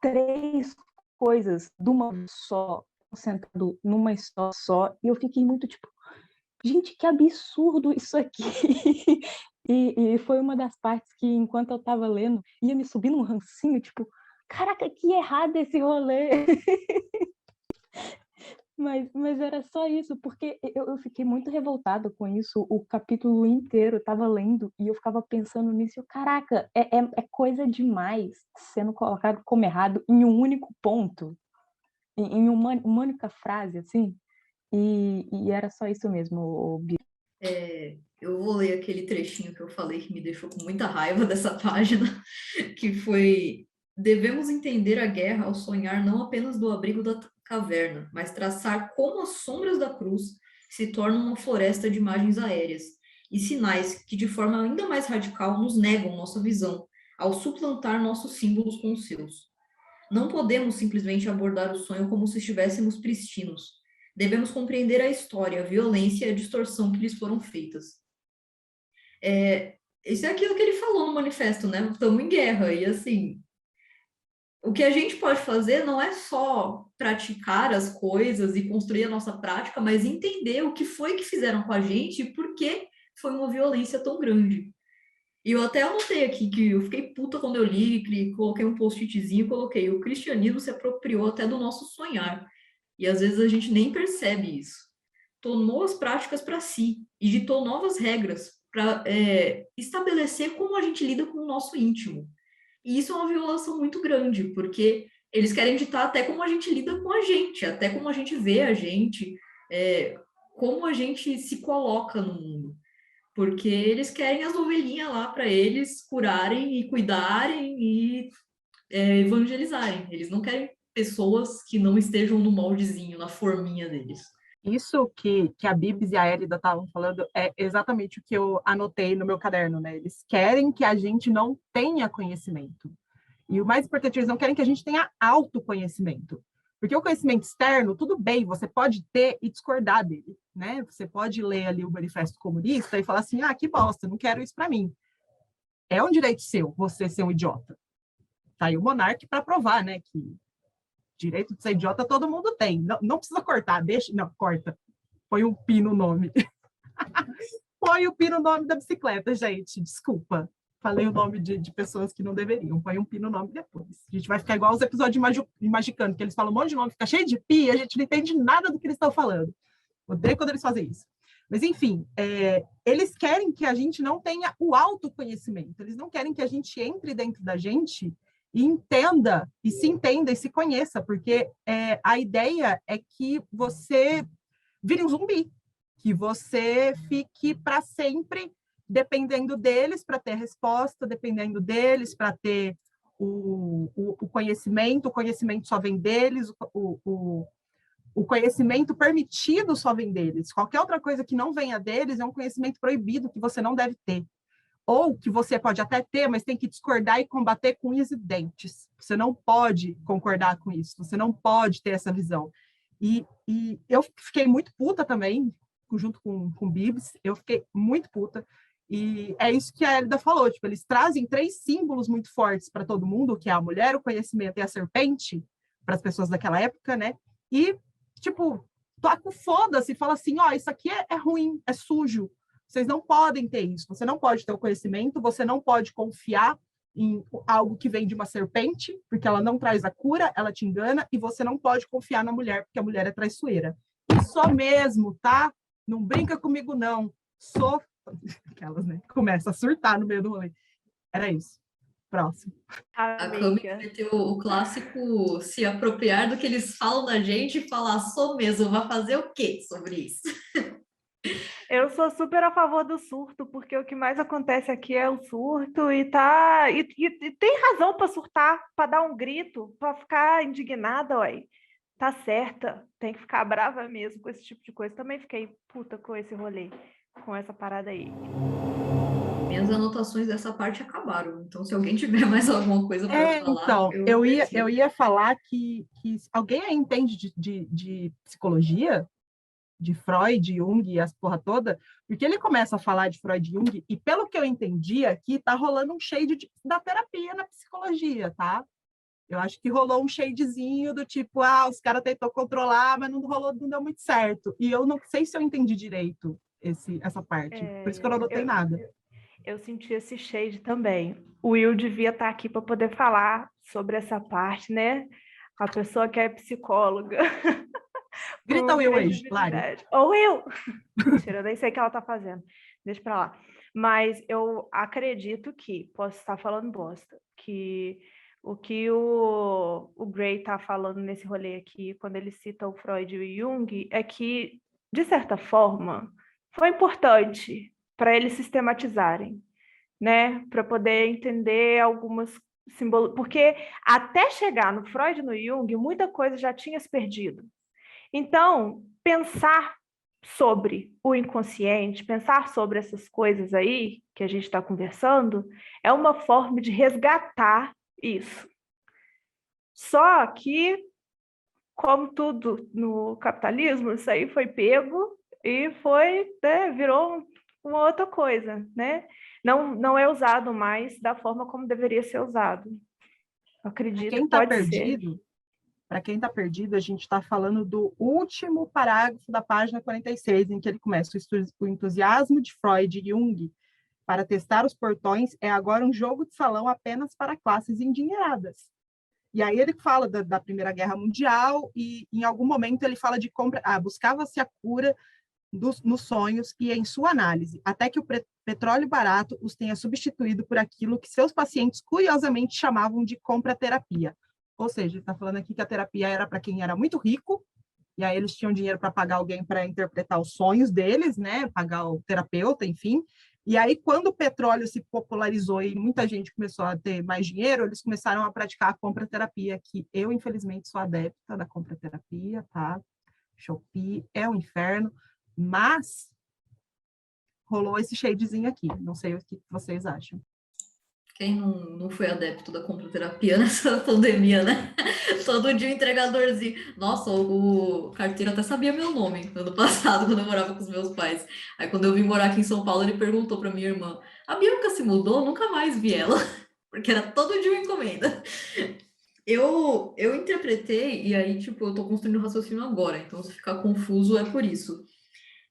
três coisas de uma só, concentrado numa só, e eu fiquei muito, tipo, gente, que absurdo isso aqui. E foi uma das partes que, enquanto eu tava lendo, ia me subindo um rancinho, tipo, caraca, que errado esse rolê. Mas era só isso, porque eu fiquei muito revoltada com isso o capítulo inteiro, eu tava lendo e eu ficava pensando nisso, eu, caraca, é coisa demais sendo colocado como errado em um único ponto, em uma única frase, assim, e era só isso mesmo, o Bia. Eu vou ler aquele trechinho que eu falei que me deixou com muita raiva dessa página, que foi: devemos entender a guerra ao sonhar não apenas do abrigo da caverna, mas traçar como as sombras da cruz se tornam uma floresta de imagens aéreas e sinais que, de forma ainda mais radical, nos negam nossa visão, ao suplantar nossos símbolos com os seus. Não podemos simplesmente abordar o sonho como se estivéssemos pristinos. Devemos compreender a história, a violência e a distorção que lhes foram feitas. Isso é aquilo que ele falou no manifesto, né? Estamos em guerra. E assim, o que a gente pode fazer não é só praticar as coisas e construir a nossa prática, mas entender o que foi que fizeram com a gente e por que foi uma violência tão grande. E eu até anotei aqui que eu fiquei puta quando eu li, coloquei um post-itzinho e coloquei: o cristianismo se apropriou até do nosso sonhar. E às vezes a gente nem percebe isso. Tomou as práticas para si e ditou novas regras para estabelecer como a gente lida com o nosso íntimo. E isso é uma violação muito grande, porque eles querem ditar até como a gente lida com a gente, até como a gente vê a gente, como a gente se coloca no mundo. Porque eles querem as ovelhinhas lá para eles curarem e cuidarem e evangelizarem. Eles não querem pessoas que não estejam no moldezinho, na forminha deles. Isso que a Bibs e a Érida estavam falando é exatamente o que eu anotei no meu caderno, né? Eles querem que a gente não tenha conhecimento. E o mais importante, eles não querem que a gente tenha autoconhecimento. Porque o conhecimento externo, tudo bem, você pode ter e discordar dele, né? Você pode ler ali o Manifesto Comunista e falar assim: ah, que bosta, não quero isso para mim. É um direito seu, você ser um idiota. Tá aí o Monark para provar, né, que direito de ser idiota todo mundo tem. Não, não precisa cortar, deixa. Não, corta. Põe um pi no nome. Põe o pi no nome da bicicleta, gente. Desculpa. Falei o nome de pessoas que não deveriam. Põe um pi no nome depois. A gente vai ficar igual os episódios de Magicano, que eles falam um monte de nome, fica cheio de pi, e a gente não entende nada do que eles estão falando. Odeio quando eles fazem isso. Mas, enfim, eles querem que a gente não tenha o autoconhecimento. Eles não querem que a gente entre dentro da gente e entenda, e se entenda, e se conheça, porque a ideia é que você vire um zumbi, que você fique para sempre dependendo deles para ter resposta, dependendo deles para ter o conhecimento só vem deles, o conhecimento permitido só vem deles. Qualquer outra coisa que não venha deles é um conhecimento proibido que você não deve ter. Ou que você pode até ter, mas tem que discordar e combater com unhas e dentes. Você não pode concordar com isso, você não pode ter essa visão. E eu fiquei muito puta também, junto com o Bibs, eu fiquei muito puta. E é isso que a Elida falou, tipo, eles trazem 3 símbolos muito fortes para todo mundo, que é a mulher, o conhecimento e a serpente, para as pessoas daquela época, né? E, tipo, toca o foda-se, fala assim, ó, isso aqui é ruim, é sujo, vocês não podem ter isso, você não pode ter o conhecimento, você não pode confiar em algo que vem de uma serpente, porque ela não traz a cura, ela te engana, e você não pode confiar na mulher, porque a mulher é traiçoeira. Isso mesmo, tá? Não brinca comigo, não. Sou... Aquelas, né? Começa a surtar no meio do rolê. Era isso. Próximo. A Cami Amiga. meteu o clássico se apropriar do que eles falam da gente e falar, sou mesmo, vai fazer o quê sobre isso? Eu sou super a favor do surto, porque o que mais acontece aqui é o surto e tem razão para surtar, para dar um grito, para ficar indignada, ué. Tá certa, tem que ficar brava mesmo com esse tipo de coisa. Também fiquei puta com esse rolê, com essa parada aí. Minhas anotações dessa parte acabaram, então se alguém tiver mais alguma coisa para falar, Então, eu preciso. eu ia falar que alguém aí entende de psicologia, de Freud, Jung e as porra toda, porque ele começa a falar de Freud e Jung, e pelo que eu entendi aqui, tá rolando um shade da terapia na psicologia, tá? Eu acho que rolou um shadezinho do tipo, os caras tentou controlar, mas não rolou, não deu muito certo. E eu não sei se eu entendi direito essa parte. Por isso que eu não anotei nada. Eu senti esse shade também. O Will devia estar aqui para poder falar sobre essa parte, né? A pessoa que é psicóloga. Grita Com Will aí, Lari. credibilidade. Ô, Will! Mentira, eu nem sei o que ela está fazendo. Deixa para lá. Mas eu acredito que, posso estar falando bosta, que o que o Gray está falando nesse rolê aqui, quando ele cita o Freud e o Jung, é que, de certa forma, foi importante para eles sistematizarem, né? Para poder entender algumas simbologias. Porque até chegar no Freud e no Jung, muita coisa já tinha se perdido. Então, pensar sobre o inconsciente, pensar sobre essas coisas aí que a gente está conversando, é uma forma de resgatar isso. Só que, como tudo no capitalismo, isso aí foi pego e foi, né, virou uma outra coisa, né? Não é usado mais da forma como deveria ser usado. Acredito que pode ser. Para quem está perdido, a gente está falando do último parágrafo da página 46, em que ele começa: o entusiasmo de Freud e Jung para testar os portões é agora um jogo de salão apenas para classes endinheiradas. E aí ele fala da Primeira Guerra Mundial e, em algum momento, ele fala de buscava-se a cura nos sonhos e em sua análise, até que o petróleo barato os tenha substituído por aquilo que seus pacientes curiosamente chamavam de compra-terapia. Ou seja, ele está falando aqui que a terapia era para quem era muito rico, e aí eles tinham dinheiro para pagar alguém para interpretar os sonhos deles, né? Pagar o terapeuta, enfim. E aí, quando o petróleo se popularizou e muita gente começou a ter mais dinheiro, eles começaram a praticar a compra-terapia, que eu, infelizmente, sou adepta da compra-terapia, tá? Shopee é um inferno, mas rolou esse shadezinho aqui. Não sei o que vocês acham. Quem não foi adepto da compra-terapia nessa pandemia, né? Todo dia o entregadorzinho. Nossa, o carteiro até sabia meu nome ano passado, quando eu morava com os meus pais. Aí, quando eu vim morar aqui em São Paulo, ele perguntou para minha irmã: a Bianca se mudou? Nunca mais vi ela. Porque era todo dia uma encomenda. Eu interpretei, e aí, tipo, eu tô construindo o raciocínio agora, então se ficar confuso é por isso.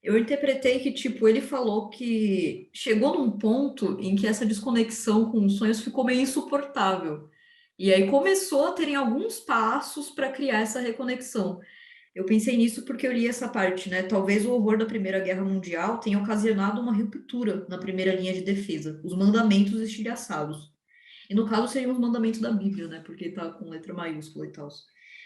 Eu interpretei que, tipo, ele falou que chegou num ponto em que essa desconexão com os sonhos ficou meio insuportável. E aí começou a terem alguns passos para criar essa reconexão. Eu pensei nisso porque eu li essa parte, né? Talvez o horror da Primeira Guerra Mundial tenha ocasionado uma ruptura na primeira linha de defesa, os mandamentos estilhaçados. E no caso seriam os mandamentos da Bíblia, né? Porque tá com letra maiúscula e tal.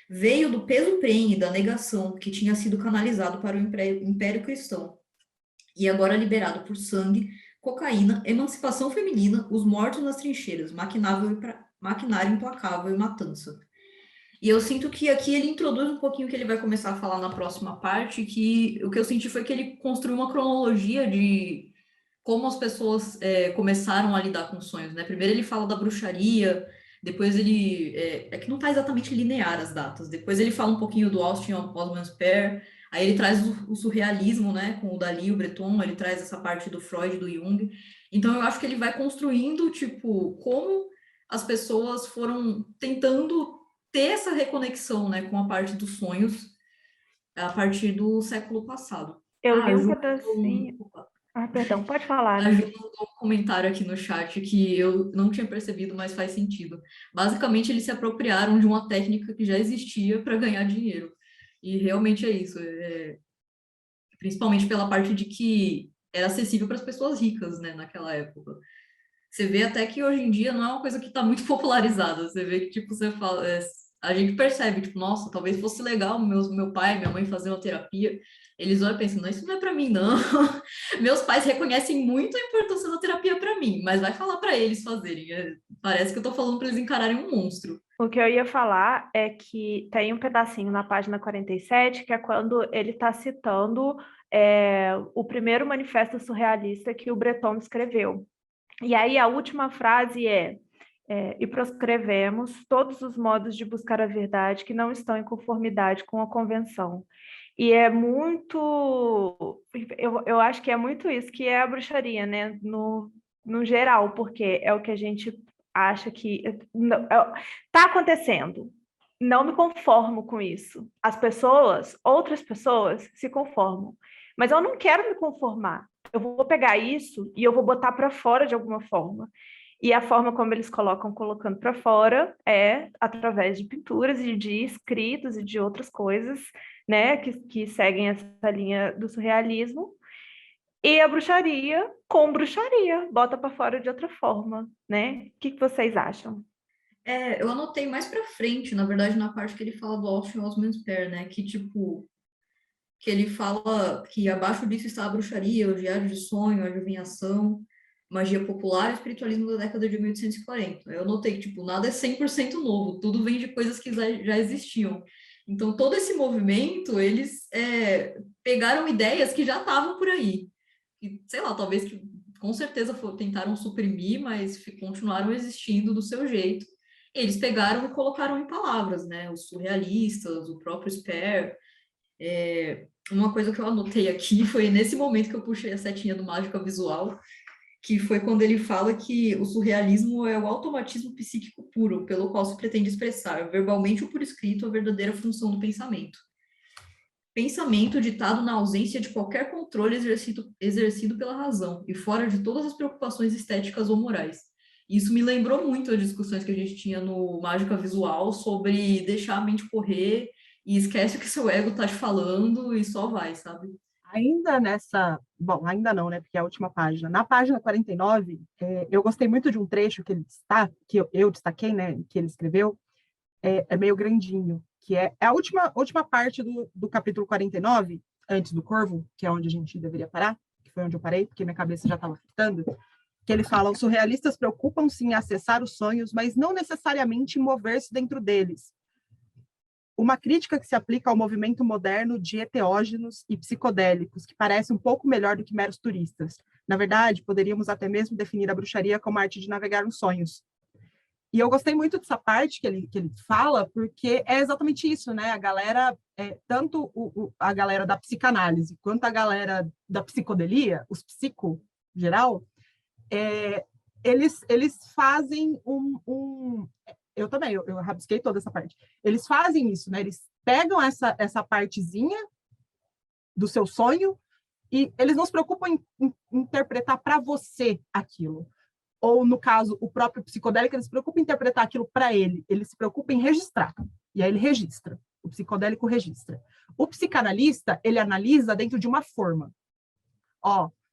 Veio do peso prenhe da negação que tinha sido canalizado para o Império Cristão. E agora liberado por sangue, cocaína, emancipação feminina, os mortos nas trincheiras, maquinário implacável e matança. E eu sinto que aqui ele introduz um pouquinho o que ele vai começar a falar na próxima parte, que o que eu senti foi que ele construiu uma cronologia de como as pessoas começaram a lidar com sonhos, né? Primeiro ele fala da bruxaria, depois ele... É que não está exatamente linear as datas. Depois ele fala um pouquinho do Austin Osman Spare, aí ele traz o surrealismo, né? Com o Dali, o Breton, ele traz essa parte do Freud, do Jung. Então eu acho que ele vai construindo, tipo, como as pessoas foram tentando ter essa reconexão, né? Com a parte dos sonhos a partir do século passado. Eu li um Ju, pedacinho. Perdão, pode falar, A Ju amiga. mandou um comentário aqui no chat que eu não tinha percebido, mas faz sentido. Basicamente, eles se apropriaram de uma técnica que já existia para ganhar dinheiro. E realmente é isso. Principalmente pela parte de que era acessível para as pessoas ricas, né, naquela época. Você vê até que hoje em dia não é uma coisa que está muito popularizada. Você vê que, tipo, você fala, a gente percebe, tipo, nossa, talvez fosse legal meu pai e minha mãe fazer uma terapia. Eles olham e pensam, não, isso não é para mim, não. Meus pais reconhecem muito a importância da terapia para mim, mas vai falar para eles fazerem. Parece que eu tô falando para eles encararem um monstro. O que eu ia falar é que tem um pedacinho na página 47, que é quando ele está citando o primeiro manifesto surrealista que o Breton escreveu. E aí a última frase e proscrevemos todos os modos de buscar a verdade que não estão em conformidade com a convenção. E é muito, eu acho que é muito isso que é a bruxaria, né? No geral, porque é o que a gente acha que está acontecendo. Não me conformo com isso. Outras pessoas se conformam. Mas eu não quero me conformar. Eu vou pegar isso e eu vou botar para fora de alguma forma. E a forma como eles colocando para fora é através de pinturas e de escritos e de outras coisas, né, que seguem essa linha do surrealismo. E a bruxaria com bruxaria, bota para fora de outra forma, né? O que vocês acham? Eu anotei mais pra frente, na verdade, na parte que ele fala do Austin Osman Spare, né? Que, tipo, que ele fala que abaixo disso está a bruxaria, o diário de sonho, a adivinhação, magia popular e o espiritualismo da década de 1840. Eu notei que, tipo, nada é 100% novo, tudo vem de coisas que já existiam. Então, todo esse movimento, eles pegaram ideias que já estavam por aí. E, sei lá, talvez que com certeza tentaram suprimir, mas continuaram existindo do seu jeito. Eles pegaram e colocaram em palavras, né? Os surrealistas, o próprio Spare. Uma coisa que eu anotei aqui foi nesse momento que eu puxei a setinha do Mágica Visual, que foi quando ele fala que o surrealismo é o automatismo psíquico puro, pelo qual se pretende expressar, verbalmente ou por escrito, a verdadeira função do pensamento. Pensamento ditado na ausência de qualquer controle exercido pela razão e fora de todas as preocupações estéticas ou morais. Isso me lembrou muito as discussões que a gente tinha no Mágica Visual sobre deixar a mente correr e esquece o que seu ego tá te falando e só vai, sabe? Ainda nessa... Bom, ainda não, né? Porque é a última página. Na página 49, eu gostei muito de um trecho que ele que eu destaquei, né? Que ele escreveu. É meio grandinho, que é a última parte do capítulo 49, antes do Corvo, que é onde a gente deveria parar, que foi onde eu parei, porque minha cabeça já estava fritando, que ele fala: os surrealistas preocupam-se em acessar os sonhos, mas não necessariamente em mover-se dentro deles. Uma crítica que se aplica ao movimento moderno de enteógenos e psicodélicos, que parece um pouco melhor do que meros turistas. Na verdade, poderíamos até mesmo definir a bruxaria como a arte de navegar nos sonhos. E eu gostei muito dessa parte que ele fala, porque é exatamente isso, né? A galera, tanto a galera da psicanálise quanto a galera da psicodelia, os psico geral, eles fazem eu também, eu rabisquei toda essa parte. Eles fazem isso, né? Eles pegam essa partezinha do seu sonho e eles não se preocupam em interpretar para você aquilo. Ou, no caso, o próprio psicodélico, ele se preocupa em interpretar aquilo para ele se preocupa em registrar. E aí ele registra. O psicodélico registra. O psicanalista, ele analisa dentro de uma forma.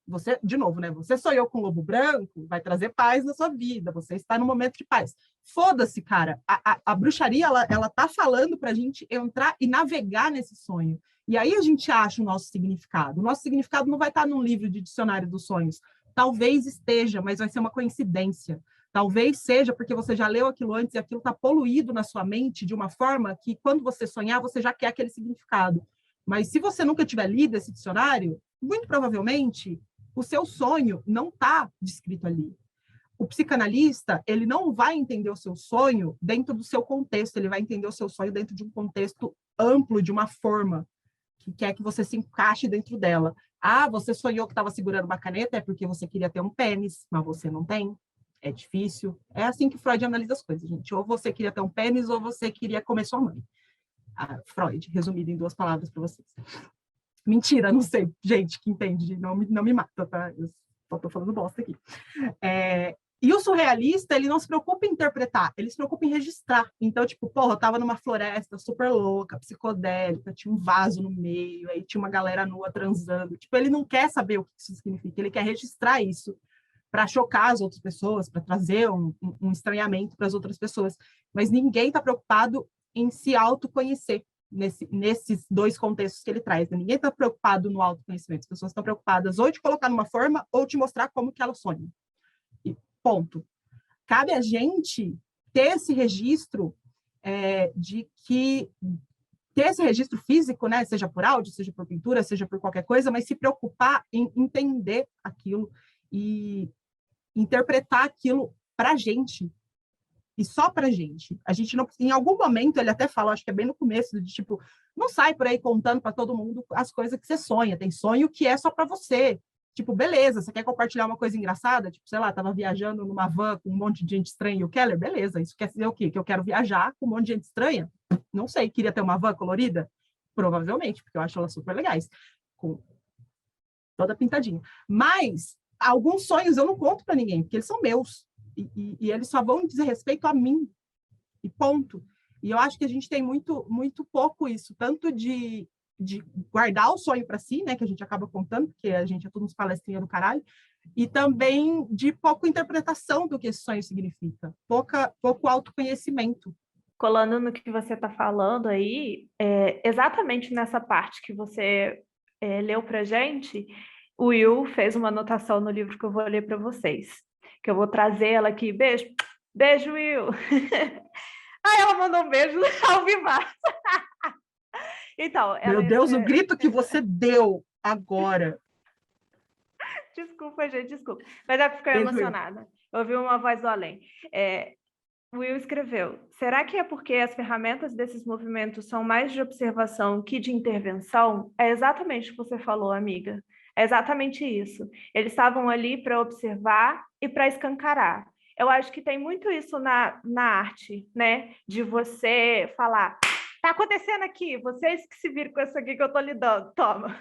Você, de novo, né? Você sonhou com um lobo branco, vai trazer paz na sua vida, você está no momento de paz. Foda-se, cara. A bruxaria, ela tá falando para a gente entrar e navegar nesse sonho. E aí a gente acha o nosso significado. O nosso significado não vai estar num livro de dicionário dos sonhos. Talvez esteja, mas vai ser uma coincidência. Talvez seja porque você já leu aquilo antes e aquilo está poluído na sua mente de uma forma que, quando você sonhar, você já quer aquele significado. Mas se você nunca tiver lido esse dicionário, muito provavelmente o seu sonho não está descrito ali. O psicanalista, ele não vai entender o seu sonho dentro do seu contexto, ele vai entender o seu sonho dentro de um contexto amplo, de uma forma que quer que você se encaixe dentro dela. Você sonhou que estava segurando uma caneta, é porque você queria ter um pênis, mas você não tem. É difícil. É assim que Freud analisa as coisas, gente. Ou você queria ter um pênis, ou você queria comer sua mãe. Freud, resumido em 2 palavras para vocês. Mentira, não sei. Gente que entende, não me mata, tá? Eu só estou falando bosta aqui. E o surrealista, ele não se preocupa em interpretar, ele se preocupa em registrar. Então, tipo, eu tava numa floresta super louca, psicodélica, tinha um vaso no meio, aí tinha uma galera nua transando. Tipo, ele não quer saber o que isso significa, ele quer registrar isso para chocar as outras pessoas, para trazer um estranhamento para as outras pessoas. Mas ninguém está preocupado em se autoconhecer nesses dois contextos que ele traz. Ninguém está preocupado no autoconhecimento. As pessoas estão preocupadas ou de colocar numa forma ou de mostrar como que elas sonham. E ponto. Cabe a gente ter esse registro ter esse registro físico, né? Seja por áudio, seja por pintura, seja por qualquer coisa, mas se preocupar em entender aquilo e interpretar aquilo para a gente, e só para a gente. A gente não, em algum momento, ele até fala, acho que é bem no começo, de tipo, não sai por aí contando para todo mundo as coisas que você sonha, tem sonho que é só para você. Tipo, beleza, você quer compartilhar uma coisa engraçada? Tipo, sei lá, tava viajando numa van com um monte de gente estranha e o Keller, beleza, isso quer dizer o quê? Que eu quero viajar com um monte de gente estranha? Não sei, queria ter uma van colorida? Provavelmente, porque eu acho elas super legais, com toda pintadinha. Mas alguns sonhos eu não conto para ninguém, porque eles são meus. E eles só vão dizer respeito a mim. E ponto. E eu acho que a gente tem muito, muito pouco isso, tanto de guardar o sonho para si, né, que a gente acaba contando, porque a gente é tudo uns palestrinhas do caralho, e também de pouca interpretação do que esse sonho significa, pouco autoconhecimento. Colando no que você está falando aí, exatamente nessa parte que você leu para gente, o Will fez uma anotação no livro que eu vou ler para vocês, que eu vou trazer ela aqui. Beijo, beijo, Will. Ai, ela mandou um beijo ao vivar. Então, Meu Deus, o grito que você deu agora. Desculpa, gente, desculpa. Mas é porque fiquei emocionada. Eu ouvi uma voz do além. Will escreveu: será que é porque as ferramentas desses movimentos são mais de observação que de intervenção? É exatamente o que você falou, amiga. É exatamente isso. Eles estavam ali para observar e para escancarar. Eu acho que tem muito isso na arte, né? De você falar, tá acontecendo aqui, vocês que se viram com isso aqui que eu tô lidando, toma.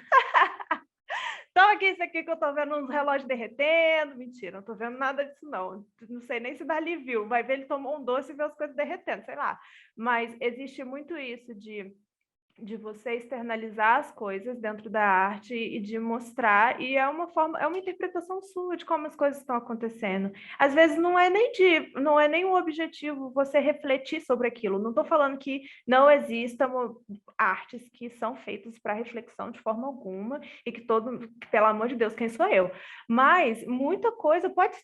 Toma aqui isso aqui que eu tô vendo uns relógios derretendo. Mentira, não tô vendo nada disso, não. Não sei nem se Dali viu. Vai ver, ele tomou um doce e vê as coisas derretendo, sei lá. Mas existe muito isso de você externalizar as coisas dentro da arte e de mostrar, e é uma interpretação sua de como as coisas estão acontecendo. Às vezes não é nem um objetivo você refletir sobre aquilo. Não estou falando que não existam artes que são feitas para reflexão de forma alguma, e que pelo amor de Deus, quem sou eu? Mas muita coisa pode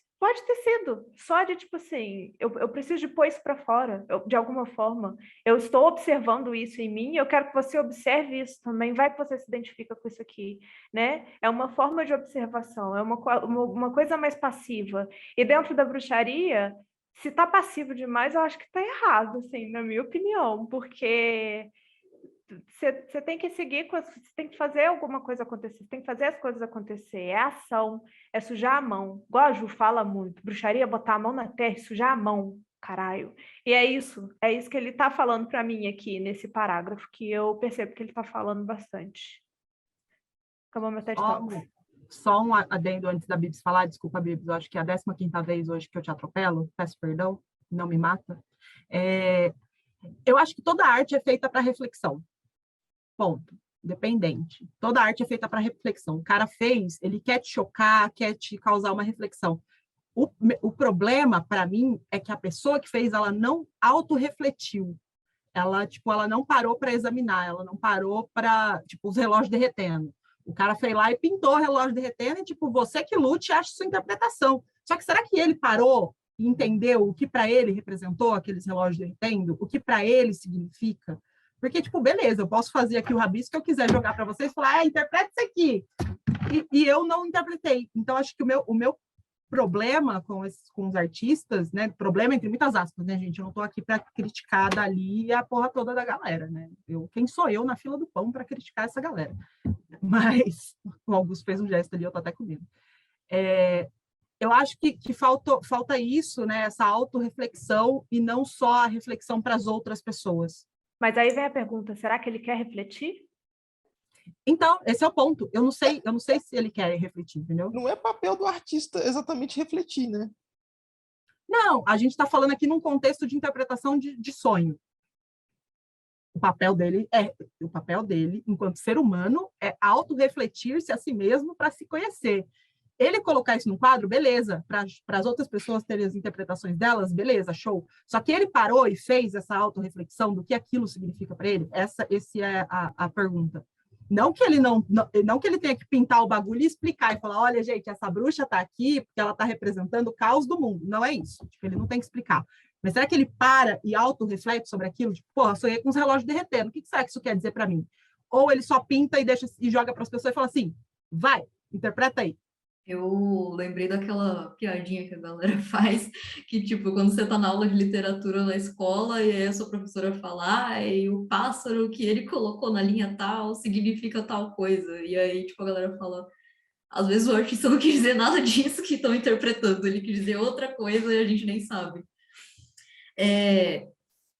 ter sido só de tipo assim, eu preciso de pôr isso para fora, de alguma forma. Eu estou observando isso em mim, eu quero que você observe isso também, vai que você se identifica com isso aqui, né? É uma forma de observação, é uma coisa mais passiva. E dentro da bruxaria, se está passivo demais, eu acho que está errado, assim, na minha opinião, porque você tem que seguir, você tem que fazer alguma coisa acontecer, você tem que fazer as coisas acontecer, é ação, é sujar a mão, igual a Ju fala muito, bruxaria é botar a mão na terra e sujar a mão, caralho. E é isso que ele está falando para mim aqui, nesse parágrafo, que eu percebo que ele está falando bastante. Acabou meu TED Talks. Só um adendo antes da Bibs falar, desculpa, Bibs, eu acho que é a 15ª vez hoje que eu te atropelo, peço perdão, não me mata. Eu acho que toda arte é feita para reflexão. Ponto. Independente. Toda arte é feita para reflexão. O cara fez, ele quer te chocar, quer te causar uma reflexão. O problema, para mim, é que a pessoa que fez, ela não autorrefletiu. Ela não parou para examinar, ela não parou para, os relógios derretendo. O cara foi lá e pintou o relógio derretendo e, você que lute, acha sua interpretação. Só que será que ele parou e entendeu o que para ele representou aqueles relógios derretendo? O que para ele significa? Porque, beleza, eu posso fazer aqui o rabisco que eu quiser jogar para vocês e falar, interpreta isso aqui. E eu não interpretei. Então, acho que o meu problema com os artistas, né? Problema entre muitas aspas, né, gente? Eu não estou aqui para criticar dali a porra toda da galera, né? Quem sou eu na fila do pão para criticar essa galera? Mas o Augusto fez um gesto ali, eu tô até com medo. Eu acho que falta isso, né? Essa autorreflexão e não só a reflexão para as outras pessoas. Mas aí vem a pergunta, será que ele quer refletir? Então, esse é o ponto. Eu não sei se ele quer refletir, entendeu? Não é papel do artista exatamente refletir, né? Não, a gente está falando aqui num contexto de interpretação de sonho. O papel dele, enquanto ser humano, é autorrefletir-se a si mesmo para se conhecer. Ele colocar isso num quadro, beleza. Para as outras pessoas terem as interpretações delas, beleza, show. Só que ele parou e fez essa autorreflexão do que aquilo significa para ele. Essa é a pergunta. Não que ele não que ele tenha que pintar o bagulho e explicar e falar, olha, gente, essa bruxa está aqui porque ela está representando o caos do mundo. Não é isso. Tipo, ele não tem que explicar. Mas será que ele para e autorreflete sobre aquilo? Tipo, porra, sonhei com os relógios derretendo. O que será que isso quer dizer para mim? Ou ele só pinta e deixa e joga para as pessoas e fala assim, vai, interpreta aí. Eu lembrei daquela piadinha que a galera faz, que, tipo, quando você tá na aula de literatura na escola e aí a sua professora fala, e o pássaro que ele colocou na linha tal significa tal coisa. E aí, tipo, a galera fala, às vezes o artista não quis dizer nada disso que estão interpretando, ele quis dizer outra coisa e a gente nem sabe.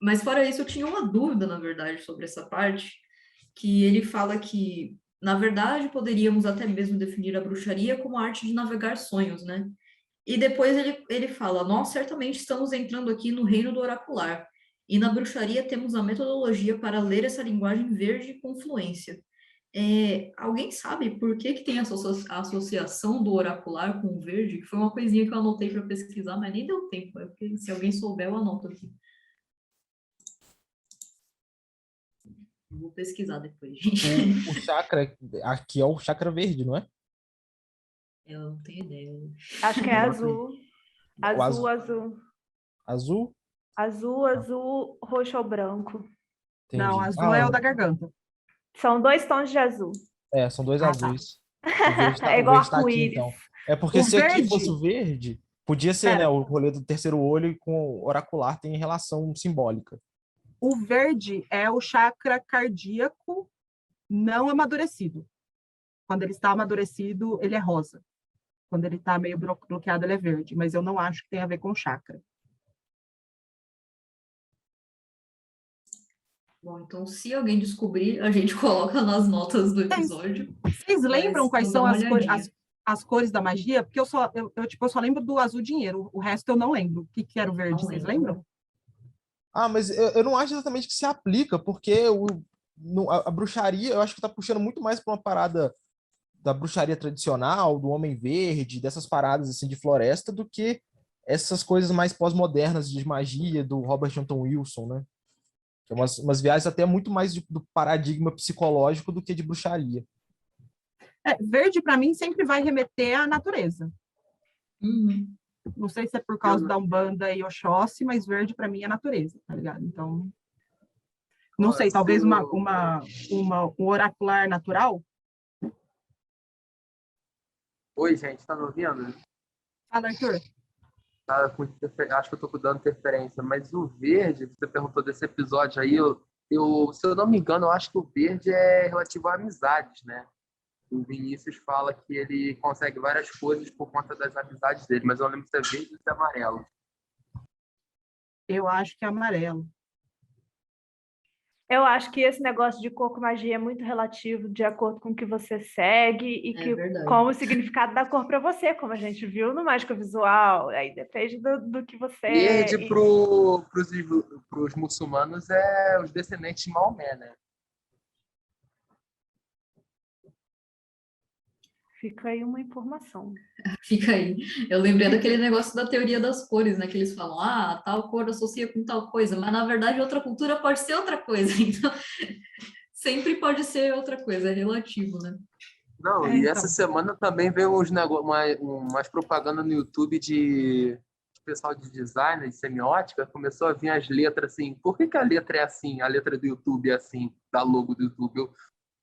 Mas fora isso, eu tinha uma dúvida, na verdade, sobre essa parte, que ele fala que, na verdade, poderíamos até mesmo definir a bruxaria como a arte de navegar sonhos, né? E depois ele fala, nós certamente estamos entrando aqui no reino do oracular, e na bruxaria temos a metodologia para ler essa linguagem verde com fluência. Alguém sabe por que tem essa associação do oracular com o verde? Que foi uma coisinha que eu anotei para pesquisar, mas nem deu tempo, porque se alguém souber, eu anoto aqui. Vou pesquisar depois, gente. O chakra aqui é o chakra verde, não é? Eu não tenho ideia. Acho que é azul. O Azul, azul. Azul? Azul, azul, roxo ou branco. Entendi. Não, azul é o da garganta. São 2 tons de azul. São 2 tá. azuis. O verde É igual o verde tá aqui, arco-íris. então. É porque O se aqui verde- fosse o verde, podia ser, Pera. né? O rolê do terceiro olho com o oracular tem relação simbólica. O verde é o chakra cardíaco não amadurecido. Quando ele está amadurecido, ele é rosa. Quando ele está meio bloqueado, ele é verde. Mas eu não acho que tem a ver com chakra. Bom, então se alguém descobrir, a gente coloca nas notas do episódio. Vocês lembram Mas quais vamos dar são uma as olhadinha. as cores da magia? Porque eu só lembro do azul dinheiro. O resto eu não lembro. O que era o verde? Não Vocês lembro. lembram? Mas eu não acho exatamente que se aplica, porque a bruxaria, eu acho que tá puxando muito mais para uma parada da bruxaria tradicional, do homem verde, dessas paradas assim de floresta, do que essas coisas mais pós-modernas de magia do Robert Anton Wilson, né? Que é umas viagens até muito mais do paradigma psicológico do que de bruxaria. Verde, para mim, sempre vai remeter à natureza. Uhum. Não sei se é por causa da Umbanda e Oxóssi, mas verde, para mim, é natureza, tá ligado? Então, não sei, talvez um oracular natural? Oi, gente, tá me ouvindo? Fala, Arthur. Acho que eu tô dando interferência, mas o verde, você perguntou desse episódio aí, se eu não me engano, eu acho que o verde é relativo a amizades, né? O Vinícius fala que ele consegue várias coisas por conta das amizades dele, mas eu não lembro se é verde ou se é amarelo. Eu acho que é amarelo. Eu acho que esse negócio de cor com magia é muito relativo de acordo com o que você segue e verdade. como o significado da cor para você, como a gente viu no Mágica Visual. Aí depende do que você... Verde pros muçulmanos é os descendentes de Maomé, né? Fica aí uma informação. Fica aí. Eu lembrei daquele negócio da teoria das cores, né? Que eles falam, tal cor associa com tal coisa, mas na verdade outra cultura pode ser outra coisa. Então, sempre pode ser outra coisa, é relativo, né? Não, e essa semana também veio umas propagandas no YouTube de pessoal de design, de semiótica, começou a vir as letras assim. Por que a letra é assim? A letra do YouTube é assim, da logo do YouTube.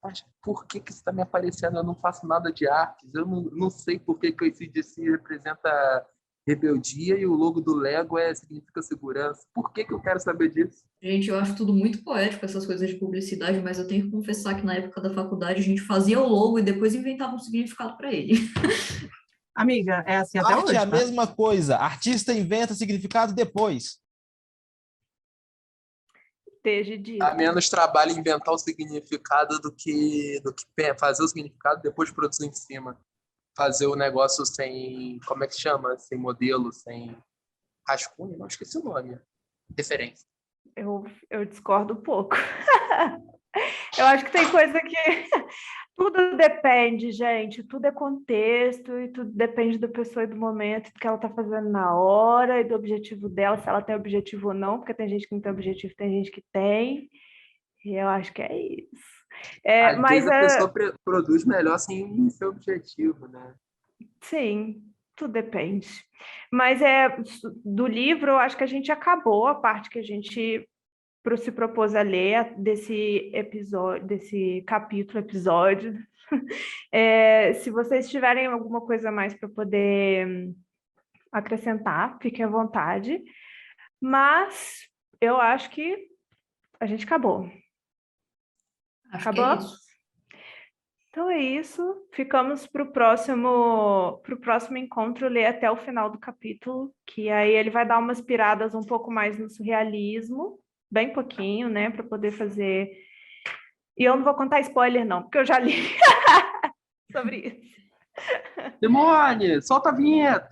Mas por que isso está me aparecendo? Eu não faço nada de artes. Eu não sei por que o AC/DC representa rebeldia e o logo do Lego significa segurança. Por que eu quero saber disso? Gente, eu acho tudo muito poético, essas coisas de publicidade, mas eu tenho que confessar que na época da faculdade a gente fazia o logo e depois inventava um significado para ele. Amiga, é assim até Arte hoje, é a tá? mesma coisa. Artista inventa significado depois. Esteja dito. Dá menos trabalho inventar o significado do que fazer o significado e depois produzir em cima. Fazer o negócio sem, como é que chama? Sem modelo, sem rascunho, não esqueci o nome. Referência. Eu discordo um pouco. Eu acho que tem coisa que Tudo depende, gente, tudo é contexto e tudo depende da pessoa e do momento do que ela está fazendo na hora e do objetivo dela, se ela tem objetivo ou não, porque tem gente que não tem objetivo, tem gente que tem, e eu acho que é isso. Às Mas vezes a pessoa produz melhor sem ser objetivo, né? sim, tudo depende. Mas do livro, eu acho que a gente acabou a parte que a gente se propôs a ler desse episódio, desse episódio. Se vocês tiverem alguma coisa a mais para poder acrescentar, fiquem à vontade. Mas eu acho que a gente acabou. Acho que é Acabou? isso. Então é isso. Ficamos para o próximo encontro ler até o final do capítulo, que aí ele vai dar umas piradas um pouco mais no surrealismo, bem pouquinho, né, para poder fazer. E eu não vou contar spoiler não, porque eu já li sobre isso. Simone, solta a vinheta!